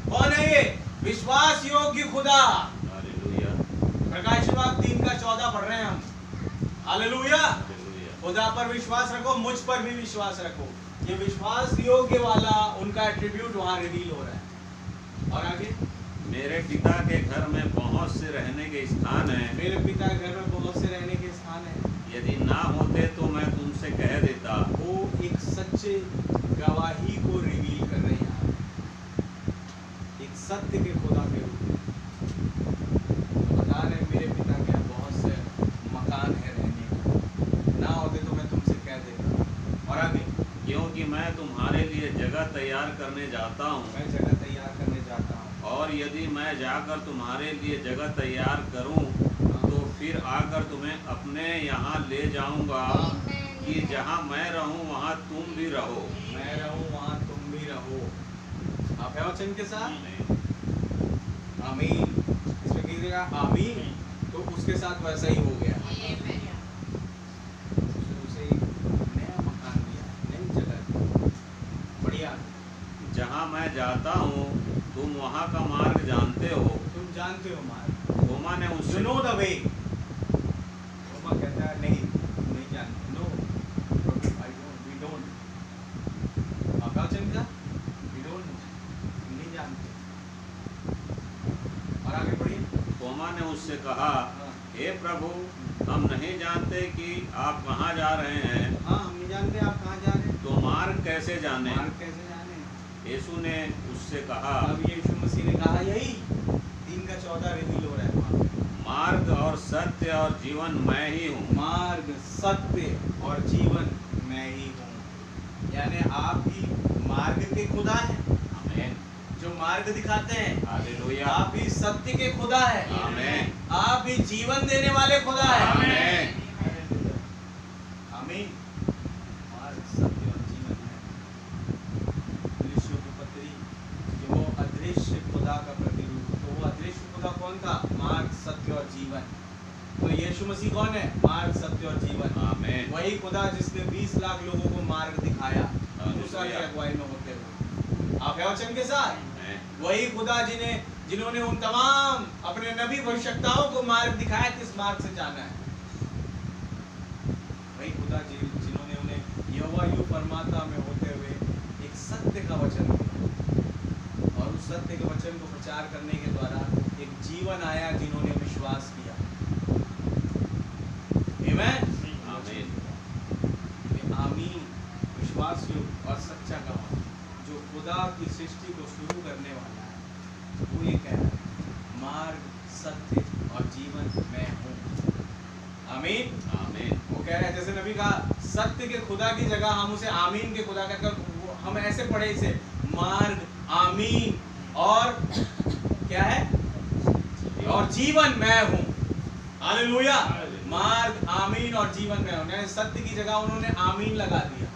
कौन है ये? विश्वास योग्य खुदा। हालेलुया। प्रकाशित वाक्य 3 का 14 पढ़ रहे हैं हम। हालेलुया। खुदा पर विश्वास रखो, मुझ पर भी विश्वास रखो। ये विश्वास योग्य वाला उनका एट्रीब्यूट वहाँ रिवील हो रहा है। और आगे, मेरे पिता के घर में बहुत से रहने के स्थान हैं। मेरे पिता के घर में बहुत से रहने के स्थान हैं। यदि ना होते तो मैं तुमसे कह देता। वो एक सच्चे गवाही को रिवील कर रहे हैं, एक सत्य के खुदा के रूप में बता रहे, मेरे पिता के यहाँ बहुत से मकान है रहने को, ना होते तो मैं तुमसे कह देता। और आगे, क्योंकि मैं तुम्हारे लिए जगह तैयार करने जाता हूँ। मैं जगह तैयार करने जाता हूँ। और यदि मैं जाकर तुम्हारे लिए जगह तैयार करूँ तो फिर आकर तुम्हें अपने यहाँ ले जाऊँगा कि जहाँ मैं रहूँ वहाँ तुम भी रहो। मैं रहूँ वहाँ तुम भी रहो। आप है वचन के साथ? आमीन। इसमें कीजिएगा आमीन, तो उसके साथ वैसा ही हो गया। उसे नया मकान दिया, नई जगह। बढ़िया। जहाँ मैं जाता हूँ तुम वहाँ का मार्ग जानते हो। तुम जानते हो मार्ग। थोमा ने उससे, You know the way। थोमा कहता है नहीं, तुम नहीं जानते। No, we don't। आप वचन का we don't know, हम नहीं जानते। और आगे बढ़िए। थोमा ने उससे कहा, हाँ। हे प्रभु, हम नहीं जानते कि आप कहाँ जा रहे हैं। हाँ, हम नहीं जानते आप कहाँ जा रहे हैं। तो मार्ग कैसे जाने? मार्ग कैसे जाने? यीशु ने उससे कहा, अब यीशु मसीह ने कहा, यही 3 का 14 रिवील हो रहा है वहाँ पे। मार्ग और सत्य और जीवन मैं ही हूँ। मार्ग, सत्य और जीवन मैं ही हूँ। यानी आप ही मार्ग के खुदा हैं। आमीन। जो मार्ग दिखाते हैं। हालेलुया। आप ही सत्य के खुदा है। आमीन। आप ही जीवन देने वाले खुदा है। आमीन। सत्य और जीवन। तो यीशु मसीह कौन है? मार्ग, सत्य और जीवन। आमीन। वही खुदा जिसने 20 लाख लोगों को मार्ग दिखाया मूसा की अगुवाई में होते हुए। आप है वचन के साथ? वही खुदा जिन्होंने उन तमाम अपने नबी भविष्यवक्ताओं को मार्ग दिखाया किस मार्ग से जाना है। वही खुदा जिन्होंने उन्हें यहोवा यूं फरमाता में होते हुए एक सत्य का वचन दिया और उस सत्य के वचन को प्रचार करने के द्वारा एक जीवन आया जिन्होंने विश्वास किया। आमीन। आमीन। विश्वास और सच्चा गवाह जो खुदा की सृष्टि को शुरू करने वाला है, वो ये कह रहा है मार्ग, सत्य और जीवन मैं हूँ। आमीन। आमीन। वो कह रहा है जैसे नबी कहा सत्य के खुदा की जगह हम उसे आमीन के खुदा कहकर हम ऐसे पढ़े इसे मार्ग, आमीन और क्या है और जीवन मैं हूँ। हालेलुया। मार्ग, आमीन और जीवन में उन्होंने सत्य की जगह उन्होंने आमीन लगा दिया।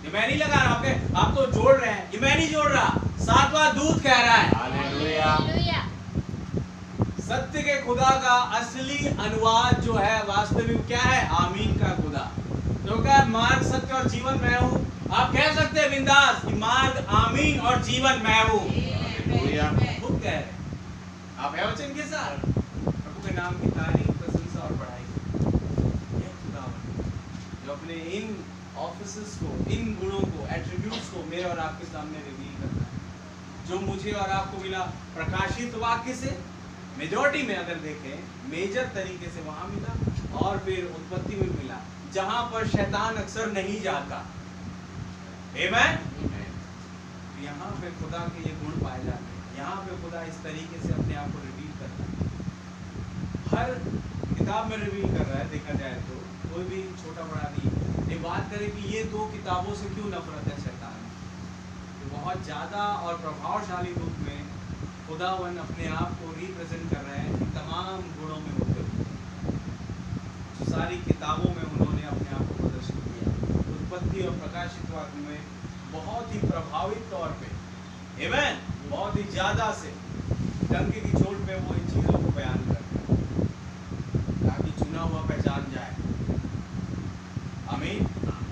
ये मैं नहीं लगा रहा, आप तो जोड़ रहे हैं, ये मैं नहीं जोड़ रहा, सातवां दूत कह रहा है। हालेलुया। सत्य के खुदा का असली अनुवाद जो है वास्तविक क्या है? आमीन का खुदा। तो क्या मार्ग, सत्य और जीवन मैं हूँ। आप कह सकते हैं बिंदास कि मार्ग, आमीन और जीवन मैं हूँ। खुद कह रहे आप है वचन के साथ। प्रभु के नाम की तारीफ, प्रशंसा और बढ़ाई। जो अपने इन ऑफिसेस को, इन गुणों को, एट्रीब्यूट्स को मेरे और आपके सामने रिवील करता है, जो मुझे और आपको मिला प्रकाशित वाक्य से। मेजॉरिटी में अगर देखें मेजर तरीके से वहां मिला और फिर उत्पत्ति में मिला, जहां पर शैतान अक्सर नहीं जाता। आमीन। यहाँ पे खुदा के ये गुण पाए जाते हैं। यहाँ पे खुदा इस तरीके से अपने आप को रिवील करता है, हर किताब में रिवील कर रहा है। देखा जाए तो कोई भी छोटा बड़ा नहीं। एक बात करें कि ये दो किताबों से क्यों नफरत है शैतान, तो बहुत ज़्यादा और प्रभावशाली रूप में खुदावन अपने आप को रिप्रेजेंट कर रहे हैं इन तमाम गुणों में होते हुए। जो सारी किताबों में उन्होंने अपने आप को प्रदर्शित किया, उत्पत्ति और प्रकाशित वाक्य में बहुत ही प्रभावित तौर पे, आमीन, बहुत ही ज़्यादा से डंके की चोट पे वो इन चीज़ों को बयान करते हैं ताकि चुना हुआ पहचान जाए। आमीन।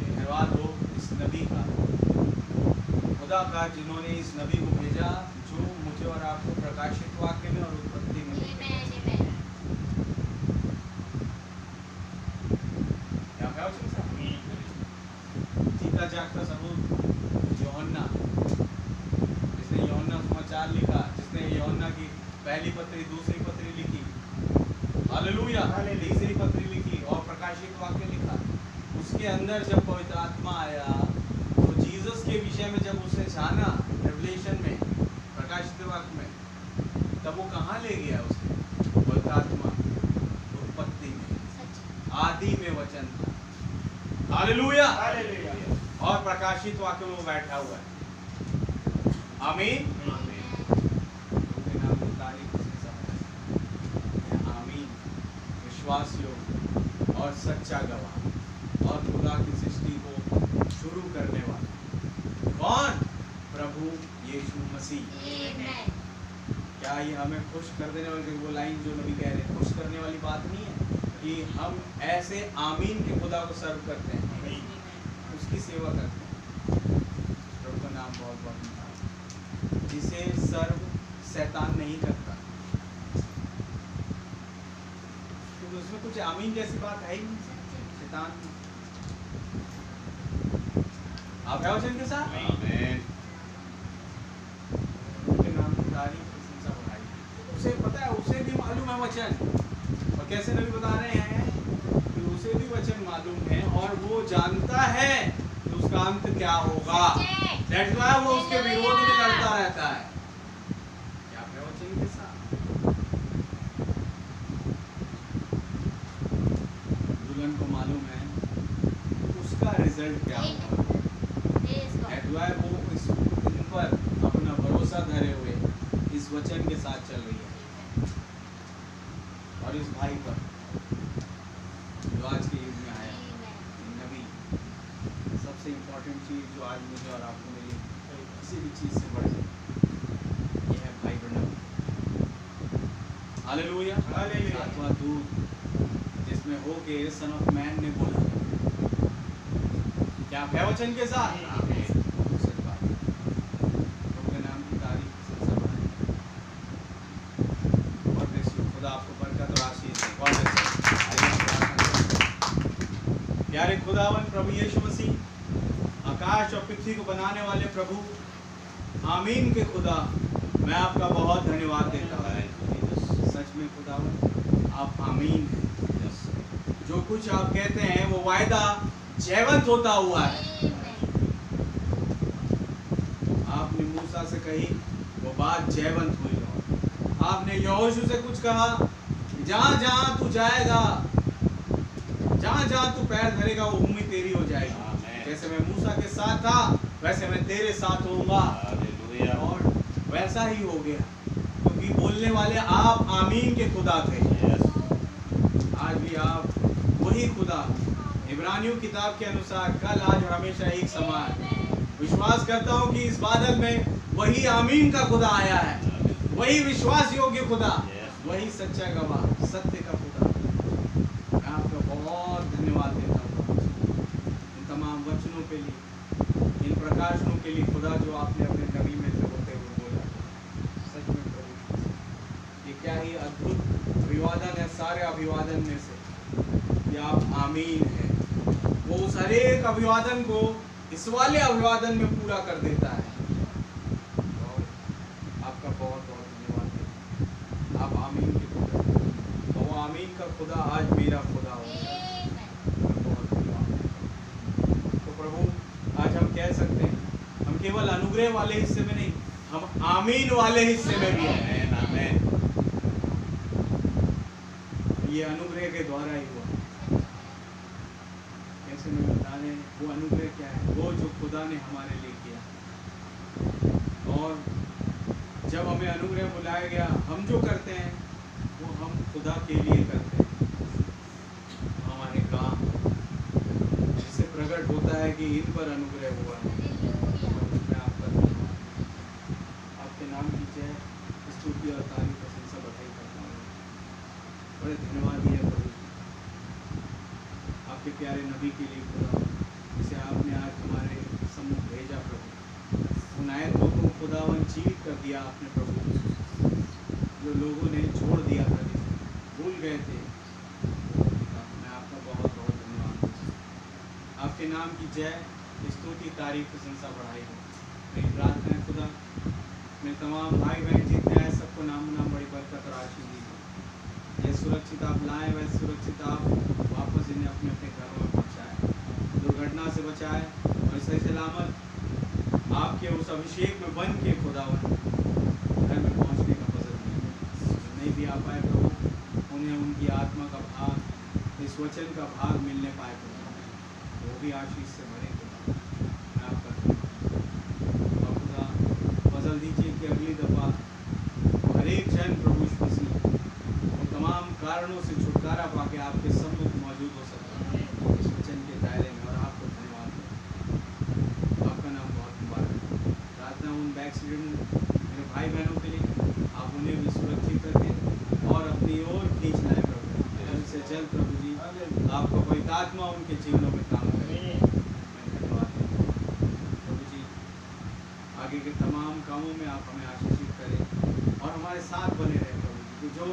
धन्यवाद हो इस नबी का, खुदा का, जिन्होंने इस नबी को भेजा जो मुझे और आपको प्रकाशित वाक्य में और उत्पत्ति में जीता जागता सबूत यूहन्ना, जिसने यूहन्ना समाचार लिखा, जिसने यूहन्ना की पहली पत्री, दूसरी पत्री लिखी, हालेलुया, तीसरी पत्री लिखी और प्रकाशित वाक्य लिखा। उसके अंदर जब पवित्र आत्मा आया तो जीसस के विषय में जब उसने जाना रेवलेशन में, प्रकाशित वाक्य में, तब वो कहाँ ले गया उसे? पवित्र आत्मा उत्पत्ति में, आदि में वचन था। हालेलुया। और प्रकाशित वाक्य में वो बैठा हुआ है। आमीन। आमीन। विश्वास योग्य और सच्चा गवाह और खुदा की सृष्टि को शुरू करने वाला कौन? प्रभु यीशु मसीह। क्या ये हमें खुश कर देने वाली वो लाइन जो नबी कह रहे हैं, खुश करने वाली बात नहीं है कि हम ऐसे आमीन के खुदा को सर्व करते हैं, उसकी सेवा करते हैं। प्रभु का नाम बहुत बहुत धन्यवाद। जिसे सर्व शैतान नहीं करता, तो उसमें कुछ आमीन जैसी बात है ही नहीं। शैतान आप है वचन के साथ। आमीन। उनके नाम की तारीफ, प्रशंसा बढ़ाई। उसे पता है, उसे भी मालूम है वचन, और कैसे नबी बता रहे हैं कि उसे भी वचन मालूम है और वो जानता है कि उसका अंत क्या होगा। That's why वो उसके विरोध में लड़ता रहता है। क्या है वचन के साथ? दुल्हन को मालूम है उसका रिजल्ट क्या होगा। That's why वो इन पर अपना भरोसा धरे हुए इस वचन के साथ चल रही है और इस भाई पर जो आज के युग में आया नबी। सबसे इम्पोर्टेंट चीज़ जो आज मुझे और आपको मिली किसी भी चीज़ से बढ़ गई, ये है भाई ब्रनम। हालेलुया। हालेलुया। सातवां दूत जिसमें हो के सन ऑफ मैन ने बोला, क्या है वचन के साथ? सच बात है। प्रभु के नाम की तारीफ प्रशंसा बढ़ाएं। और देखिए खुदा आपको बरकत और आशीष दे। और देखिए आइए हम प्रार्थना करें। प्यारे खुदावन प्रभु यीशु मसीह, आकाश और पृथ्वी को बनाने वाले प्रभु, आमीन के खुदा, मैं आपका बहुत धन्यवाद देता हूँ। सच में खुदावन आप आमीन हैं। जो कुछ आप कहते हैं वो वायदा जयवंत होता हुआ है। आपने मूसा से कही वो बात जयवंत हुई। आपने यहोशू से कुछ कहा, जहां जहां तू जाएगा, जहां जहां तू पैर धरेगा वो भूमि तेरी हो जाएगी। जैसे मैं मूसा के साथ था वैसे मैं तेरे साथ होऊंगा। और वैसा ही हो गया, क्योंकि बोलने वाले आप आमीन के खुदा थे। आज भी आप वही खुदा, इब्रानियों किताब के अनुसार कल आज और हमेशा एक समान। विश्वास करता हूँ कि इस बादल में वही आमीन का खुदा आया है, वही विश्वास योग्य खुदा, वही सच्चा गवाह, सत्य का खुदा। मैं आपका बहुत धन्यवाद देता हूँ इन तमाम वचनों के लिए, इन प्रकाशनों के लिए खुदा, जो आपने अपने नबी में से होते हुए बोला। सच में प्रभु, ये क्या ही अद्भुत अभिवादन है सारे अभिवादन में से, कि आप आमीन हैं। वो उस हरेक अभिवादन को इस वाले अभिवादन में पूरा कर देता है। और आपका बहुत बहुत धन्यवाद है। आप आमीन के खुदा, और वो आमीन का खुदा आज मेरा खुदा हो गया। बहुत धन्यवाद। तो प्रभु आज हम कह सकते हैं, हम केवल अनुग्रह वाले हिस्से में नहीं, हम आमीन वाले हिस्से में भी हैं। आमीन। ये अनुग्रह के द्वारा ही हुआ। कैसे मैं बता रहे, वो अनुग्रह क्या है? वो जो खुदा ने हमारे लिए किया। और जब हमें अनुग्रह बुलाया गया, हम जो करते हैं वो हम खुदा के लिए करते हैं। हमारे काम जिससे प्रकट होता है कि इन पर अनुग्रह हुआ है। मैं आपका धन्यवाद, आपके नाम की जय, स्तुति और तारीफ प्रशंसा बधाई करता हूँ। बड़े धन्यवाद दिया प्रभु आपके प्यारे नबी के लिए खुदा, जिसे आपने आज हमारे सम्मुख भेजा प्रभु। उन आयतों को खुदावन जीवित कर दिया आपने प्रभु, जो लोगों ने छोड़ दिया था, भूल गए थे। मैं आपका बहुत बहुत धन्यवाद देता हूं। आपके नाम की जय, स्तुति तारीफ प्रशंसा बढ़ाई हो। मेरी प्रार्थना है खुदा, मेरे तमाम भाई बहन जितने आए सबको नाम नाम बड़ी बरकत और आशीष दीजिए। ये सुरक्षित आप लाएं, वह सुरक्षित आप वापस इन्हें अपने अपने घरों में पहुँचाएँ, दुर्घटना से बचाए और सही सलामत आपके उस अभिषेक में बन के खुदावन घर में पहुँचने का फजल नहीं भी आ पाए प्रभु, उन्हें उनकी आत्मा का भाग, इस वचन का भाग मिलने पाए प्रभु, वो भी आशीष से भरे खुदा। मैं आपका धन्यवाद और खुदा फजल दीजिए कि अगली दफ़ा हर एक जन प्रभु यीशु मसीह तमाम कारणों से छुटकारा पाके आपके सम्मुख मौजूद हो सकता है इस वचन के दायरे में। और आपको धन्यवाद है, आपका नाम बहुत मुबारक। प्रार्थना उन बैक्सीडेंट मेरे भाई बहनों के लिए, आप उन्हें भी सुरक्षित करके और अपनी ओर खींच लाए प्रभु। जल्द से जल्द प्रभु जी आपका पवित्र आत्मा उनके जीवनों में काम करे। मैं धन्यवाद प्रभु जी, आगे के तमाम कामों में आप हमें आशीषित करें और हमारे साथ बने रहें प्रभु जी। जो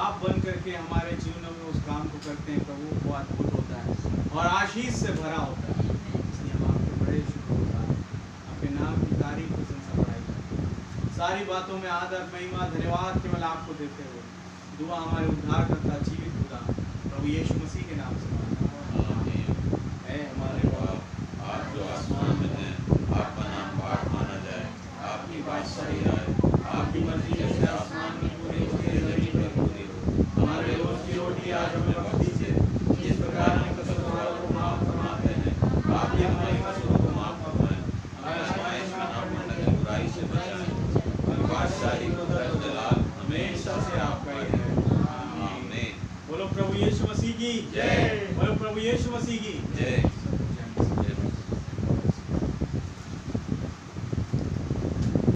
आप बन करके हमारे जीवनों में उस काम को करते हैं प्रभु, वो अद्भुत होता है और आशीष से भरा होता है। इसलिए हम आपके बड़े शुक्रगुजार हैं, आपके नाम की तारीफ प्रशंसा बढ़ाई जाए। सारी बातों में आदर महिमा धन्यवाद केवल आपको देते हुए दुआ हमारे उद्धारकर्ता जीवित खुदा प्रभु यीशु मसीह के नाम से है। हमारे बाप आप जो आसमान में हैं, आपका नाम पाक माना जाए, आपकी बादशाही आए, आपकी मर्जी जैसे आसमान में पूरी होती है जमीन पर पूरी हो। हमारे रोज की रोटी आज हमें बख्श दीजिए, जिस प्रकार हम कसूरवारों को माफ फरमाते हैं, आप भी हमारी कसूरों को माफ फरमाएं। हमें आजमाइश में न पड़ने की बुराई से बचाएं, और बादशाही को दर्द जलाल हमेशा से आपका ही है। आमीन। बोलो प्रभु यीशु मसीह की जय। बोलो प्रभु यीशु मसीह की जय।